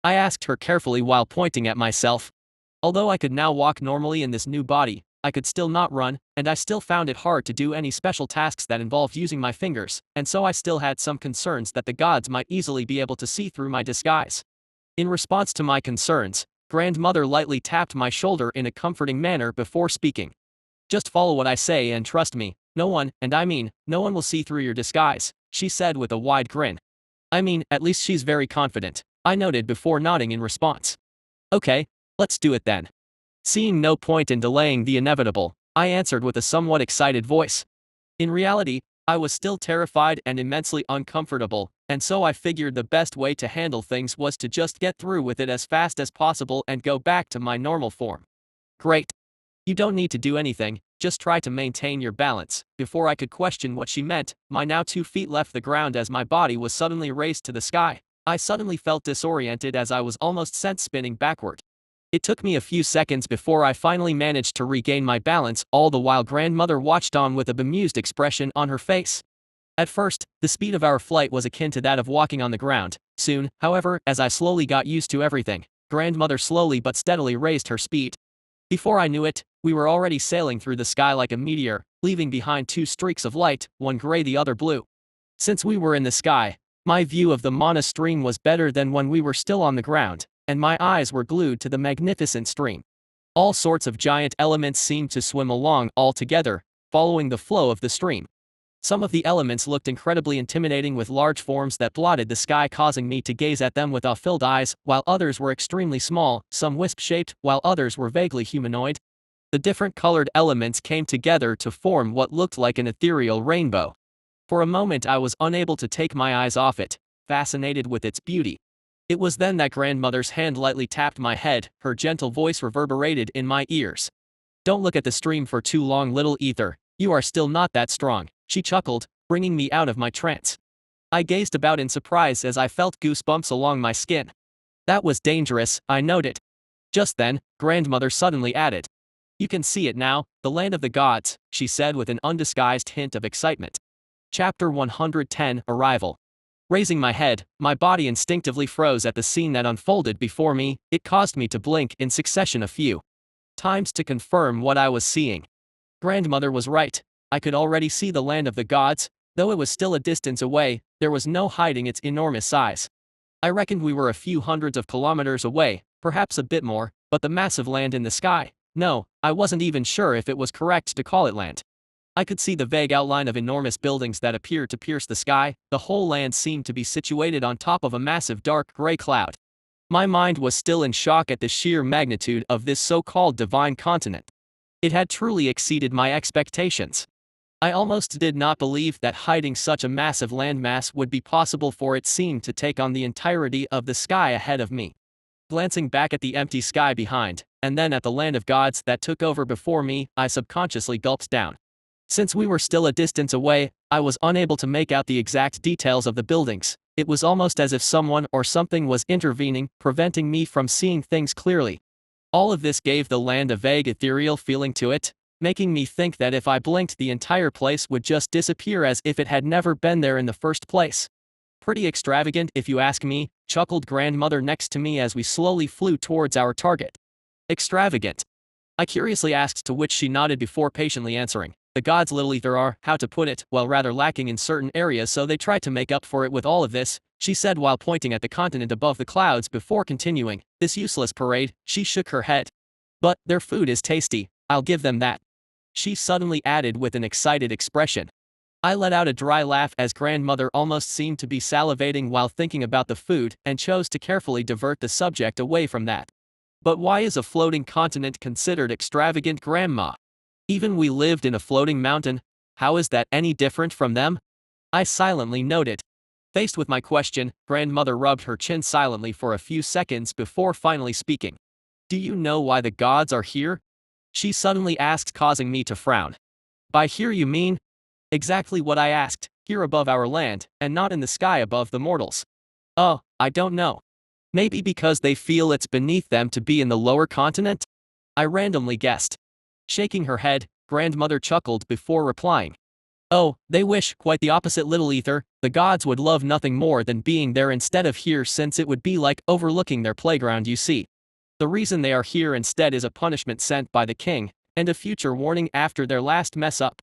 I asked her carefully while pointing at myself. Although I could now walk normally in this new body, I could still not run, and I still found it hard to do any special tasks that involved using my fingers, and so I still had some concerns that the gods might easily be able to see through my disguise. In response to my concerns, Grandmother lightly tapped my shoulder in a comforting manner before speaking. Just follow what I say and trust me, no one, and I mean, no one will see through your disguise, she said with a wide grin. I mean, at least she's very confident, I noted before nodding in response. Okay, let's do it then. Seeing no point in delaying the inevitable, I answered with a somewhat excited voice. In reality, I was still terrified and immensely uncomfortable, and so I figured the best way to handle things was to just get through with it as fast as possible and go back to my normal form. Great. You don't need to do anything, just try to maintain your balance. Before I could question what she meant, my now 2 feet left the ground as my body was suddenly raised to the sky. I suddenly felt disoriented as I was almost sent spinning backward. It took me a few seconds before I finally managed to regain my balance, all the while Grandmother watched on with a bemused expression on her face. At first, the speed of our flight was akin to that of walking on the ground. Soon, however, as I slowly got used to everything, Grandmother slowly but steadily raised her speed. Before I knew it, we were already sailing through the sky like a meteor, leaving behind 2 streaks of light, one gray the other blue. Since we were in the sky, my view of the Mana stream was better than when we were still on the ground, and my eyes were glued to the magnificent stream. All sorts of giant elements seemed to swim along all together, following the flow of the stream. Some of the elements looked incredibly intimidating with large forms that blotted the sky, causing me to gaze at them with awe-filled eyes, while others were extremely small, some wisp-shaped, while others were vaguely humanoid. The different colored elements came together to form what looked like an ethereal rainbow. For a moment I was unable to take my eyes off it, fascinated with its beauty. It was then that Grandmother's hand lightly tapped my head, her gentle voice reverberated in my ears. Don't look at the stream for too long, little ether, you are still not that strong, she chuckled, bringing me out of my trance. I gazed about in surprise as I felt goosebumps along my skin. That was dangerous, I noted. Just then, Grandmother suddenly added. You can see it now, the land of the gods, she said with an undisguised hint of excitement. Chapter 110, Arrival. Raising my head, my body instinctively froze at the scene that unfolded before me. It caused me to blink in succession a few times to confirm what I was seeing. Grandmother was right. I could already see the land of the gods, though it was still a distance away. There was no hiding its enormous size. I reckoned we were a few hundreds of kilometers away, perhaps a bit more, but the massive land in the sky, no, I wasn't even sure if it was correct to call it land. I could see the vague outline of enormous buildings that appeared to pierce the sky. The whole land seemed to be situated on top of a massive dark gray cloud. My mind was still in shock at the sheer magnitude of this so-called divine continent. It had truly exceeded my expectations. I almost did not believe that hiding such a massive landmass would be possible, for it seemed to take on the entirety of the sky ahead of me. Glancing back at the empty sky behind, and then at the land of gods that took over before me, I subconsciously gulped down. Since we were still a distance away, I was unable to make out the exact details of the buildings. It was almost as if someone or something was intervening, preventing me from seeing things clearly. All of this gave the land a vague ethereal feeling to it, making me think that if I blinked the entire place would just disappear as if it had never been there in the first place. Pretty extravagant if you ask me, chuckled Grandmother next to me as we slowly flew towards our target. Extravagant? I curiously asked, to which she nodded before patiently answering. The gods, little ether, are, how to put it, well, rather lacking in certain areas, so they try to make up for it with all of this, she said while pointing at the continent above the clouds before continuing. This useless parade, she shook her head. But their food is tasty, I'll give them that. She suddenly added with an excited expression. I let out a dry laugh as grandmother almost seemed to be salivating while thinking about the food and chose to carefully divert the subject away from that. But why is a floating continent considered extravagant, Grandma? Even we lived in a floating mountain, how is that any different from them? I silently noted. Faced with my question, grandmother rubbed her chin silently for a few seconds before finally speaking. Do you know why the gods are here? She suddenly asked, causing me to frown. By here you mean? Exactly what I asked, here above our land, and not in the sky above the mortals. Oh, I don't know. Maybe because they feel it's beneath them to be in the lower continent? I randomly guessed. Shaking her head, grandmother chuckled before replying. Oh, they wish quite the opposite, little ether. The gods would love nothing more than being there instead of here, since it would be like overlooking their playground, you see. The reason they are here instead is a punishment sent by the king, and a future warning after their last mess up.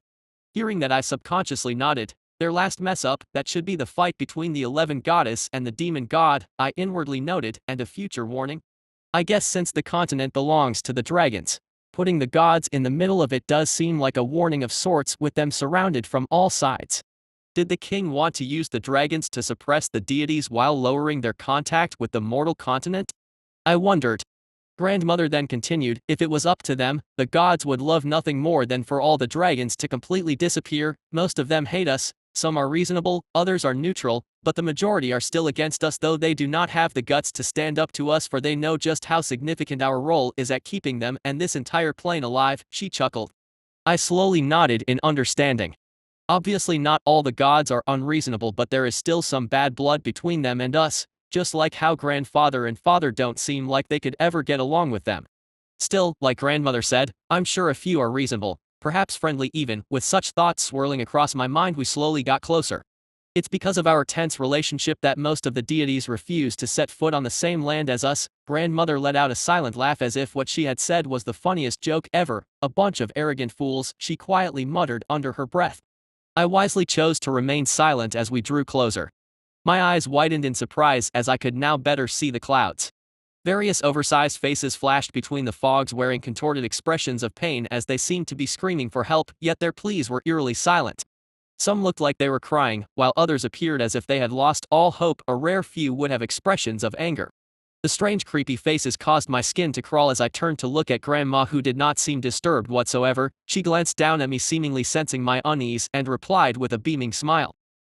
Hearing that, I subconsciously nodded. Their last mess up, that should be the fight between the 11 goddess and the demon god, I inwardly noted, and a future warning? I guess since the continent belongs to the dragons, putting the gods in the middle of it does seem like a warning of sorts, with them surrounded from all sides. Did the king want to use the dragons to suppress the deities while lowering their contact with the mortal continent? I wondered. Grandmother then continued, if it was up to them, the gods would love nothing more than for all the dragons to completely disappear. Most of them hate us, some are reasonable, others are neutral, but the majority are still against us, though they do not have the guts to stand up to us, for they know just how significant our role is at keeping them and this entire plane alive. She chuckled. I slowly nodded in understanding. Obviously not all the gods are unreasonable, but there is still some bad blood between them and us, just like how grandfather and father don't seem like they could ever get along with them. Still, like grandmother said, I'm sure a few are reasonable, perhaps friendly even. With such thoughts swirling across my mind, we slowly got closer. It's because of our tense relationship that most of the deities refuse to set foot on the same land as us. Grandmother let out a silent laugh as if what she had said was the funniest joke ever. A bunch of arrogant fools, she quietly muttered under her breath. I wisely chose to remain silent as we drew closer. My eyes widened in surprise as I could now better see the clouds. Various oversized faces flashed between the fogs, wearing contorted expressions of pain as they seemed to be screaming for help, yet their pleas were eerily silent. Some looked like they were crying, while others appeared as if they had lost all hope. A rare few would have expressions of anger. The strange creepy faces caused my skin to crawl as I turned to look at Grandma, who did not seem disturbed whatsoever. She glanced down at me, seemingly sensing my unease, and replied with a beaming smile.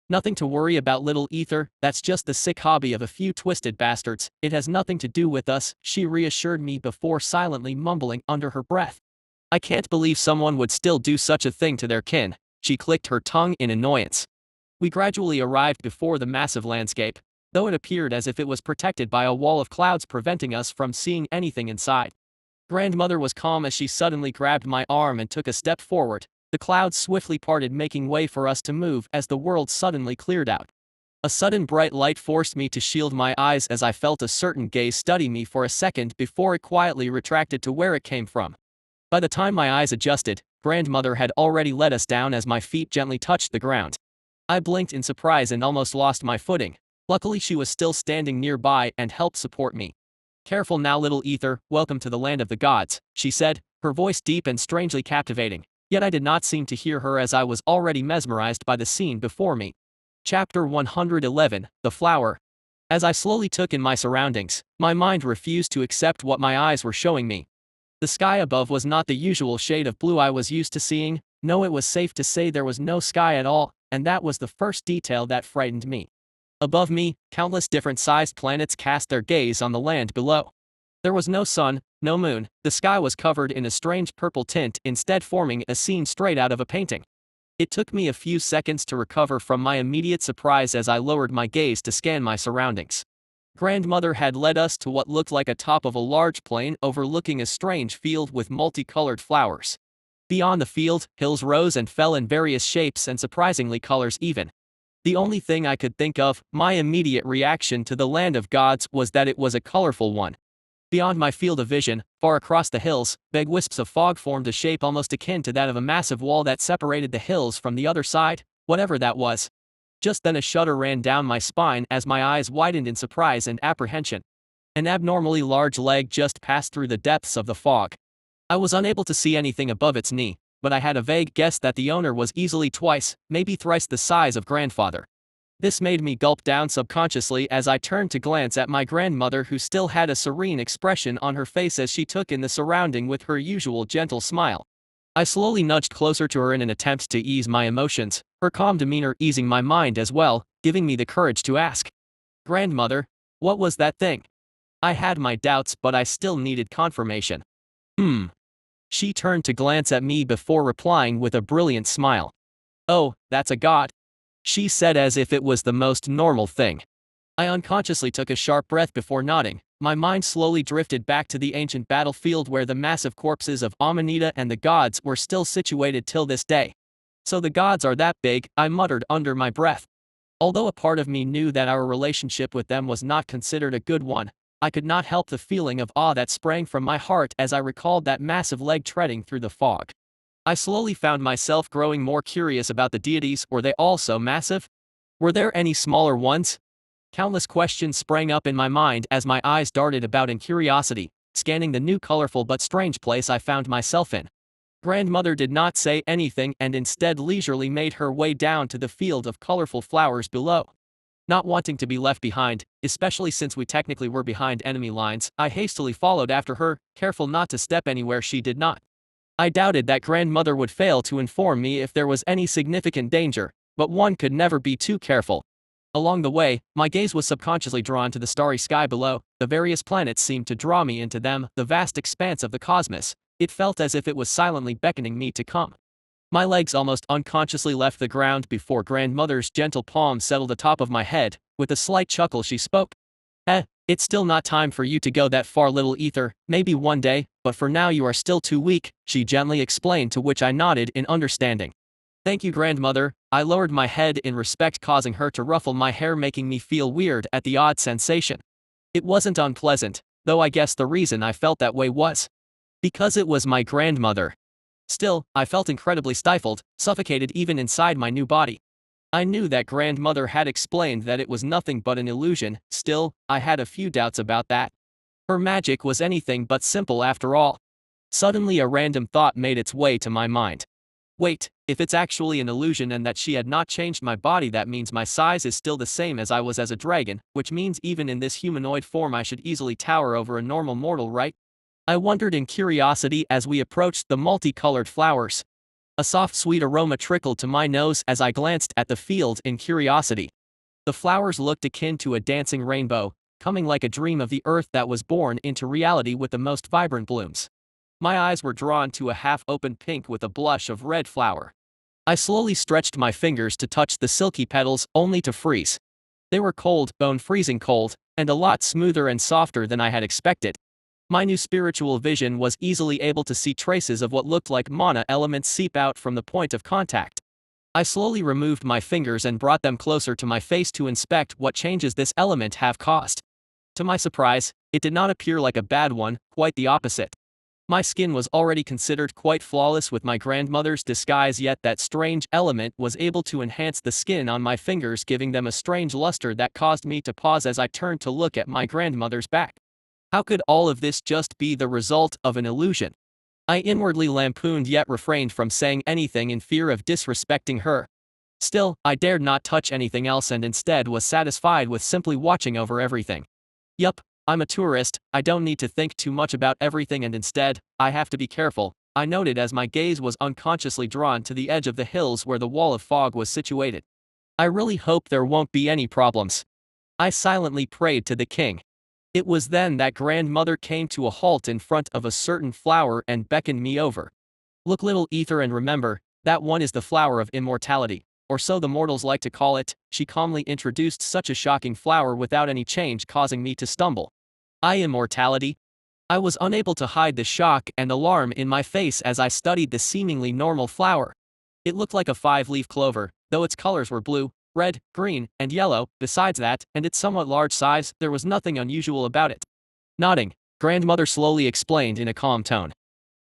Nothing to worry about, little ether, that's just the sick hobby of a few twisted bastards. It has nothing to do with us, she reassured me before silently mumbling under her breath. I can't believe someone would still do such a thing to their kin. She clicked her tongue in annoyance. We gradually arrived before the massive landscape, though it appeared as if it was protected by a wall of clouds preventing us from seeing anything inside. Grandmother was calm as she suddenly grabbed my arm and took a step forward. The clouds swiftly parted, making way for us to move as the world suddenly cleared out. A sudden bright light forced me to shield my eyes as I felt a certain gaze study me for a second before it quietly retracted to where it came from. By the time my eyes adjusted, grandmother had already let us down as my feet gently touched the ground. I blinked in surprise and almost lost my footing. Luckily she was still standing nearby and helped support me. Careful now, little ether, welcome to the land of the gods, she said, her voice deep and strangely captivating. Yet I did not seem to hear her as I was already mesmerized by the scene before me. Chapter 111, The Flower. As I slowly took in my surroundings, my mind refused to accept what my eyes were showing me. The sky above was not the usual shade of blue I was used to seeing. No, it was safe to say there was no sky at all, and that was the first detail that frightened me. Above me, countless different-sized planets cast their gaze on the land below. There was no sun, no moon, the sky was covered in a strange purple tint, instead forming a scene straight out of a painting. It took me a few seconds to recover from my immediate surprise as I lowered my gaze to scan my surroundings. Grandmother had led us to what looked like a top of a large plain overlooking a strange field with multicolored flowers. Beyond the field, hills rose and fell in various shapes and surprisingly colors even. The only thing I could think of, my immediate reaction to the land of gods, was that it was a colorful one. Beyond my field of vision, far across the hills, vague wisps of fog formed a shape almost akin to that of a massive wall that separated the hills from the other side, whatever that was. Just then a shudder ran down my spine as my eyes widened in surprise and apprehension. An abnormally large leg just passed through the depths of the fog. I was unable to see anything above its knee, but I had a vague guess that the owner was easily twice, maybe thrice the size of grandfather. This made me gulp down subconsciously as I turned to glance at my grandmother, who still had a serene expression on her face as she took in the surrounding with her usual gentle smile. I slowly nudged closer to her in an attempt to ease my emotions, her calm demeanor easing my mind as well, giving me the courage to ask, "Grandmother, what was that thing?" I had my doubts, but I still needed confirmation. Hmm. She turned to glance at me before replying with a brilliant smile. "Oh, that's a god," she said as if it was the most normal thing. I unconsciously took a sharp breath before nodding. My mind slowly drifted back to the ancient battlefield where the massive corpses of Amanita and the gods were still situated till this day. "So the gods are that big," I muttered under my breath. Although a part of me knew that our relationship with them was not considered a good one, I could not help the feeling of awe that sprang from my heart as I recalled that massive leg treading through the fog. I slowly found myself growing more curious about the deities. Were they all so massive? Were there any smaller ones? Countless questions sprang up in my mind as my eyes darted about in curiosity, scanning the new colorful but strange place I found myself in. Grandmother did not say anything and instead leisurely made her way down to the field of colorful flowers below. Not wanting to be left behind, especially since we technically were behind enemy lines, I hastily followed after her, careful not to step anywhere she did not. I doubted that grandmother would fail to inform me if there was any significant danger, but one could never be too careful. Along the way, my gaze was subconsciously drawn to the starry sky below. The various planets seemed to draw me into them, the vast expanse of the cosmos. It felt as if it was silently beckoning me to come. My legs almost unconsciously left the ground before grandmother's gentle palm settled atop of my head. With a slight chuckle she spoke. It's still not time for you to go that far, little ether, maybe one day, but for now you are still too weak," she gently explained, to which I nodded in understanding. "Thank you, grandmother." I lowered my head in respect, causing her to ruffle my hair, making me feel weird at the odd sensation. It wasn't unpleasant, though I guess the reason I felt that way was because it was my grandmother. Still, I felt incredibly stifled, suffocated even inside my new body. I knew that grandmother had explained that it was nothing but an illusion. Still, I had a few doubts about that. Her magic was anything but simple after all. Suddenly a random thought made its way to my mind. Wait, if it's actually an illusion and that she had not changed my body, that means my size is still the same as I was as a dragon, which means even in this humanoid form I should easily tower over a normal mortal, right? I wondered in curiosity as we approached the multicolored flowers. A soft sweet aroma trickled to my nose as I glanced at the field in curiosity. The flowers looked akin to a dancing rainbow, coming like a dream of the earth that was born into reality with the most vibrant blooms. My eyes were drawn to a half-open pink with a blush of red flower. I slowly stretched my fingers to touch the silky petals, only to freeze. They were cold, bone-freezing cold, and a lot smoother and softer than I had expected. My new spiritual vision was easily able to see traces of what looked like mana elements seep out from the point of contact. I slowly removed my fingers and brought them closer to my face to inspect what changes this element have caused. To my surprise, it did not appear like a bad one, quite the opposite. My skin was already considered quite flawless with my grandmother's disguise, yet that strange element was able to enhance the skin on my fingers, giving them a strange luster that caused me to pause as I turned to look at my grandmother's back. How could all of this just be the result of an illusion? I inwardly lampooned, yet refrained from saying anything in fear of disrespecting her. Still, I dared not touch anything else and instead was satisfied with simply watching over everything. Yup, I'm a tourist, I don't need to think too much about everything, and instead, I have to be careful, I noted as my gaze was unconsciously drawn to the edge of the hills where the wall of fog was situated. I really hope there won't be any problems. I silently prayed to the king. It was then that grandmother came to a halt in front of a certain flower and beckoned me over. "Look, little ether, and remember, that one is the flower of immortality, or so the mortals like to call it," she calmly introduced such a shocking flower without any change, causing me to stumble. Immortality? I was unable to hide the shock and alarm in my face as I studied the seemingly normal flower. It looked like a 5-leaf clover, though its colors were blue, red, green, and yellow. Besides that, and its somewhat large size, there was nothing unusual about it. Nodding, grandmother slowly explained in a calm tone.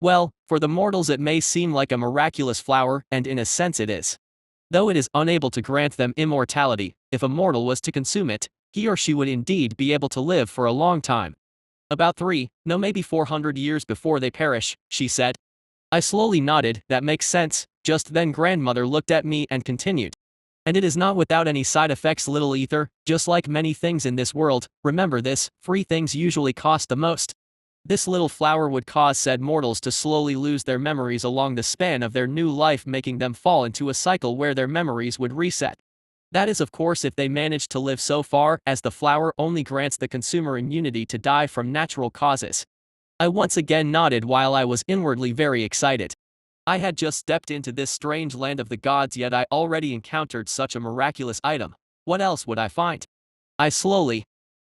"Well, for the mortals it may seem like a miraculous flower, and in a sense it is. Though it is unable to grant them immortality, if a mortal was to consume it, he or she would indeed be able to live for a long time. About 3, no maybe 400 years before they perish, she said. I slowly nodded, that makes sense. Just then grandmother looked at me and continued. And it is not without any side effects, little ether, just like many things in this world, remember this, free things usually cost the most. This little flower would cause said mortals to slowly lose their memories along the span of their new life, making them fall into a cycle where their memories would reset. That is of course if they manage to live so far, as the flower only grants the consumer immunity to die from natural causes. I once again nodded while I was inwardly very excited. I had just stepped into this strange land of the gods, yet I already encountered such a miraculous item. What else would I find? I slowly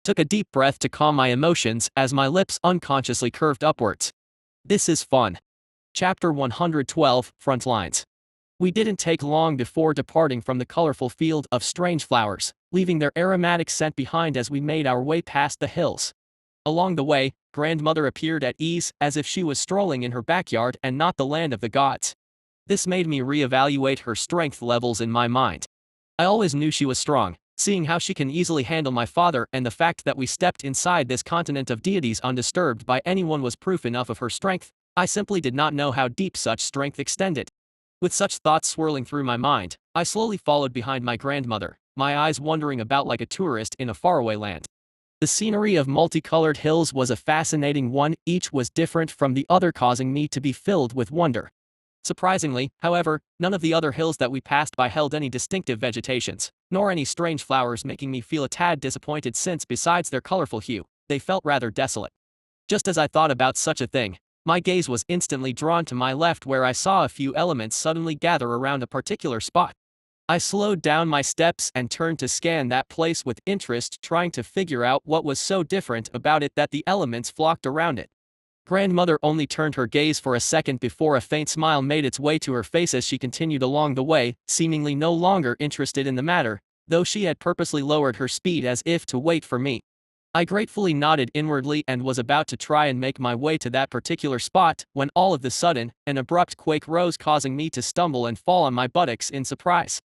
took a deep breath to calm my emotions as my lips unconsciously curved upwards. This is fun. Chapter 112, Frontlines. We didn't take long before departing from the colorful field of strange flowers, leaving their aromatic scent behind as we made our way past the hills. Along the way, grandmother appeared at ease, as if she was strolling in her backyard and not the land of the gods. This made me re-evaluate her strength levels in my mind. I always knew she was strong, seeing how she can easily handle my father, and the fact that we stepped inside this continent of deities undisturbed by anyone was proof enough of her strength. I simply did not know how deep such strength extended. With such thoughts swirling through my mind, I slowly followed behind my grandmother, my eyes wandering about like a tourist in a faraway land. The scenery of multicolored hills was a fascinating one, each was different from the other, causing me to be filled with wonder. Surprisingly, however, none of the other hills that we passed by held any distinctive vegetations, nor any strange flowers, making me feel a tad disappointed since besides their colorful hue, they felt rather desolate. Just as I thought about such a thing, my gaze was instantly drawn to my left, where I saw a few elements suddenly gather around a particular spot. I slowed down my steps and turned to scan that place with interest, trying to figure out what was so different about it that the elements flocked around it. Grandmother only turned her gaze for a second before a faint smile made its way to her face as she continued along the way, seemingly no longer interested in the matter, though she had purposely lowered her speed as if to wait for me. I gratefully nodded inwardly and was about to try and make my way to that particular spot, when all of a sudden, an abrupt quake rose, causing me to stumble and fall on my buttocks in surprise.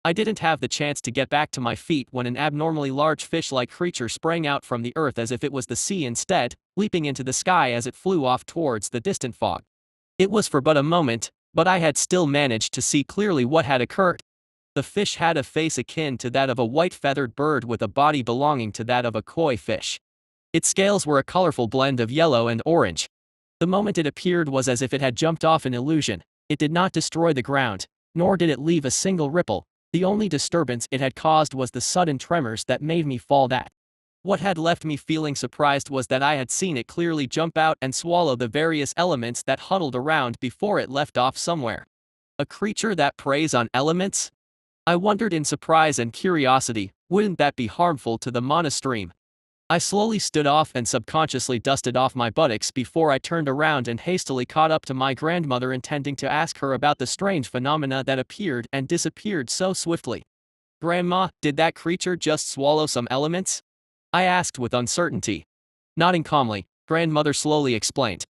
I didn't have the chance to get back to my feet when an abnormally large fish-like creature sprang out from the earth as if it was the sea instead, leaping into the sky as it flew off towards the distant fog. It was for but a moment, but I had still managed to see clearly what had occurred. The fish had a face akin to that of a white feathered bird with a body belonging to that of a koi fish. Its scales were a colorful blend of yellow and orange. The moment it appeared was as if it had jumped off an illusion. It did not destroy the ground, nor did it leave a single ripple. The only disturbance it had caused was the sudden tremors that made me fall. What had left me feeling surprised was that I had seen it clearly jump out and swallow the various elements that huddled around before it left off somewhere. A creature that preys on elements? I wondered in surprise and curiosity, wouldn't that be harmful to the mana stream? I slowly stood off and subconsciously dusted off my buttocks before I turned around and hastily caught up to my grandmother, intending to ask her about the strange phenomena that appeared and disappeared so swiftly. Grandma, did that creature just swallow some elements? I asked with uncertainty. Nodding calmly, grandmother slowly explained.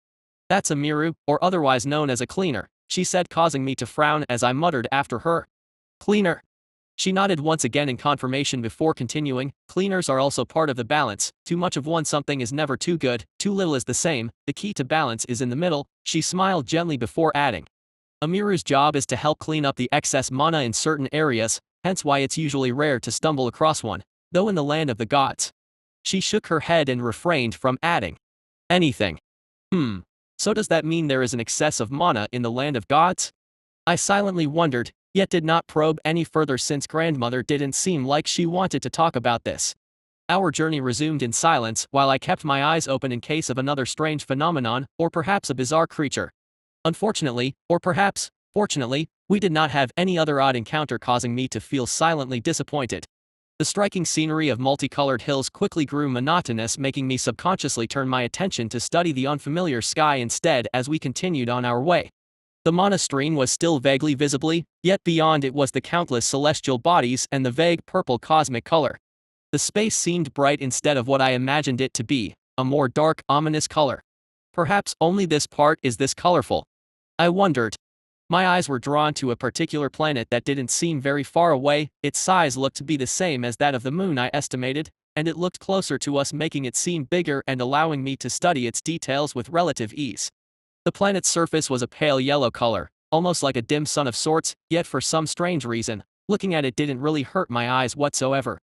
That's a miru, or otherwise known as a cleaner, she said, causing me to frown as I muttered after her. Cleaner. She nodded once again in confirmation before continuing, cleaners are also part of the balance. Too much of one something is never too good, too little is the same, the key to balance is in the middle. She smiled gently before adding. A miru's job is to help clean up the excess mana in certain areas, hence why it's usually rare to stumble across one, though in the land of the gods. She shook her head and refrained from adding anything. So does that mean there is an excess of mana in the land of gods? I silently wondered, yet did not probe any further since grandmother didn't seem like she wanted to talk about this. Our journey resumed in silence while I kept my eyes open in case of another strange phenomenon, or perhaps a bizarre creature. Unfortunately, or perhaps fortunately, we did not have any other odd encounter, causing me to feel silently disappointed. The striking scenery of multicolored hills quickly grew monotonous, making me subconsciously turn my attention to study the unfamiliar sky instead as we continued on our way. The mana stream was still vaguely visibly, yet beyond it was the countless celestial bodies and the vague purple cosmic color. The space seemed bright instead of what I imagined it to be, a more dark, ominous color. Perhaps only this part is this colorful, I wondered. My eyes were drawn to a particular planet that didn't seem very far away. Its size looked to be the same as that of the moon, I estimated, and it looked closer to us, making it seem bigger and allowing me to study its details with relative ease. The planet's surface was a pale yellow color, almost like a dim sun of sorts, yet for some strange reason, looking at it didn't really hurt my eyes whatsoever.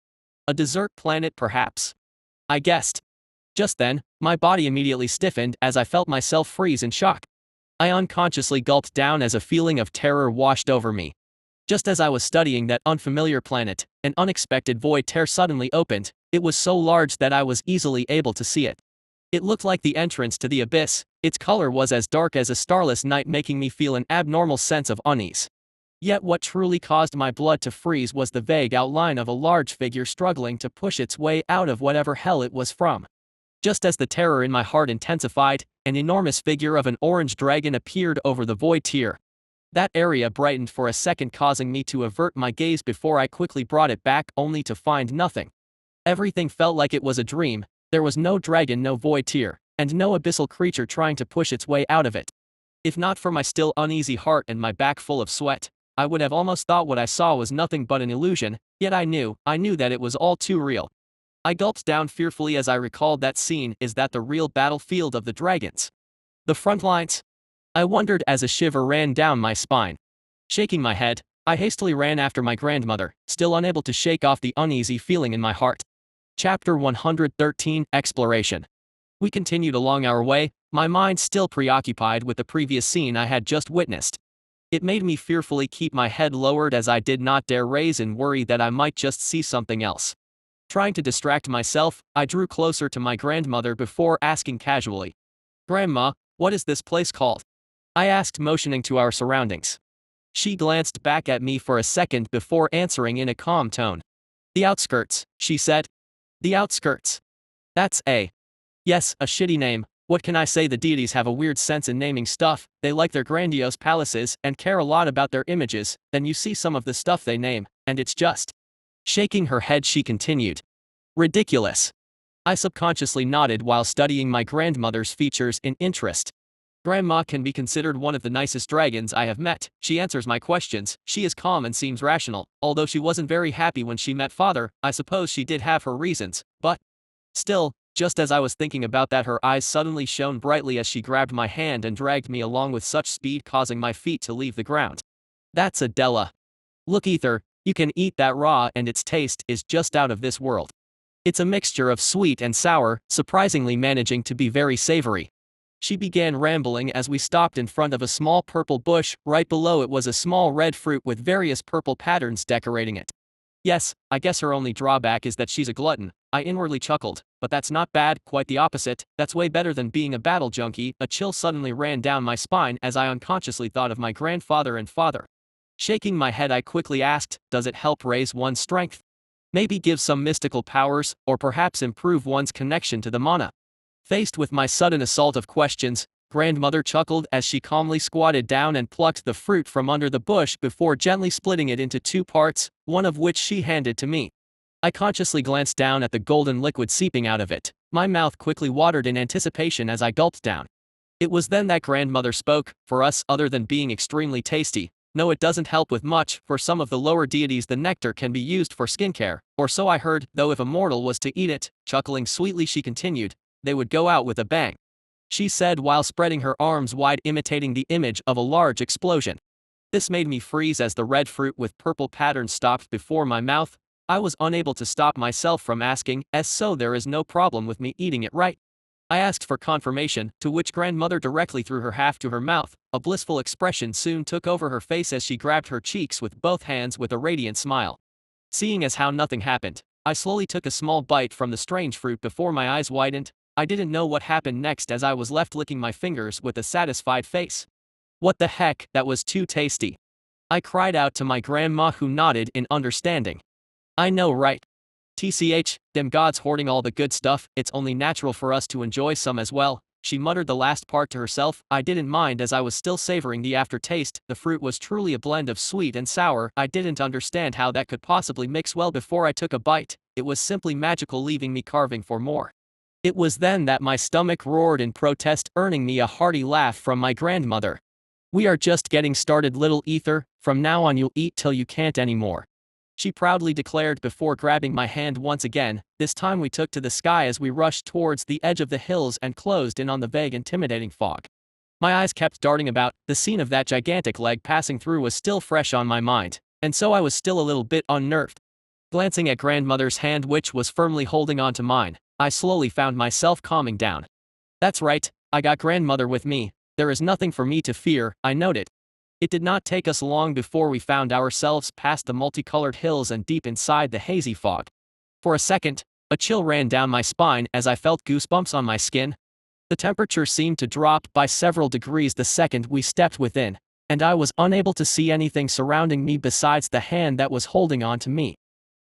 A desert planet perhaps? I guessed. Just then, my body immediately stiffened as I felt myself freeze in shock. I unconsciously gulped down as a feeling of terror washed over me. Just as I was studying that unfamiliar planet, an unexpected void tear suddenly opened. It was so large that I was easily able to see it. It looked like the entrance to the abyss. Its color was as dark as a starless night, making me feel an abnormal sense of unease. Yet what truly caused my blood to freeze was the vague outline of a large figure struggling to push its way out of whatever hell it was from. Just as the terror in my heart intensified, an enormous figure of an orange dragon appeared over the void tier. That area brightened for a second, causing me to avert my gaze before I quickly brought it back, only to find nothing. Everything felt like it was a dream. There was no dragon, no void tier, and no abyssal creature trying to push its way out of it. If not for my still uneasy heart and my back full of sweat, I would have almost thought what I saw was nothing but an illusion, yet I knew that it was all too real. I gulped down fearfully as I recalled that scene. Is that the real battlefield of the dragons? The front lines? I wondered as a shiver ran down my spine. Shaking my head, I hastily ran after my grandmother, still unable to shake off the uneasy feeling in my heart. Chapter 113, Exploration. We continued along our way, my mind still preoccupied with the previous scene I had just witnessed. It made me fearfully keep my head lowered as I did not dare raise in worry that I might just see something else. Trying to distract myself, I drew closer to my grandmother before asking casually, "Grandma, what is this place called?" I asked, motioning to our surroundings. She glanced back at me for a second before answering in a calm tone. "The outskirts," she said. "The outskirts. That's yes, a shitty name. What can I say? The deities have a weird sense in naming stuff. They like their grandiose palaces and care a lot about their images. Then you see some of the stuff they name, and it's just..." Shaking her head, she continued, "Ridiculous." I subconsciously nodded while studying my grandmother's features in interest. "Grandma can be considered one of the nicest dragons I have met. She answers my questions. She is calm and seems rational. Although she wasn't very happy when she met father, I suppose she did have her reasons, but..." Still, just as I was thinking about that, her eyes suddenly shone brightly as she grabbed my hand and dragged me along with such speed, causing my feet to leave the ground. "That's a Della. Look, Ether, you can eat that raw and its taste is just out of this world. It's a mixture of sweet and sour, surprisingly managing to be very savory." She began rambling as we stopped in front of a small purple bush. Right below it was a small red fruit with various purple patterns decorating it. Yes, I guess her only drawback is that she's a glutton. I inwardly chuckled, but that's not bad, quite the opposite. That's way better than being a battle junkie. A chill suddenly ran down my spine as I unconsciously thought of my grandfather and father. Shaking my head, I quickly asked, "Does it help raise one's strength? Maybe give some mystical powers, or perhaps improve one's connection to the mana?" Faced with my sudden assault of questions, grandmother chuckled as she calmly squatted down and plucked the fruit from under the bush before gently splitting it into two parts, one of which she handed to me. I consciously glanced down at the golden liquid seeping out of it. My mouth quickly watered in anticipation as I gulped down. It was then that grandmother spoke. "For us, other than being extremely tasty, no, it doesn't help with much. For some of the lower deities the nectar can be used for skincare, or so I heard, though if a mortal was to eat it," chuckling sweetly she continued, "they would go out with a bang," she said while spreading her arms wide, imitating the image of a large explosion. This made me freeze as the red fruit with purple patterns stopped before my mouth. I was unable to stop myself from asking, "So there is no problem with me eating it, right?" I asked for confirmation, to which grandmother directly threw her half to her mouth. A blissful expression soon took over her face as she grabbed her cheeks with both hands with a radiant smile. Seeing as how nothing happened, I slowly took a small bite from the strange fruit before my eyes widened. I didn't know what happened next as I was left licking my fingers with a satisfied face. "What the heck, that was too tasty," I cried out to my grandma, who nodded in understanding. "I know, right? TCH, them gods hoarding all the good stuff, it's only natural for us to enjoy some as well," she muttered the last part to herself. I didn't mind as I was still savoring the aftertaste. The fruit was truly a blend of sweet and sour. I didn't understand how that could possibly mix well before I took a bite. It was simply magical, leaving me carving for more. It was then that my stomach roared in protest, earning me a hearty laugh from my grandmother. "We are just getting started, little Ether. From now on you'll eat till you can't anymore." she proudly declared before grabbing my hand once again. This time we took to the sky as we rushed towards the edge of the hills and closed in on the vague intimidating fog. My eyes kept darting about, the scene of that gigantic leg passing through was still fresh on my mind, and so I was still a little bit unnerved. Glancing at grandmother's hand which was firmly holding onto mine, I slowly found myself calming down. That's right, I got grandmother with me, there is nothing for me to fear, I noted. It did not take us long before we found ourselves past the multicolored hills and deep inside the hazy fog. For a second, a chill ran down my spine as I felt goosebumps on my skin. The temperature seemed to drop by several degrees the second we stepped within, and I was unable to see anything surrounding me besides the hand that was holding on to me.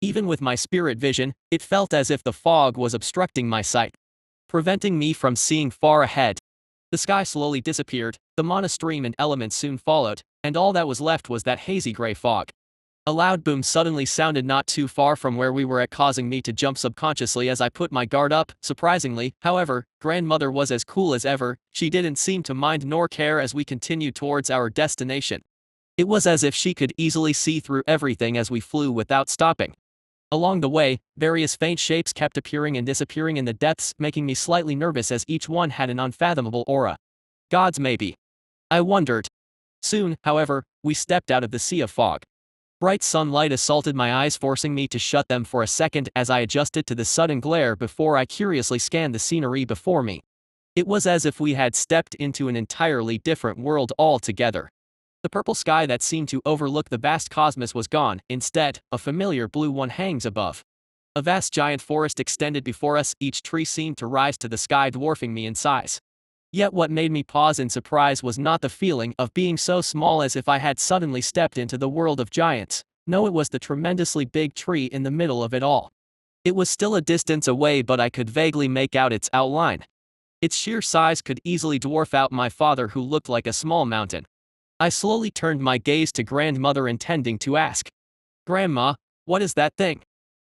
Even with my spirit vision, it felt as if the fog was obstructing my sight, preventing me from seeing far ahead. The sky slowly disappeared, the mana stream and elements soon followed, and all that was left was that hazy gray fog. A loud boom suddenly sounded not too far from where we were at, causing me to jump subconsciously as I put my guard up. Surprisingly, however, grandmother was as cool as ever, she didn't seem to mind nor care as we continued towards our destination. It was as if she could easily see through everything as we flew without stopping. Along the way, various faint shapes kept appearing and disappearing in the depths, making me slightly nervous as each one had an unfathomable aura. Gods maybe? I wondered. Soon, however, we stepped out of the sea of fog. Bright sunlight assaulted my eyes, forcing me to shut them for a second as I adjusted to the sudden glare before I curiously scanned the scenery before me. It was as if we had stepped into an entirely different world altogether. The purple sky that seemed to overlook the vast cosmos was gone. Instead, a familiar blue one hangs above. A vast giant forest extended before us, each tree seemed to rise to the sky, dwarfing me in size. Yet what made me pause in surprise was not the feeling of being so small as if I had suddenly stepped into the world of giants. No, it was the tremendously big tree in the middle of it all. It was still a distance away, but I could vaguely make out its outline. Its sheer size could easily dwarf out my father, who looked like a small mountain. I slowly turned my gaze to grandmother, intending to ask, "Grandma, what is that thing?"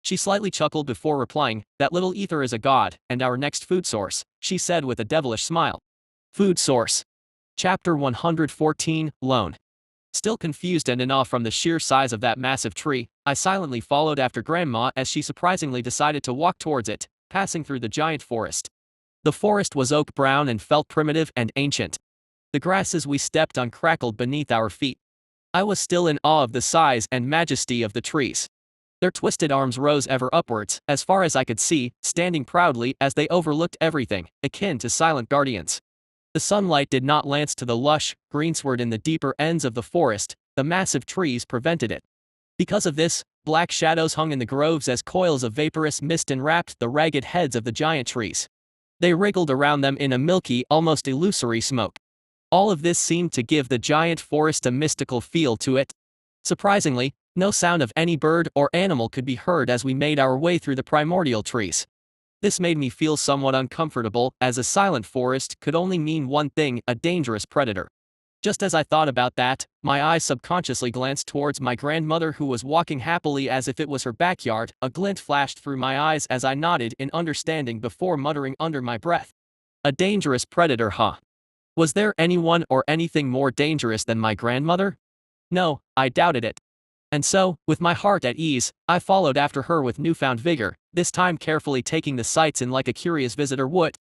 She slightly chuckled before replying, "That little ether is a god, and our next food source," she said with a devilish smile. Food source. Chapter 114, Lone. Still confused and in awe from the sheer size of that massive tree, I silently followed after grandma as she surprisingly decided to walk towards it, passing through the giant forest. The forest was oak brown and felt primitive and ancient. The grasses we stepped on crackled beneath our feet. I was still in awe of the size and majesty of the trees. Their twisted arms rose ever upwards, as far as I could see, standing proudly as they overlooked everything, akin to silent guardians. The sunlight did not lance to the lush greensward in the deeper ends of the forest. The massive trees prevented it. Because of this, black shadows hung in the groves as coils of vaporous mist enwrapped the ragged heads of the giant trees. They wriggled around them in a milky, almost illusory smoke. All of this seemed to give the giant forest a mystical feel to it. Surprisingly, no sound of any bird or animal could be heard as we made our way through the primordial trees. This made me feel somewhat uncomfortable, as a silent forest could only mean one thing: a dangerous predator. Just as I thought about that, my eyes subconsciously glanced towards my grandmother, who was walking happily as if it was her backyard. A glint flashed through my eyes as I nodded in understanding before muttering under my breath, "A dangerous predator, huh? Was there anyone or anything more dangerous than my grandmother?" No, I doubted it. And so, with my heart at ease, I followed after her with newfound vigor, this time carefully taking the sights in like a curious visitor would.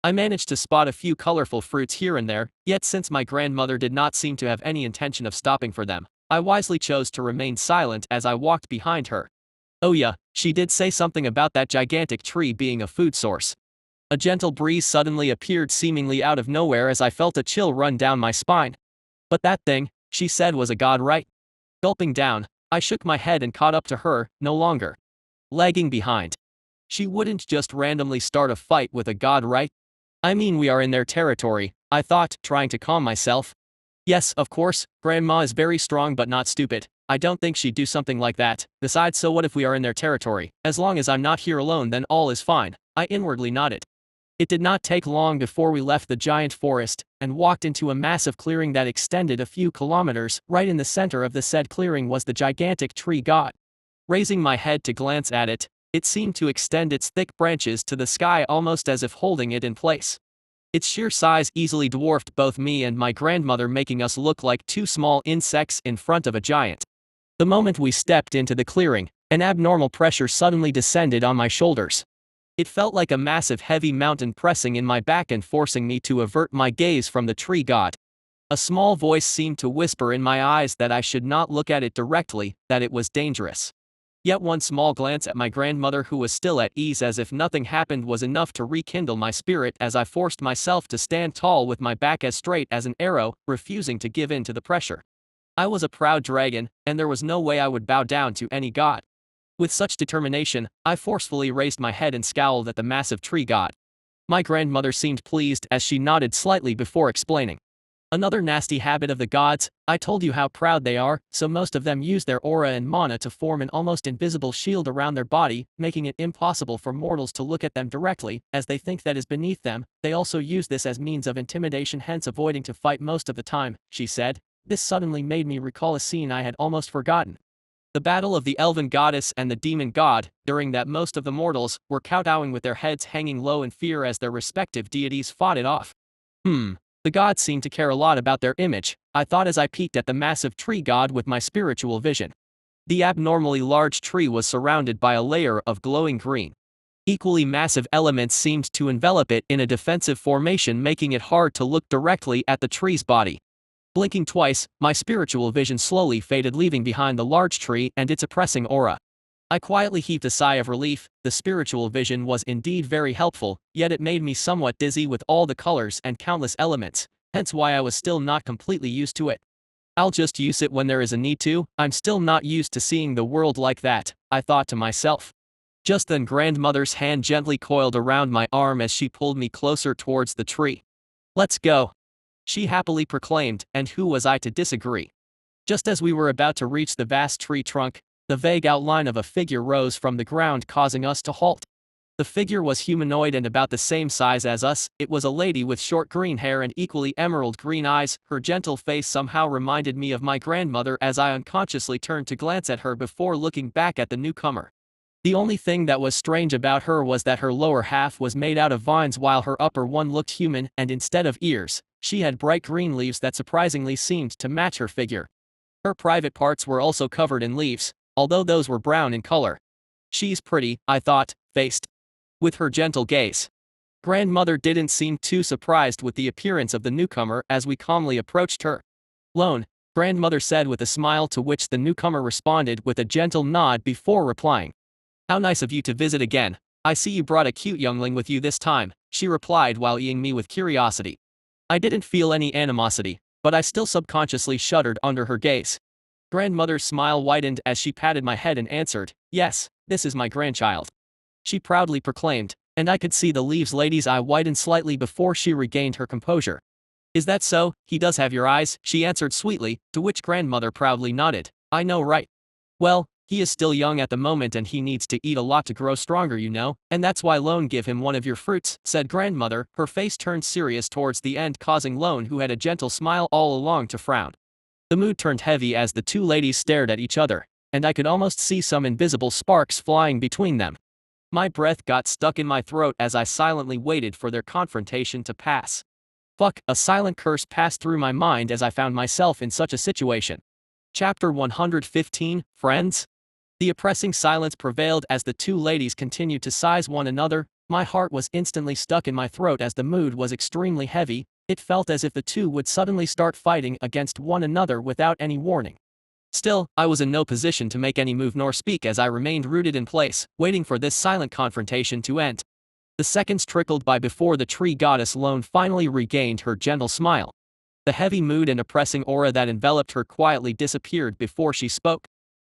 I managed to spot a few colorful fruits here and there, yet since my grandmother did not seem to have any intention of stopping for them, I wisely chose to remain silent as I walked behind her. Oh yeah, she did say something about that gigantic tree being a food source. A gentle breeze suddenly appeared seemingly out of nowhere as I felt a chill run down my spine. But that thing, she said, was a god, right? Gulping down, I shook my head and caught up to her, no longer lagging behind. She wouldn't just randomly start a fight with a god, right? I mean, we are in their territory, I thought, trying to calm myself. Yes, of course, Grandma is very strong but not stupid. I don't think she'd do something like that. Besides, so what if we are in their territory? As long as I'm not here alone, then all is fine. I inwardly nodded. It did not take long before we left the giant forest and walked into a massive clearing that extended a few kilometers. Right in the center of the said clearing was the gigantic tree god. Raising my head to glance at it, it seemed to extend its thick branches to the sky, almost as if holding it in place. Its sheer size easily dwarfed both me and my grandmother, making us look like two small insects in front of a giant. The moment we stepped into the clearing, an abnormal pressure suddenly descended on my shoulders. It felt like a massive heavy mountain pressing in my back and forcing me to avert my gaze from the tree god. A small voice seemed to whisper in my eyes that I should not look at it directly, that it was dangerous. Yet one small glance at my grandmother, who was still at ease as if nothing happened, was enough to rekindle my spirit as I forced myself to stand tall with my back as straight as an arrow, refusing to give in to the pressure. I was a proud dragon, and there was no way I would bow down to any god. With such determination, I forcefully raised my head and scowled at the massive tree god. My grandmother seemed pleased as she nodded slightly before explaining. Another nasty habit of the gods, I told you how proud they are, so most of them use their aura and mana to form an almost invisible shield around their body, making it impossible for mortals to look at them directly, as they think that is beneath them. They also use this as means of intimidation, hence avoiding to fight most of the time, she said. This suddenly made me recall a scene I had almost forgotten. The battle of the elven goddess and the demon god, during that most of the mortals were kowtowing with their heads hanging low in fear as their respective deities fought it off. The gods seem to care a lot about their image, I thought as I peeked at the massive tree god with my spiritual vision. The abnormally large tree was surrounded by a layer of glowing green. Equally massive elements seemed to envelop it in a defensive formation, making it hard to look directly at the tree's body. Blinking twice, my spiritual vision slowly faded, leaving behind the large tree and its oppressing aura. I quietly heaved a sigh of relief. The spiritual vision was indeed very helpful, yet it made me somewhat dizzy with all the colors and countless elements, hence why I was still not completely used to it. I'll just use it when there is a need to. I'm still not used to seeing the world like that, I thought to myself. Just then grandmother's hand gently coiled around my arm as she pulled me closer towards the tree. "Let's go," she happily proclaimed, and who was I to disagree? Just as we were about to reach the vast tree trunk, the vague outline of a figure rose from the ground, causing us to halt. The figure was humanoid and about the same size as us. It was a lady with short green hair and equally emerald green eyes. Her gentle face somehow reminded me of my grandmother as I unconsciously turned to glance at her before looking back at the newcomer. The only thing that was strange about her was that her lower half was made out of vines while her upper one looked human, and instead of ears, she had bright green leaves that surprisingly seemed to match her figure. Her private parts were also covered in leaves, although those were brown in color. She's pretty, I thought, faced with her gentle gaze. Grandmother didn't seem too surprised with the appearance of the newcomer as we calmly approached her. "Lone," grandmother said with a smile, to which the newcomer responded with a gentle nod before replying. "How nice of you to visit again. I see you brought a cute youngling with you this time," she replied while eyeing me with curiosity. I didn't feel any animosity, but I still subconsciously shuddered under her gaze. Grandmother's smile widened as she patted my head and answered, "Yes, this is my grandchild," she proudly proclaimed, and I could see the leaves lady's eye widen slightly before she regained her composure. "Is that so? He does have your eyes," she answered sweetly, to which grandmother proudly nodded. "I know, right? Well, he is still young at the moment and he needs to eat a lot to grow stronger, you know, and that's why Lone give him one of your fruits," said grandmother, her face turned serious towards the end, causing Lone, who had a gentle smile all along, to frown. The mood turned heavy as the two ladies stared at each other, and I could almost see some invisible sparks flying between them. My breath got stuck in my throat as I silently waited for their confrontation to pass. Fuck, a silent curse passed through my mind as I found myself in such a situation. Chapter 115, Friends? The oppressing silence prevailed as the two ladies continued to size one another. My heart was instantly stuck in my throat as the mood was extremely heavy. It felt as if the two would suddenly start fighting against one another without any warning. Still, I was in no position to make any move nor speak as I remained rooted in place, waiting for this silent confrontation to end. The seconds trickled by before the tree goddess Lone finally regained her gentle smile. The heavy mood and oppressing aura that enveloped her quietly disappeared before she spoke.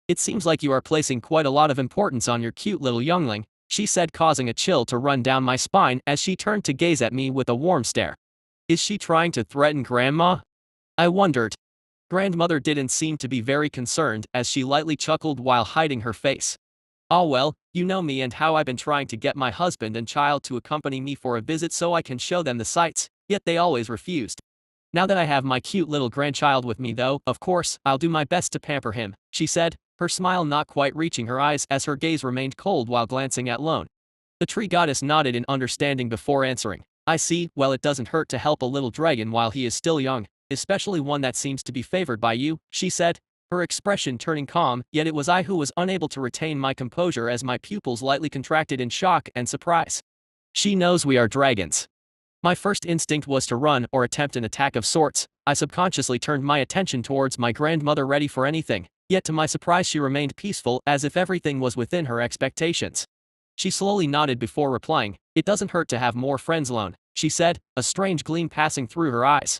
"It seems like you are placing quite a lot of importance on your cute little youngling," she said, causing a chill to run down my spine as she turned to gaze at me with a warm stare. "Is she trying to threaten Grandma?" I wondered. Grandmother didn't seem to be very concerned as she lightly chuckled while hiding her face. "Ah well, you know me and how I've been trying to get my husband and child to accompany me for a visit so I can show them the sights, yet they always refused. Now that I have my cute little grandchild with me though, of course, I'll do my best to pamper him," she said, her smile not quite reaching her eyes as her gaze remained cold while glancing at Lone. The tree goddess nodded in understanding before answering. "I see. Well, it doesn't hurt to help a little dragon while he is still young, especially one that seems to be favored by you," she said, her expression turning calm, yet it was I who was unable to retain my composure as my pupils lightly contracted in shock and surprise. She knows we are dragons. My first instinct was to run or attempt an attack of sorts. I subconsciously turned my attention towards my grandmother, ready for anything, yet to my surprise she remained peaceful, as if everything was within her expectations. She slowly nodded before replying. "It doesn't hurt to have more friends, Lone," she said, a strange gleam passing through her eyes.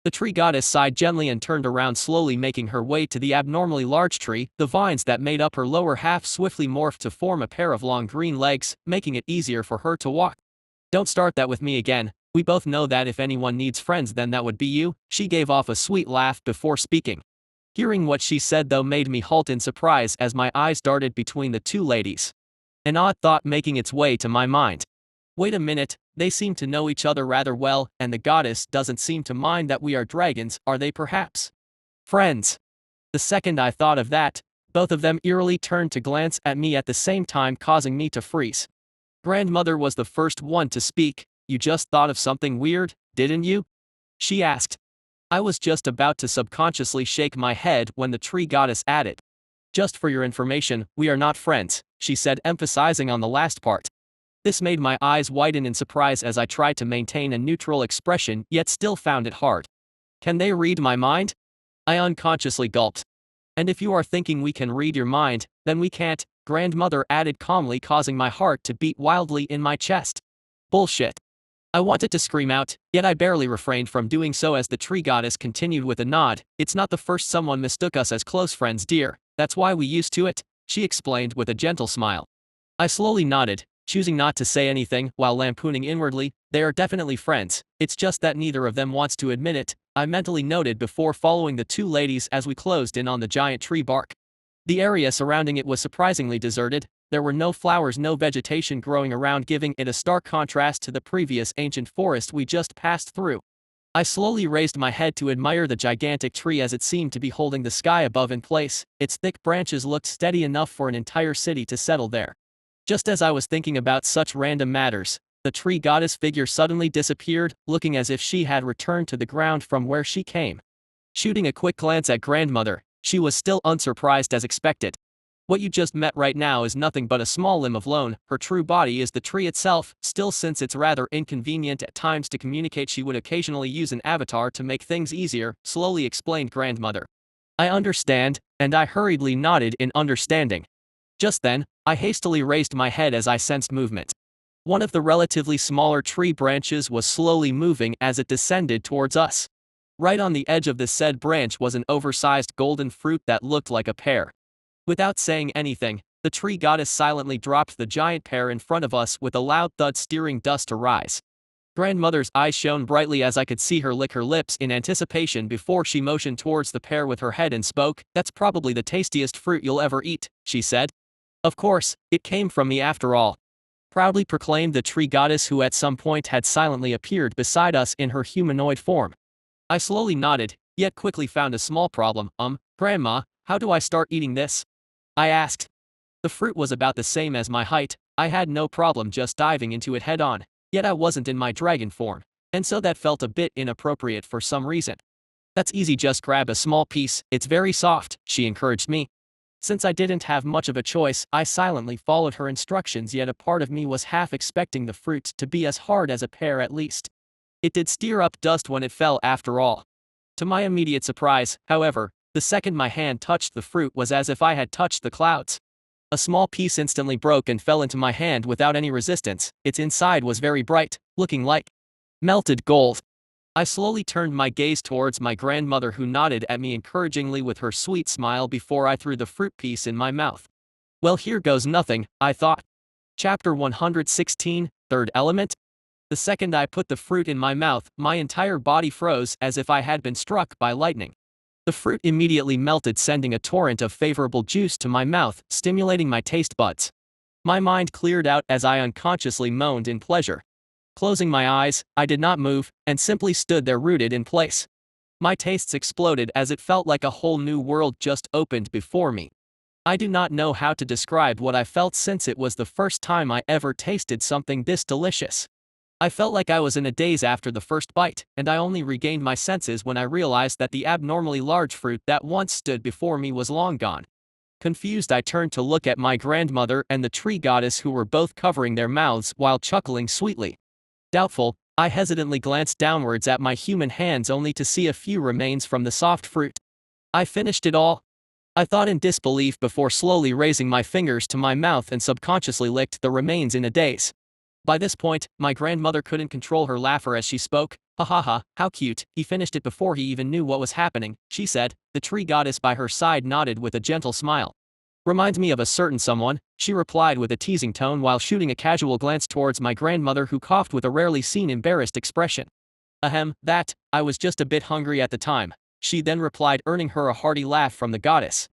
The tree goddess sighed gently and turned around, slowly making her way to the abnormally large tree. The vines that made up her lower half swiftly morphed to form a pair of long green legs, making it easier for her to walk. "Don't start that with me again. We both know that if anyone needs friends, then that would be you." She gave off a sweet laugh before speaking. Hearing what she said, though, made me halt in surprise as my eyes darted between the two ladies. An odd thought making its way to my mind. Wait a minute, they seem to know each other rather well, and the goddess doesn't seem to mind that we are dragons. Are they perhaps friends? The second I thought of that, both of them eerily turned to glance at me at the same time, causing me to freeze. Grandmother was the first one to speak. "You just thought of something weird, didn't you?" she asked. I was just about to subconsciously shake my head when the tree goddess added, "Just for your information, we are not friends," she said, emphasizing on the last part. This made my eyes widen in surprise as I tried to maintain a neutral expression, yet still found it hard. "Can they read my mind?" I unconsciously gulped. "And if you are thinking we can read your mind, then we can't," grandmother added calmly, causing my heart to beat wildly in my chest. "Bullshit." I wanted to scream out, yet I barely refrained from doing so as the tree goddess continued with a nod. "It's not the first someone mistook us as close friends, dear. That's why we used to it," she explained with a gentle smile. I slowly nodded, choosing not to say anything, while lampooning inwardly. "They are definitely friends, it's just that neither of them wants to admit it," I mentally noted before following the two ladies as we closed in on the giant tree bark. The area surrounding it was surprisingly deserted. There were no flowers, no vegetation growing around, giving it a stark contrast to the previous ancient forest we just passed through. I slowly raised my head to admire the gigantic tree as it seemed to be holding the sky above in place. Its thick branches looked steady enough for an entire city to settle there. Just as I was thinking about such random matters, the tree goddess figure suddenly disappeared, looking as if she had returned to the ground from where she came. Shooting a quick glance at grandmother, she was still unsurprised as expected. "What you just met right now is nothing but a small limb of Lone. Her true body is the tree itself. Still, since it's rather inconvenient at times to communicate, she would occasionally use an avatar to make things easier," slowly explained grandmother. "I understand," and I hurriedly nodded in understanding. Just then, I hastily raised my head as I sensed movement. One of the relatively smaller tree branches was slowly moving as it descended towards us. Right on the edge of the said branch was an oversized golden fruit that looked like a pear. Without saying anything, the tree goddess silently dropped the giant pear in front of us with a loud thud, steering dust to rise. Grandmother's eyes shone brightly as I could see her lick her lips in anticipation before she motioned towards the pear with her head and spoke. "That's probably the tastiest fruit you'll ever eat," she said. "Of course, it came from me after all," proudly proclaimed the tree goddess, who at some point had silently appeared beside us in her humanoid form. I slowly nodded, yet quickly found a small problem. Grandma, how do I start eating this?" I asked. The fruit was about the same as my height. I had no problem just diving into it head on, yet I wasn't in my dragon form, and so that felt a bit inappropriate for some reason. "That's easy, just grab a small piece, it's very soft," she encouraged me. Since I didn't have much of a choice, I silently followed her instructions, yet a part of me was half expecting the fruit to be as hard as a pear at least. It did stir up dust when it fell after all. To my immediate surprise, however, the second my hand touched the fruit was as if I had touched the clouds. A small piece instantly broke and fell into my hand without any resistance. Its inside was very bright, looking like melted gold. I slowly turned my gaze towards my grandmother, who nodded at me encouragingly with her sweet smile before I threw the fruit piece in my mouth. Well, here goes nothing, I thought. Chapter 116, Third Element. The second I put the fruit in my mouth, my entire body froze as if I had been struck by lightning. The fruit immediately melted, sending a torrent of favorable juice to my mouth, stimulating my taste buds. My mind cleared out as I unconsciously moaned in pleasure. Closing my eyes, I did not move, and simply stood there rooted in place. My tastes exploded as it felt like a whole new world just opened before me. I do not know how to describe what I felt, since it was the first time I ever tasted something this delicious. I felt like I was in a daze after the first bite, and I only regained my senses when I realized that the abnormally large fruit that once stood before me was long gone. Confused, I turned to look at my grandmother and the tree goddess, who were both covering their mouths while chuckling sweetly. Doubtful, I hesitantly glanced downwards at my human hands only to see a few remains from the soft fruit. I finished it all? I thought in disbelief before slowly raising my fingers to my mouth and subconsciously licked the remains in a daze. By this point, my grandmother couldn't control her laughter as she spoke. Ha ha ha, how cute, he finished it before he even knew what was happening, she said. The tree goddess by her side nodded with a gentle smile. Reminds me of a certain someone, she replied with a teasing tone while shooting a casual glance towards my grandmother, who coughed with a rarely seen embarrassed expression. Ahem, that, I was just a bit hungry at the time, she then replied, earning her a hearty laugh from the goddess.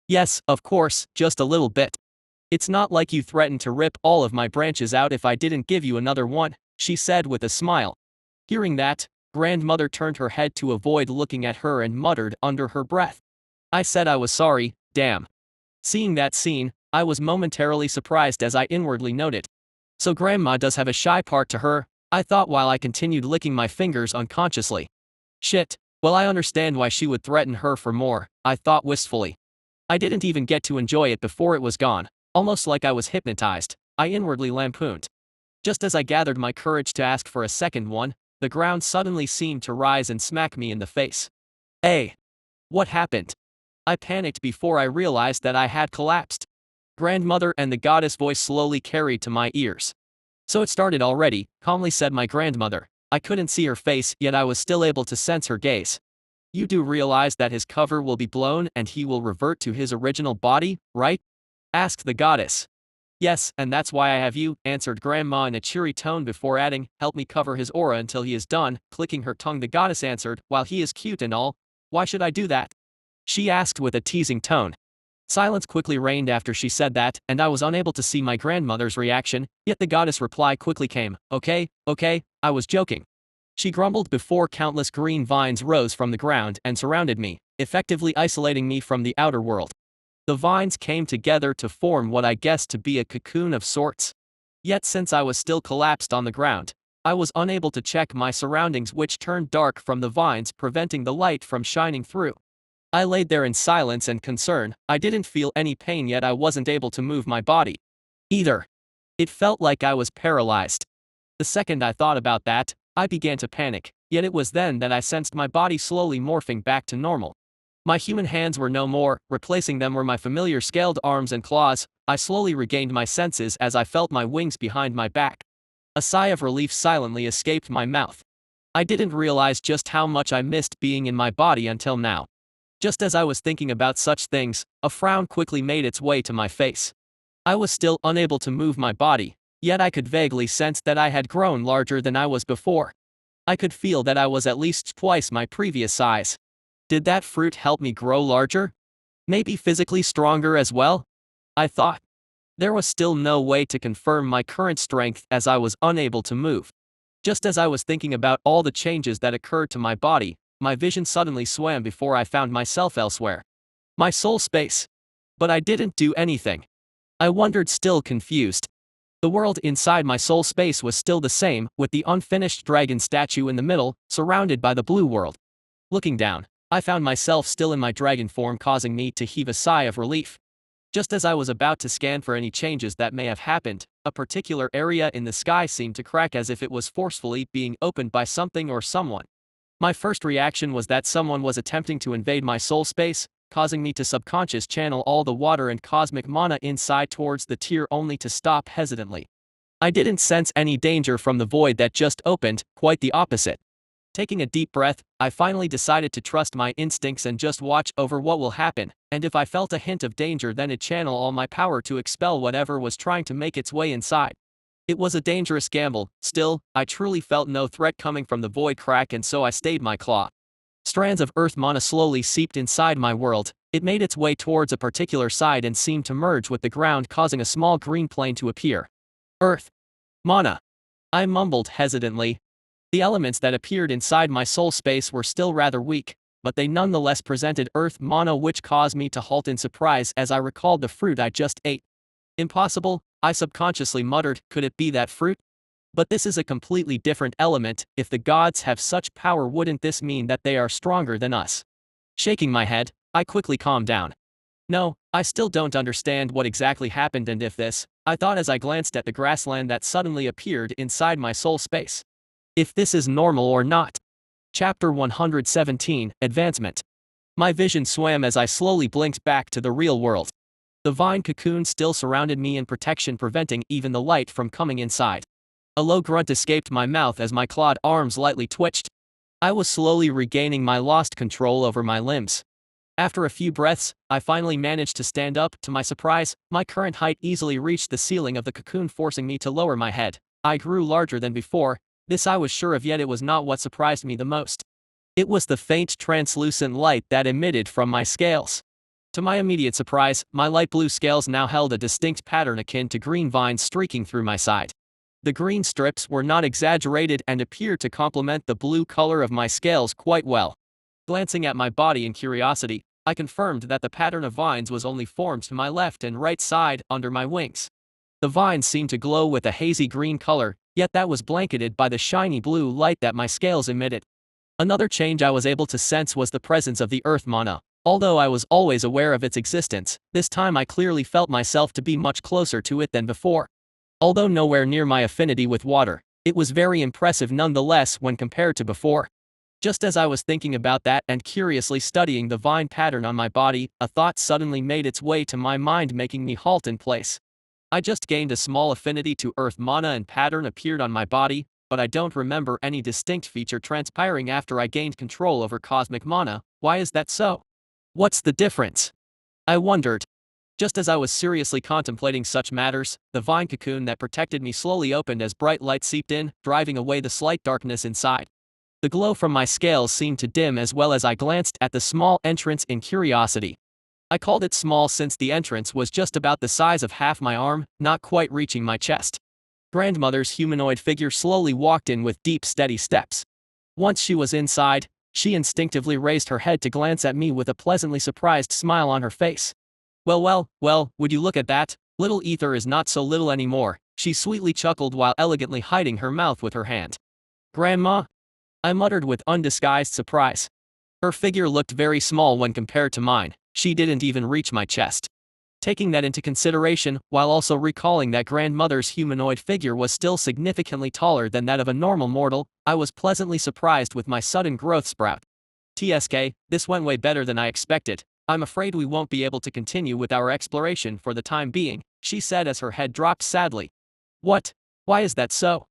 Yes, of course, just a little bit. It's not like you threatened to rip all of my branches out if I didn't give you another one, she said with a smile. Hearing that, grandmother turned her head to avoid looking at her and muttered under her breath. I said I was sorry, damn. Seeing that scene, I was momentarily surprised as I inwardly noted. So grandma does have a shy part to her, I thought while I continued licking my fingers unconsciously. Shit, well, I understand why she would threaten her for more, I thought wistfully. I didn't even get to enjoy it before it was gone. Almost like I was hypnotized, I inwardly lampooned. Just as I gathered my courage to ask for a second one, the ground suddenly seemed to rise and smack me in the face. Hey! What happened? I panicked before I realized that I had collapsed. Grandmother and the goddess voice slowly carried to my ears. So it started already, calmly said my grandmother. I couldn't see her face, yet I was still able to sense her gaze. You do realize that his cover will be blown and he will revert to his original body, right? Asked the goddess. Yes, and that's why I have you, answered grandma in a cheery tone before adding, help me cover his aura until he is done. Clicking her tongue, the goddess answered, while he is cute and all. Why should I do that? She asked with a teasing tone. Silence quickly reigned after she said that, and I was unable to see my grandmother's reaction, yet the goddess' reply quickly came. Okay, I was joking. She grumbled before countless green vines rose from the ground and surrounded me, effectively isolating me from the outer world. The vines came together to form what I guessed to be a cocoon of sorts. Yet since I was still collapsed on the ground, I was unable to check my surroundings, which turned dark from the vines, preventing the light from shining through. I laid there in silence and concern. I didn't feel any pain, yet I wasn't able to move my body either. It felt like I was paralyzed. The second I thought about that, I began to panic, yet it was then that I sensed my body slowly morphing back to normal. My human hands were no more, replacing them were my familiar scaled arms and claws. I slowly regained my senses as I felt my wings behind my back. A sigh of relief silently escaped my mouth. I didn't realize just how much I missed being in my body until now. Just as I was thinking about such things, a frown quickly made its way to my face. I was still unable to move my body, yet I could vaguely sense that I had grown larger than I was before. I could feel that I was at least twice my previous size. Did that fruit help me grow larger? Maybe physically stronger as well? I thought. There was still no way to confirm my current strength as I was unable to move. Just as I was thinking about all the changes that occurred to my body, my vision suddenly swam before I found myself elsewhere. My soul space. But I didn't do anything. I wondered, still confused. The world inside my soul space was still the same, with the unfinished dragon statue in the middle, surrounded by the blue world. Looking down, I found myself still in my dragon form, causing me to heave a sigh of relief. Just as I was about to scan for any changes that may have happened, a particular area in the sky seemed to crack as if it was forcefully being opened by something or someone. My first reaction was that someone was attempting to invade my soul space, causing me to subconscious channel all the water and cosmic mana inside towards the tier, only to stop hesitantly. I didn't sense any danger from the void that just opened, quite the opposite. Taking a deep breath, I finally decided to trust my instincts and just watch over what will happen, and if I felt a hint of danger, then I'd channel all my power to expel whatever was trying to make its way inside. It was a dangerous gamble, still, I truly felt no threat coming from the void crack, and so I stayed my claw. Strands of earth mana slowly seeped inside my world. It made its way towards a particular side and seemed to merge with the ground, causing a small green plane to appear. Earth. Mana. I mumbled hesitantly. The elements that appeared inside my soul space were still rather weak, but they nonetheless presented earth mana, which caused me to halt in surprise as I recalled the fruit I just ate. Impossible, I subconsciously muttered. Could it be that fruit? But this is a completely different element. If the gods have such power, wouldn't this mean that they are stronger than us? Shaking my head, I quickly calmed down. No, I still don't understand what exactly happened and if this, I thought as I glanced at the grassland that suddenly appeared inside my soul space. If this is normal or not. Chapter 117, Advancement. My vision swam as I slowly blinked back to the real world. The vine cocoon still surrounded me in protection, preventing even the light from coming inside. A low grunt escaped my mouth as my clawed arms lightly twitched. I was slowly regaining my lost control over my limbs. After a few breaths, I finally managed to stand up. To my surprise, my current height easily reached the ceiling of the cocoon, forcing me to lower my head. I grew larger than before, this I was sure of, yet it was not what surprised me the most. It was the faint translucent light that emitted from my scales. To my immediate surprise, my light blue scales now held a distinct pattern akin to green vines streaking through my side. The green strips were not exaggerated and appeared to complement the blue color of my scales quite well. Glancing at my body in curiosity, I confirmed that the pattern of vines was only formed to my left and right side under my wings. The vines seemed to glow with a hazy green color, yet that was blanketed by the shiny blue light that my scales emitted. Another change I was able to sense was the presence of the earth mana. Although I was always aware of its existence, this time I clearly felt myself to be much closer to it than before. Although nowhere near my affinity with water, it was very impressive nonetheless when compared to before. Just as I was thinking about that and curiously studying the vine pattern on my body, a thought suddenly made its way to my mind, making me halt in place. I just gained a small affinity to earth mana and pattern appeared on my body, but I don't remember any distinct feature transpiring after I gained control over cosmic mana. Why is that so? What's the difference? I wondered. Just as I was seriously contemplating such matters, the vine cocoon that protected me slowly opened as bright light seeped in, driving away the slight darkness inside. The glow from my scales seemed to dim as well as I glanced at the small entrance in curiosity. I called it small since the entrance was just about the size of half my arm, not quite reaching my chest. Grandmother's humanoid figure slowly walked in with deep, steady steps. Once she was inside, she instinctively raised her head to glance at me with a pleasantly surprised smile on her face. Well, would you look at that? Little Ether is not so little anymore, she sweetly chuckled while elegantly hiding her mouth with her hand. Grandma? I muttered with undisguised surprise. Her figure looked very small when compared to mine, she didn't even reach my chest. Taking that into consideration, while also recalling that grandmother's humanoid figure was still significantly taller than that of a normal mortal, I was pleasantly surprised with my sudden growth sprout. TSK, this went way better than I expected. I'm afraid we won't be able to continue with our exploration for the time being, she said as her head dropped sadly. What? Why is that so?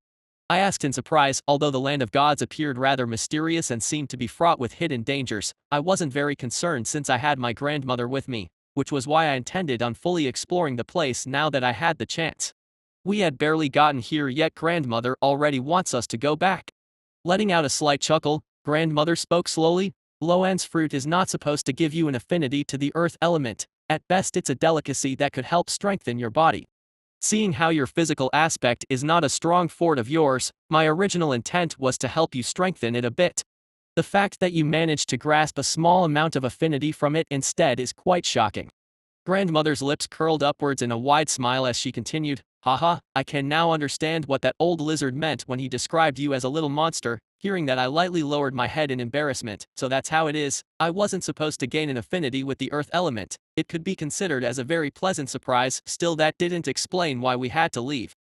I asked in surprise. Although the land of gods appeared rather mysterious and seemed to be fraught with hidden dangers, I wasn't very concerned since I had my grandmother with me, which was why I intended on fully exploring the place now that I had the chance. We had barely gotten here yet grandmother already wants us to go back. Letting out a slight chuckle, grandmother spoke slowly. Loan's fruit is not supposed to give you an affinity to the earth element, at best it's a delicacy that could help strengthen your body. Seeing how your physical aspect is not a strong fort of yours, my original intent was to help you strengthen it a bit. The fact that you managed to grasp a small amount of affinity from it instead is quite shocking. Grandmother's lips curled upwards in a wide smile as she continued, Haha, I can now understand what that old lizard meant when he described you as a little monster. Hearing that, I lightly lowered my head in embarrassment. So that's how it is. I wasn't supposed to gain an affinity with the earth element. It could be considered as a very pleasant surprise, still that didn't explain why we had to leave.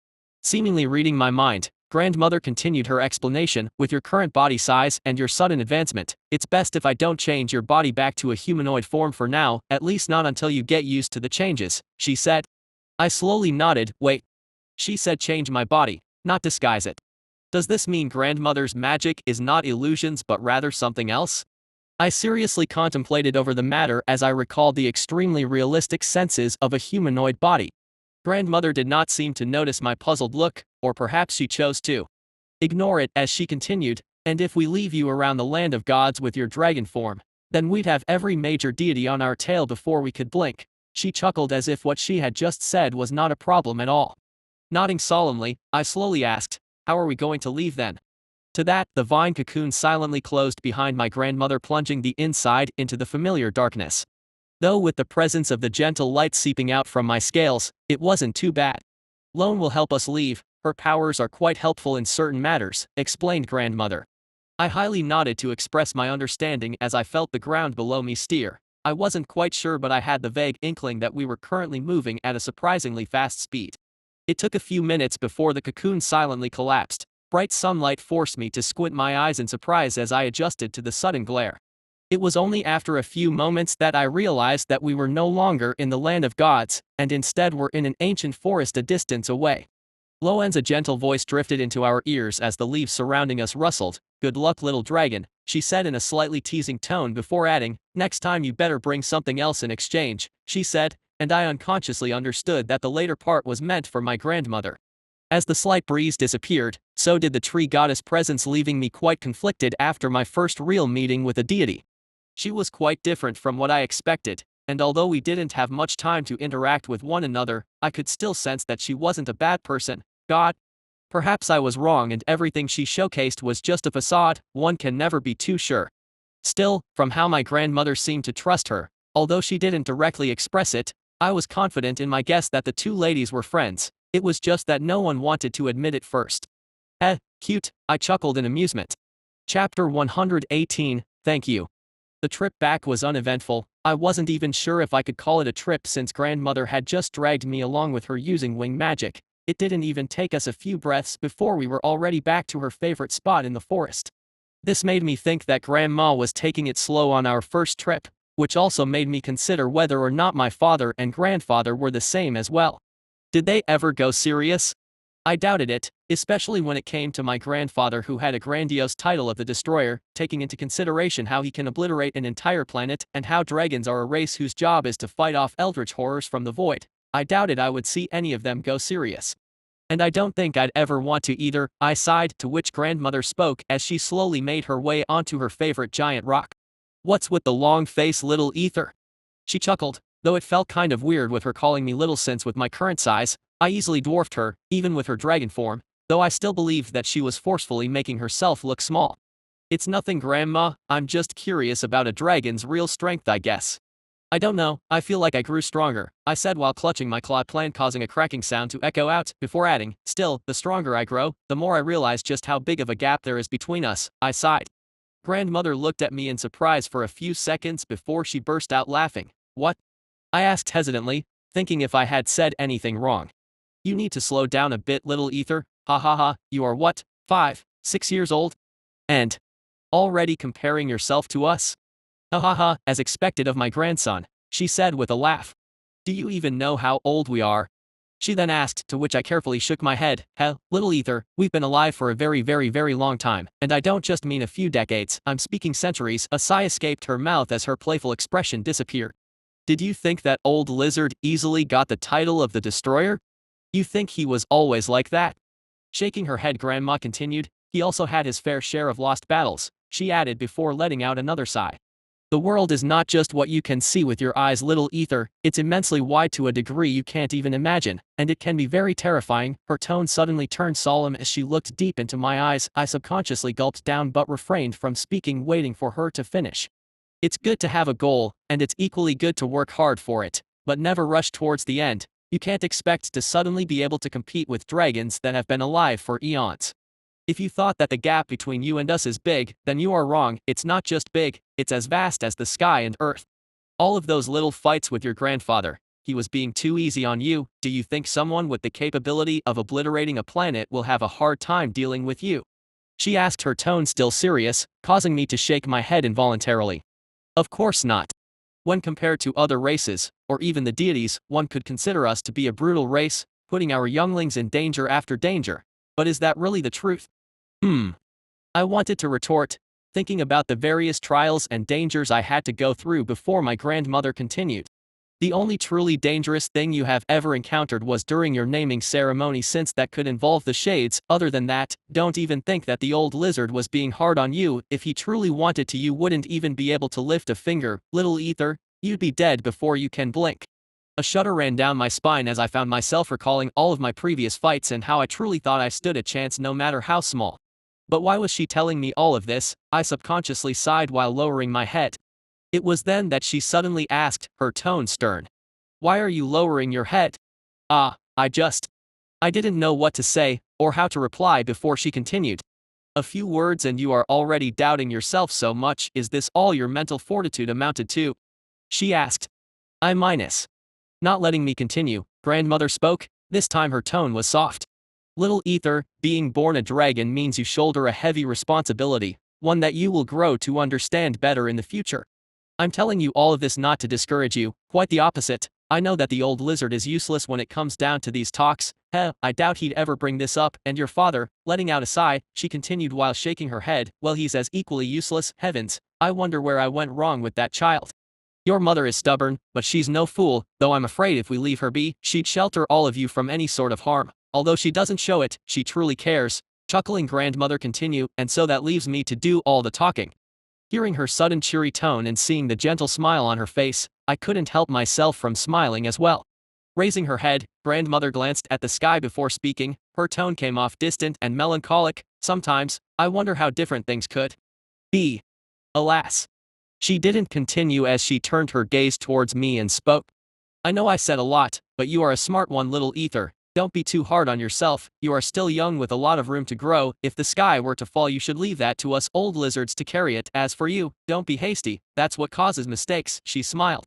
Seemingly reading my mind, grandmother continued her explanation. With your current body size and your sudden advancement, it's best if I don't change your body back to a humanoid form for now, at least not until you get used to the changes, she said. I slowly nodded. Wait. She said change my body, not disguise it. Does this mean grandmother's magic is not illusions but rather something else? I seriously contemplated over the matter as I recalled the extremely realistic senses of a humanoid body. Grandmother did not seem to notice my puzzled look, or perhaps she chose to ignore it as she continued, and if we leave you around the land of gods with your dragon form, then we'd have every major deity on our tail before we could blink. She chuckled as if what she had just said was not a problem at all. Nodding solemnly, I slowly asked, how are we going to leave then? To that, the vine cocoon silently closed behind my grandmother, plunging the inside into the familiar darkness. Though with the presence of the gentle light seeping out from my scales, it wasn't too bad. Lone will help us leave, her powers are quite helpful in certain matters, explained grandmother. I highly nodded to express my understanding as I felt the ground below me steer. I wasn't quite sure, but I had the vague inkling that we were currently moving at a surprisingly fast speed. It took a few minutes before the cocoon silently collapsed. Bright sunlight forced me to squint my eyes in surprise as I adjusted to the sudden glare. It was only after a few moments that I realized that we were no longer in the land of gods, and instead were in an ancient forest a distance away. Loen's a gentle voice drifted into our ears as the leaves surrounding us rustled. "Good luck, little dragon," she said in a slightly teasing tone before adding, "Next time you better bring something else in exchange," she said, and I unconsciously understood that the later part was meant for my grandmother. As the slight breeze disappeared, so did the tree goddess presence, leaving me quite conflicted after my first real meeting with a deity. She was quite different from what I expected, and although we didn't have much time to interact with one another, I could still sense that she wasn't a bad person. God? Perhaps I was wrong and everything she showcased was just a facade. One can never be too sure. Still, from how my grandmother seemed to trust her, although she didn't directly express it, I was confident in my guess that the two ladies were friends. It was just that no one wanted to admit it first. Cute, I chuckled in amusement. Chapter 118, Thank You. The trip back was uneventful. I wasn't even sure if I could call it a trip since grandmother had just dragged me along with her using wing magic. It didn't even take us a few breaths before we were already back to her favorite spot in the forest. This made me think that grandma was taking it slow on our first trip, which also made me consider whether or not my father and grandfather were the same as well. Did they ever go serious? I doubted it, especially when it came to my grandfather, who had a grandiose title of the Destroyer, taking into consideration how he can obliterate an entire planet and how dragons are a race whose job is to fight off eldritch horrors from the void. I doubted I would see any of them go serious. And I don't think I'd ever want to either, I sighed, to which grandmother spoke as she slowly made her way onto her favorite giant rock. "What's with the long face, little ether?" She chuckled, though it felt kind of weird with her calling me little since with my current size, I easily dwarfed her, even with her dragon form, though I still believed that she was forcefully making herself look small. "It's nothing, Grandma, I'm just curious about a dragon's real strength, I guess." "I don't know, I feel like I grew stronger," I said while clutching my clawed plant, causing a cracking sound to echo out, before adding, "Still, the stronger I grow, the more I realize just how big of a gap there is between us." I sighed. Grandmother looked at me in surprise for a few seconds before she burst out laughing. "What?" I asked hesitantly, thinking if I had said anything wrong. "You need to slow down a bit, little ether. Ha ha ha, you are what, 5, 6 years old? And already comparing yourself to us?" "Ha ha ha, as expected of my grandson," she said with a laugh. "Do you even know how old we are?" She then asked, to which I carefully shook my head. Little ether, we've been alive for a very very very long time, and I don't just mean a few decades, I'm speaking centuries." A sigh escaped her mouth as her playful expression disappeared. "Did you think that old lizard easily got the title of the Destroyer? You think he was always like that?" Shaking her head, Grandma continued, "He also had his fair share of lost battles," she added before letting out another sigh. "The world is not just what you can see with your eyes, little ether, it's immensely wide to a degree you can't even imagine, and it can be very terrifying." Her tone suddenly turned solemn as she looked deep into my eyes. I subconsciously gulped down but refrained from speaking, waiting for her to finish. "It's good to have a goal, and it's equally good to work hard for it, but never rush towards the end. You can't expect to suddenly be able to compete with dragons that have been alive for eons. If you thought that the gap between you and us is big, then you are wrong. It's not just big, it's as vast as the sky and earth. All of those little fights with your grandfather, he was being too easy on you. Do you think someone with the capability of obliterating a planet will have a hard time dealing with you?" she asked, her tone still serious, causing me to shake my head involuntarily. "Of course not. When compared to other races, or even the deities, one could consider us to be a brutal race, putting our younglings in danger after danger. But is that really the truth?" I wanted to retort, thinking about the various trials and dangers I had to go through before my grandmother continued. "The only truly dangerous thing you have ever encountered was during your naming ceremony, since that could involve the shades. Other than that, don't even think that the old lizard was being hard on you. If he truly wanted to, you wouldn't even be able to lift a finger, little ether, you'd be dead before you can blink." A shudder ran down my spine as I found myself recalling all of my previous fights and how I truly thought I stood a chance no matter how small. But why was she telling me all of this? I subconsciously sighed while lowering my head. It was then that she suddenly asked, her tone stern. "Why are you lowering your head?" I just I didn't know what to say, or how to reply before she continued. A few words and you are already doubting yourself so much. Is this all your mental fortitude amounted to? She asked. I minus. Not letting me continue, grandmother spoke. This time her tone was soft. Little Ether, being born a dragon means you shoulder a heavy responsibility, one that you will grow to understand better in the future. I'm telling you all of this not to discourage you, quite the opposite. I know that the old lizard is useless when it comes down to these talks. I doubt he'd ever bring this up, and your father, letting out a sigh, she continued while shaking her head, well, he's as equally useless. Heavens, I wonder where I went wrong with that child. Your mother is stubborn, but she's no fool, though I'm afraid if we leave her be, she'd shelter all of you from any sort of harm. Although she doesn't show it, she truly cares. Chuckling grandmother continue, and so that leaves me to do all the talking. Hearing her sudden cheery tone and seeing the gentle smile on her face, I couldn't help myself from smiling as well. Raising her head, grandmother glanced at the sky before speaking. Her tone came off distant and melancholic. Sometimes, I wonder how different things could be. Alas. She didn't continue as she turned her gaze towards me and spoke. I know I said a lot, but you are a smart one, little Ether. Don't be too hard on yourself, you are still young with a lot of room to grow. If the sky were to fall, you should leave that to us old lizards to carry it. As for you, don't be hasty, that's what causes mistakes. She smiled.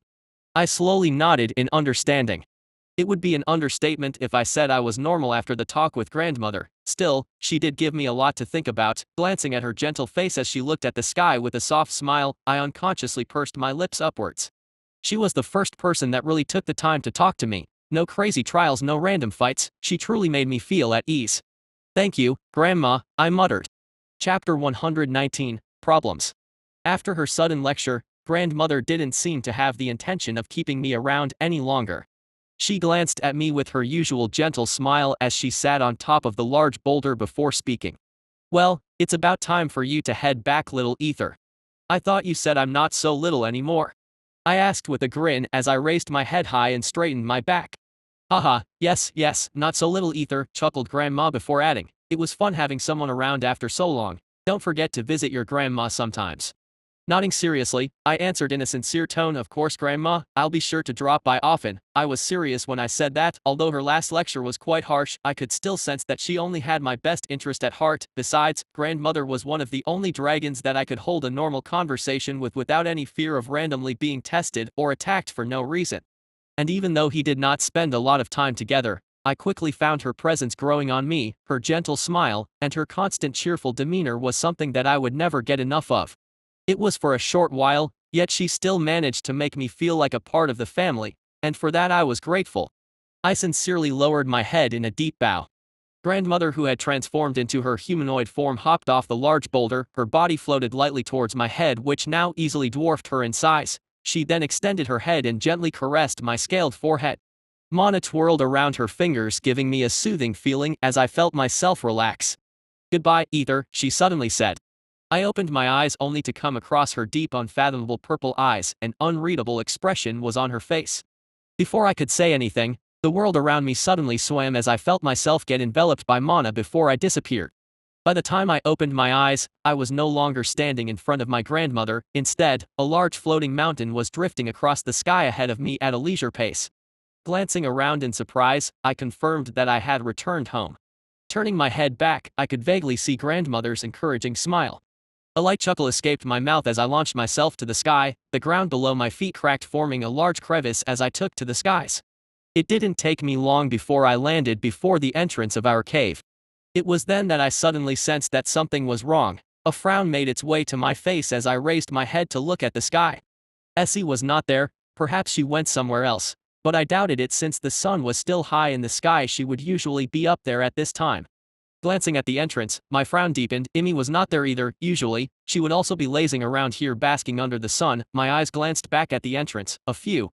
I slowly nodded in understanding. It would be an understatement if I said I was normal after the talk with grandmother. Still, she did give me a lot to think about. Glancing at her gentle face as she looked at the sky with a soft smile, I unconsciously pursed my lips upwards. She was the first person that really took the time to talk to me. No crazy trials, no random fights. She truly made me feel at ease. Thank you, Grandma, I muttered. Chapter 119, Problems. After her sudden lecture, grandmother didn't seem to have the intention of keeping me around any longer. She glanced at me with her usual gentle smile as she sat on top of the large boulder before speaking. Well, it's about time for you to head back, little Ether. I thought you said I'm not so little anymore. I asked with a grin as I raised my head high and straightened my back. Haha, yes, not so little Ether, chuckled Grandma before adding. It was fun having someone around after so long. Don't forget to visit your grandma sometimes. Nodding seriously, I answered in a sincere tone, of course, Grandma, I'll be sure to drop by often. I was serious when I said that. Although her last lecture was quite harsh, I could still sense that she only had my best interest at heart. Besides, grandmother was one of the only dragons that I could hold a normal conversation with without any fear of randomly being tested or attacked for no reason. And even though he did not spend a lot of time together, I quickly found her presence growing on me. Her gentle smile and her constant cheerful demeanor was something that I would never get enough of. It was for a short while, yet she still managed to make me feel like a part of the family, and for that I was grateful. I sincerely lowered my head in a deep bow. Grandmother, who had transformed into her humanoid form, hopped off the large boulder. Her body floated lightly towards my head, which now easily dwarfed her in size. She then extended her head and gently caressed my scaled forehead. Mana twirled around her fingers, giving me a soothing feeling as I felt myself relax. Goodbye, Ether, she suddenly said. I opened my eyes only to come across her deep, unfathomable purple eyes. An unreadable expression was on her face. Before I could say anything, the world around me suddenly swam as I felt myself get enveloped by mana before I disappeared. By the time I opened my eyes, I was no longer standing in front of my grandmother. Instead, a large floating mountain was drifting across the sky ahead of me at a leisure pace. Glancing around in surprise, I confirmed that I had returned home. Turning my head back, I could vaguely see grandmother's encouraging smile. A light chuckle escaped my mouth as I launched myself to the sky. The ground below my feet cracked, forming a large crevice as I took to the skies. It didn't take me long before I landed before the entrance of our cave. It was then that I suddenly sensed that something was wrong. A frown made its way to my face as I raised my head to look at the sky. Essie was not there. Perhaps she went somewhere else, but I doubted it since the sun was still high in the sky. She would usually be up there at this time. Glancing at the entrance, my frown deepened. Immy was not there either. Usually, she would also be lazing around here basking under the sun. My eyes glanced back at the entrance. A few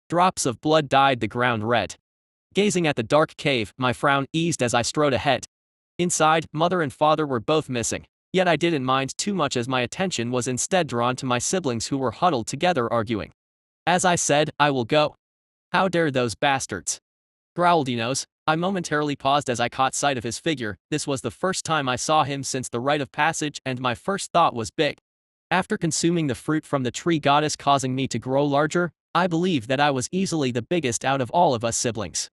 drops of blood dyed the ground red. Gazing at the dark cave, my frown eased as I strode ahead. Inside, mother and father were both missing. Yet I didn't mind too much as my attention was instead drawn to my siblings, who were huddled together arguing. As I said, I will go. How dare those bastards? Growled Enos. I momentarily paused as I caught sight of his figure. This was the first time I saw him since the rite of passage, and my first thought was big. After consuming the fruit from the tree goddess causing me to grow larger, I believed that I was easily the biggest out of all of us siblings.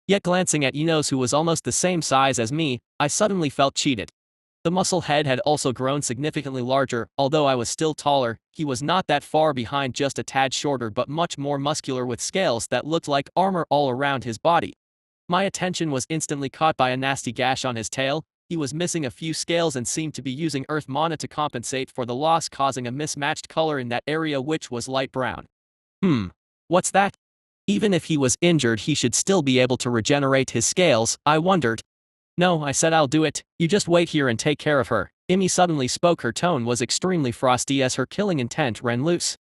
Yet glancing at Ino's, who was almost the same size as me, I suddenly felt cheated. The muscle head had also grown significantly larger. Although I was still taller, he was not that far behind, just a tad shorter but much more muscular, with scales that looked like armor all around his body. My attention was instantly caught by a nasty gash on his tail. He was missing a few scales and seemed to be using earth mana to compensate for the loss, causing a mismatched color in that area, which was light brown. What's that? Even if he was injured, he should still be able to regenerate his scales, I wondered. No, I said, I'll do it. You just wait here and take care of her. Imi suddenly spoke. Her tone was extremely frosty as her killing intent ran loose.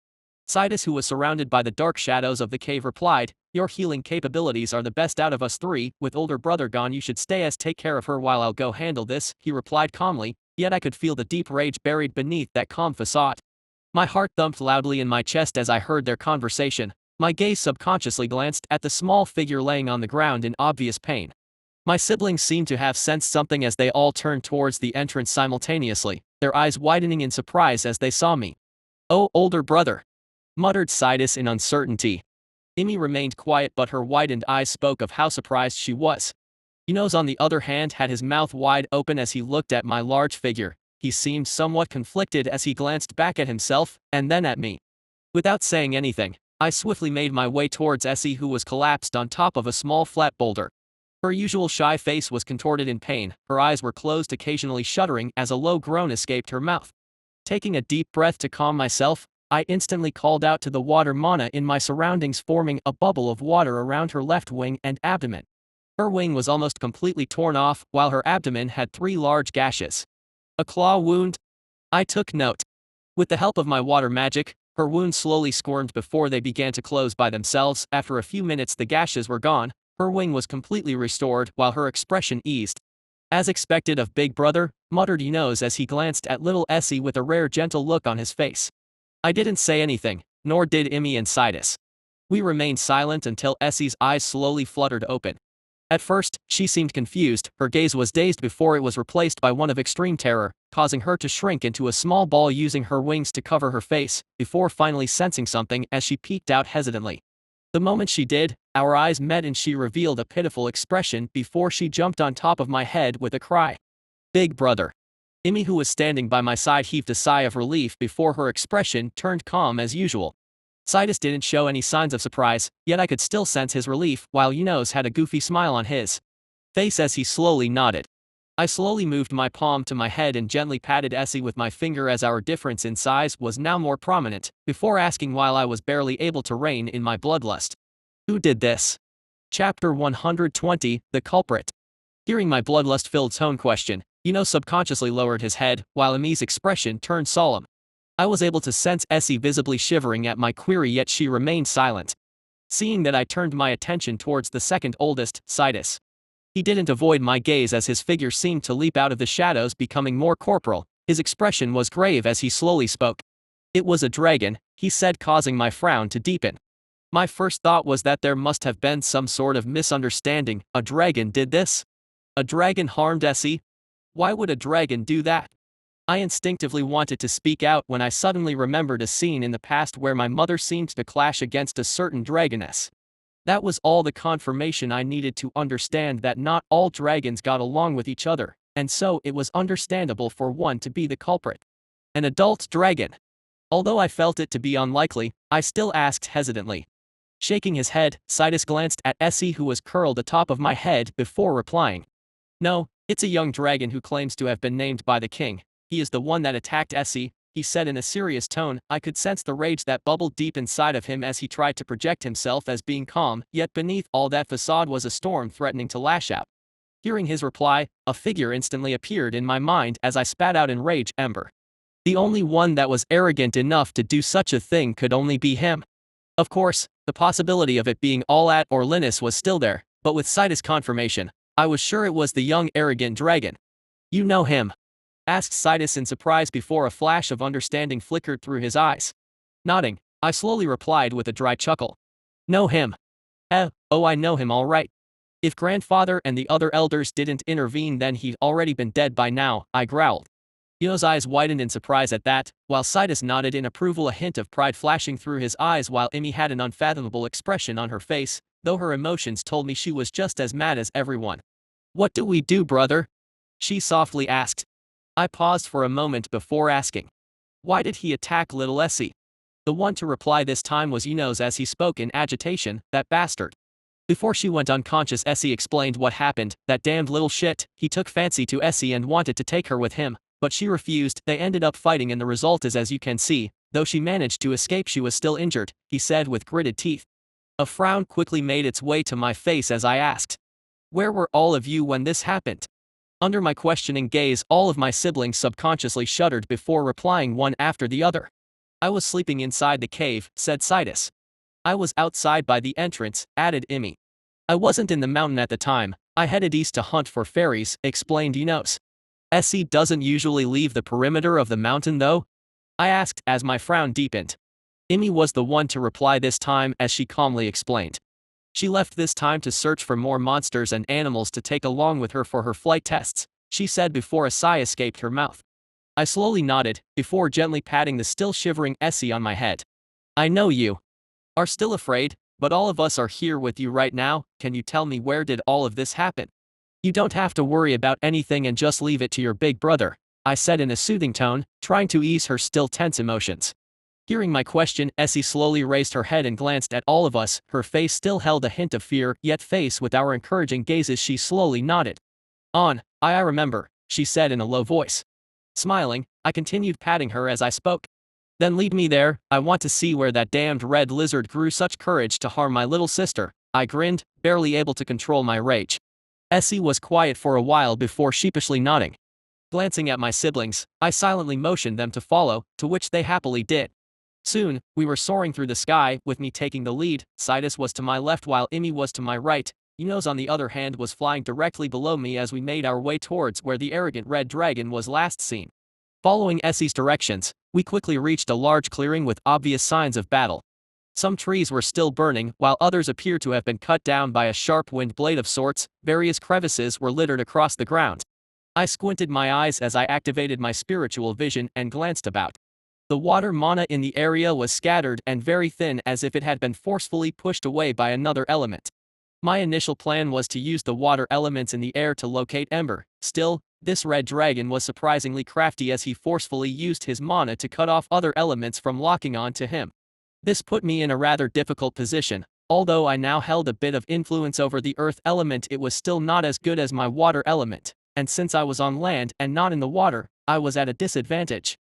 Sidus, who was surrounded by the dark shadows of the cave, replied, "Your healing capabilities are the best out of us three. With older brother gone, you should stay as take care of her while I'll go handle this," he replied calmly, yet I could feel the deep rage buried beneath that calm facade. My heart thumped loudly in my chest as I heard their conversation. My gaze subconsciously glanced at the small figure laying on the ground in obvious pain. My siblings seemed to have sensed something as they all turned towards the entrance simultaneously, their eyes widening in surprise as they saw me. "Oh, older brother," muttered Sidus in uncertainty. Imi remained quiet, but her widened eyes spoke of how surprised she was. Yunos, on the other hand, had his mouth wide open as he looked at my large figure. He seemed somewhat conflicted as he glanced back at himself, and then at me. Without saying anything, I swiftly made my way towards Essie, who was collapsed on top of a small flat boulder. Her usual shy face was contorted in pain, her eyes were closed, occasionally shuddering as a low groan escaped her mouth. Taking a deep breath to calm myself, I instantly called out to the water mana in my surroundings, forming a bubble of water around her left wing and abdomen. Her wing was almost completely torn off, while her abdomen had 3 large gashes. A claw wound? I took note. With the help of my water magic, her wounds slowly squirmed before they began to close by themselves. After a few minutes, the gashes were gone, her wing was completely restored, while her expression eased. "As expected of big brother," muttered Yunos as he glanced at little Essie with a rare gentle look on his face. I didn't say anything, nor did Imi and Sidus. We remained silent until Essie's eyes slowly fluttered open. At first, she seemed confused, her gaze was dazed before it was replaced by one of extreme terror, causing her to shrink into a small ball using her wings to cover her face, before finally sensing something as she peeked out hesitantly. The moment she did, our eyes met and she revealed a pitiful expression before she jumped on top of my head with a cry. "Big brother." Imi, who was standing by my side, heaved a sigh of relief before her expression turned calm as usual. Sidus didn't show any signs of surprise, yet I could still sense his relief, while Yunos had a goofy smile on his face as he slowly nodded. I slowly moved my palm to my head and gently patted Essie with my finger as our difference in size was now more prominent, before asking while I was barely able to rein in my bloodlust, "Who did this?" Chapter 120, The Culprit. Hearing my bloodlust-filled tone question, Yunos subconsciously lowered his head, while Ami's expression turned solemn. I was able to sense Essie visibly shivering at my query, yet she remained silent. Seeing that, I turned my attention towards the second oldest, Sidus. He didn't avoid my gaze as his figure seemed to leap out of the shadows, becoming more corporal. His expression was grave as he slowly spoke. "It was a dragon," he said, causing my frown to deepen. My first thought was that there must have been some sort of misunderstanding. A dragon did this? A dragon harmed Essie? Why would a dragon do that? I instinctively wanted to speak out when I suddenly remembered a scene in the past where my mother seemed to clash against a certain dragoness. That was all the confirmation I needed to understand that not all dragons got along with each other, and so it was understandable for one to be the culprit. An adult dragon. Although I felt it to be unlikely, I still asked hesitantly. Shaking his head, Sidus glanced at Essie, who was curled atop of my head, before replying. "No, it's a young dragon who claims to have been named by the king. He is the one that attacked Essie," he said in a serious tone. I could sense the rage that bubbled deep inside of him as he tried to project himself as being calm, yet beneath all that facade was a storm threatening to lash out. Hearing his reply, a figure instantly appeared in my mind as I spat out in rage, Ember. The only one that was arrogant enough to do such a thing could only be him. Of course, the possibility of it being All-At or Linus was still there, but with Sidus' confirmation, I was sure it was the young arrogant dragon. "You know him?" asked Sidus in surprise before a flash of understanding flickered through his eyes. Nodding, I slowly replied with a dry chuckle. "Know him? Oh, I know him all right. If grandfather and the other elders didn't intervene, then he'd already been dead by now," I growled. Yuno's eyes widened in surprise at that, while Sidus nodded in approval, a hint of pride flashing through his eyes, while Imi had an unfathomable expression on her face. though her emotions told me she was just as mad as everyone. "What do we do, brother?" she softly asked. I paused for a moment before asking, "Why did he attack little Essie?" The one to reply this time was Yunos as he spoke in agitation, "That bastard." Before she went unconscious, Essie explained what happened. "That damned little shit, he took fancy to Essie and wanted to take her with him, but she refused. They ended up fighting and the result is as you can see. Though she managed to escape, she was still injured," he said with gritted teeth. A frown quickly made its way to my face as I asked, "Where were all of you when this happened?" Under my questioning gaze, all of my siblings subconsciously shuddered before replying one after the other. "I was sleeping inside the cave," said Citus. "I was outside by the entrance," added Immy. "I wasn't in the mountain at the time. I headed east to hunt for fairies," explained Yunos. "Essie doesn't usually leave the perimeter of the mountain though?" I asked as my frown deepened. Immy was the one to reply this time as she calmly explained. "She left this time to search for more monsters and animals to take along with her for her flight tests," she said before a sigh escaped her mouth. I slowly nodded, before gently patting the still shivering Essie on my head. "I know you are still afraid, but all of us are here with you right now. Can you tell me, where did all of this happen? You don't have to worry about anything and just leave it to your big brother," I said in a soothing tone, trying to ease her still tense emotions. Hearing my question, Essie slowly raised her head and glanced at all of us. Her face still held a hint of fear, yet faced with our encouraging gazes she slowly nodded. I remember," she said in a low voice. Smiling, I continued patting her as I spoke. "Then lead me there. I want to see where that damned red lizard grew such courage to harm my little sister." I grinned, barely able to control my rage. Essie was quiet for a while before sheepishly nodding. Glancing at my siblings, I silently motioned them to follow, to which they happily did. Soon, we were soaring through the sky, with me taking the lead. Citus was to my left while Immy was to my right. Yunos on the other hand was flying directly below me as we made our way towards where the arrogant red dragon was last seen. Following Essie's directions, we quickly reached a large clearing with obvious signs of battle. Some trees were still burning, while others appeared to have been cut down by a sharp wind blade of sorts. Various crevices were littered across the ground. I squinted my eyes as I activated my spiritual vision and glanced about. The water mana in the area was scattered and very thin, as if it had been forcefully pushed away by another element. My initial plan was to use the water elements in the air to locate Ember. Still, this red dragon was surprisingly crafty as he forcefully used his mana to cut off other elements from locking on to him. This put me in a rather difficult position. Although I now held a bit of influence over the earth element, it was still not as good as my water element, and since I was on land and not in the water, I was at a disadvantage.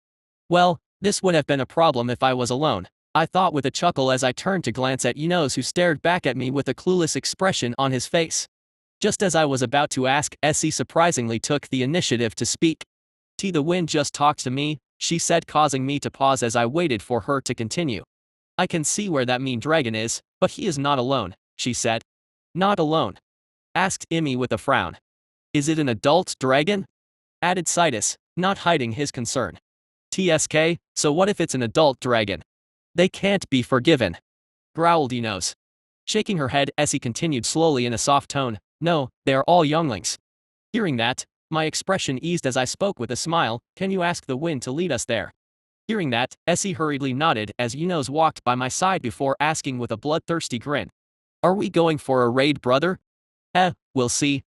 Well, this would have been a problem if I was alone, I thought with a chuckle as I turned to glance at Yunos, who stared back at me with a clueless expression on his face. Just as I was about to ask, Essie surprisingly took the initiative to speak. "The wind just talked to me," she said, causing me to pause as I waited for her to continue. "I can see where that mean dragon is, but he is not alone," she said. "Not alone?" asked Immy with a frown. "Is it an adult dragon?" added Citus, not hiding his concern. "TSK, so what if it's an adult dragon? They can't be forgiven," growled Yunos. Shaking her head, Essie continued slowly in a soft tone, "No, they are all younglings." Hearing that, my expression eased as I spoke with a smile. "Can you ask the wind to lead us there?" Hearing that, Essie hurriedly nodded as Yunos walked by my side before asking with a bloodthirsty grin, "Are we going for a raid, brother?" We'll see,"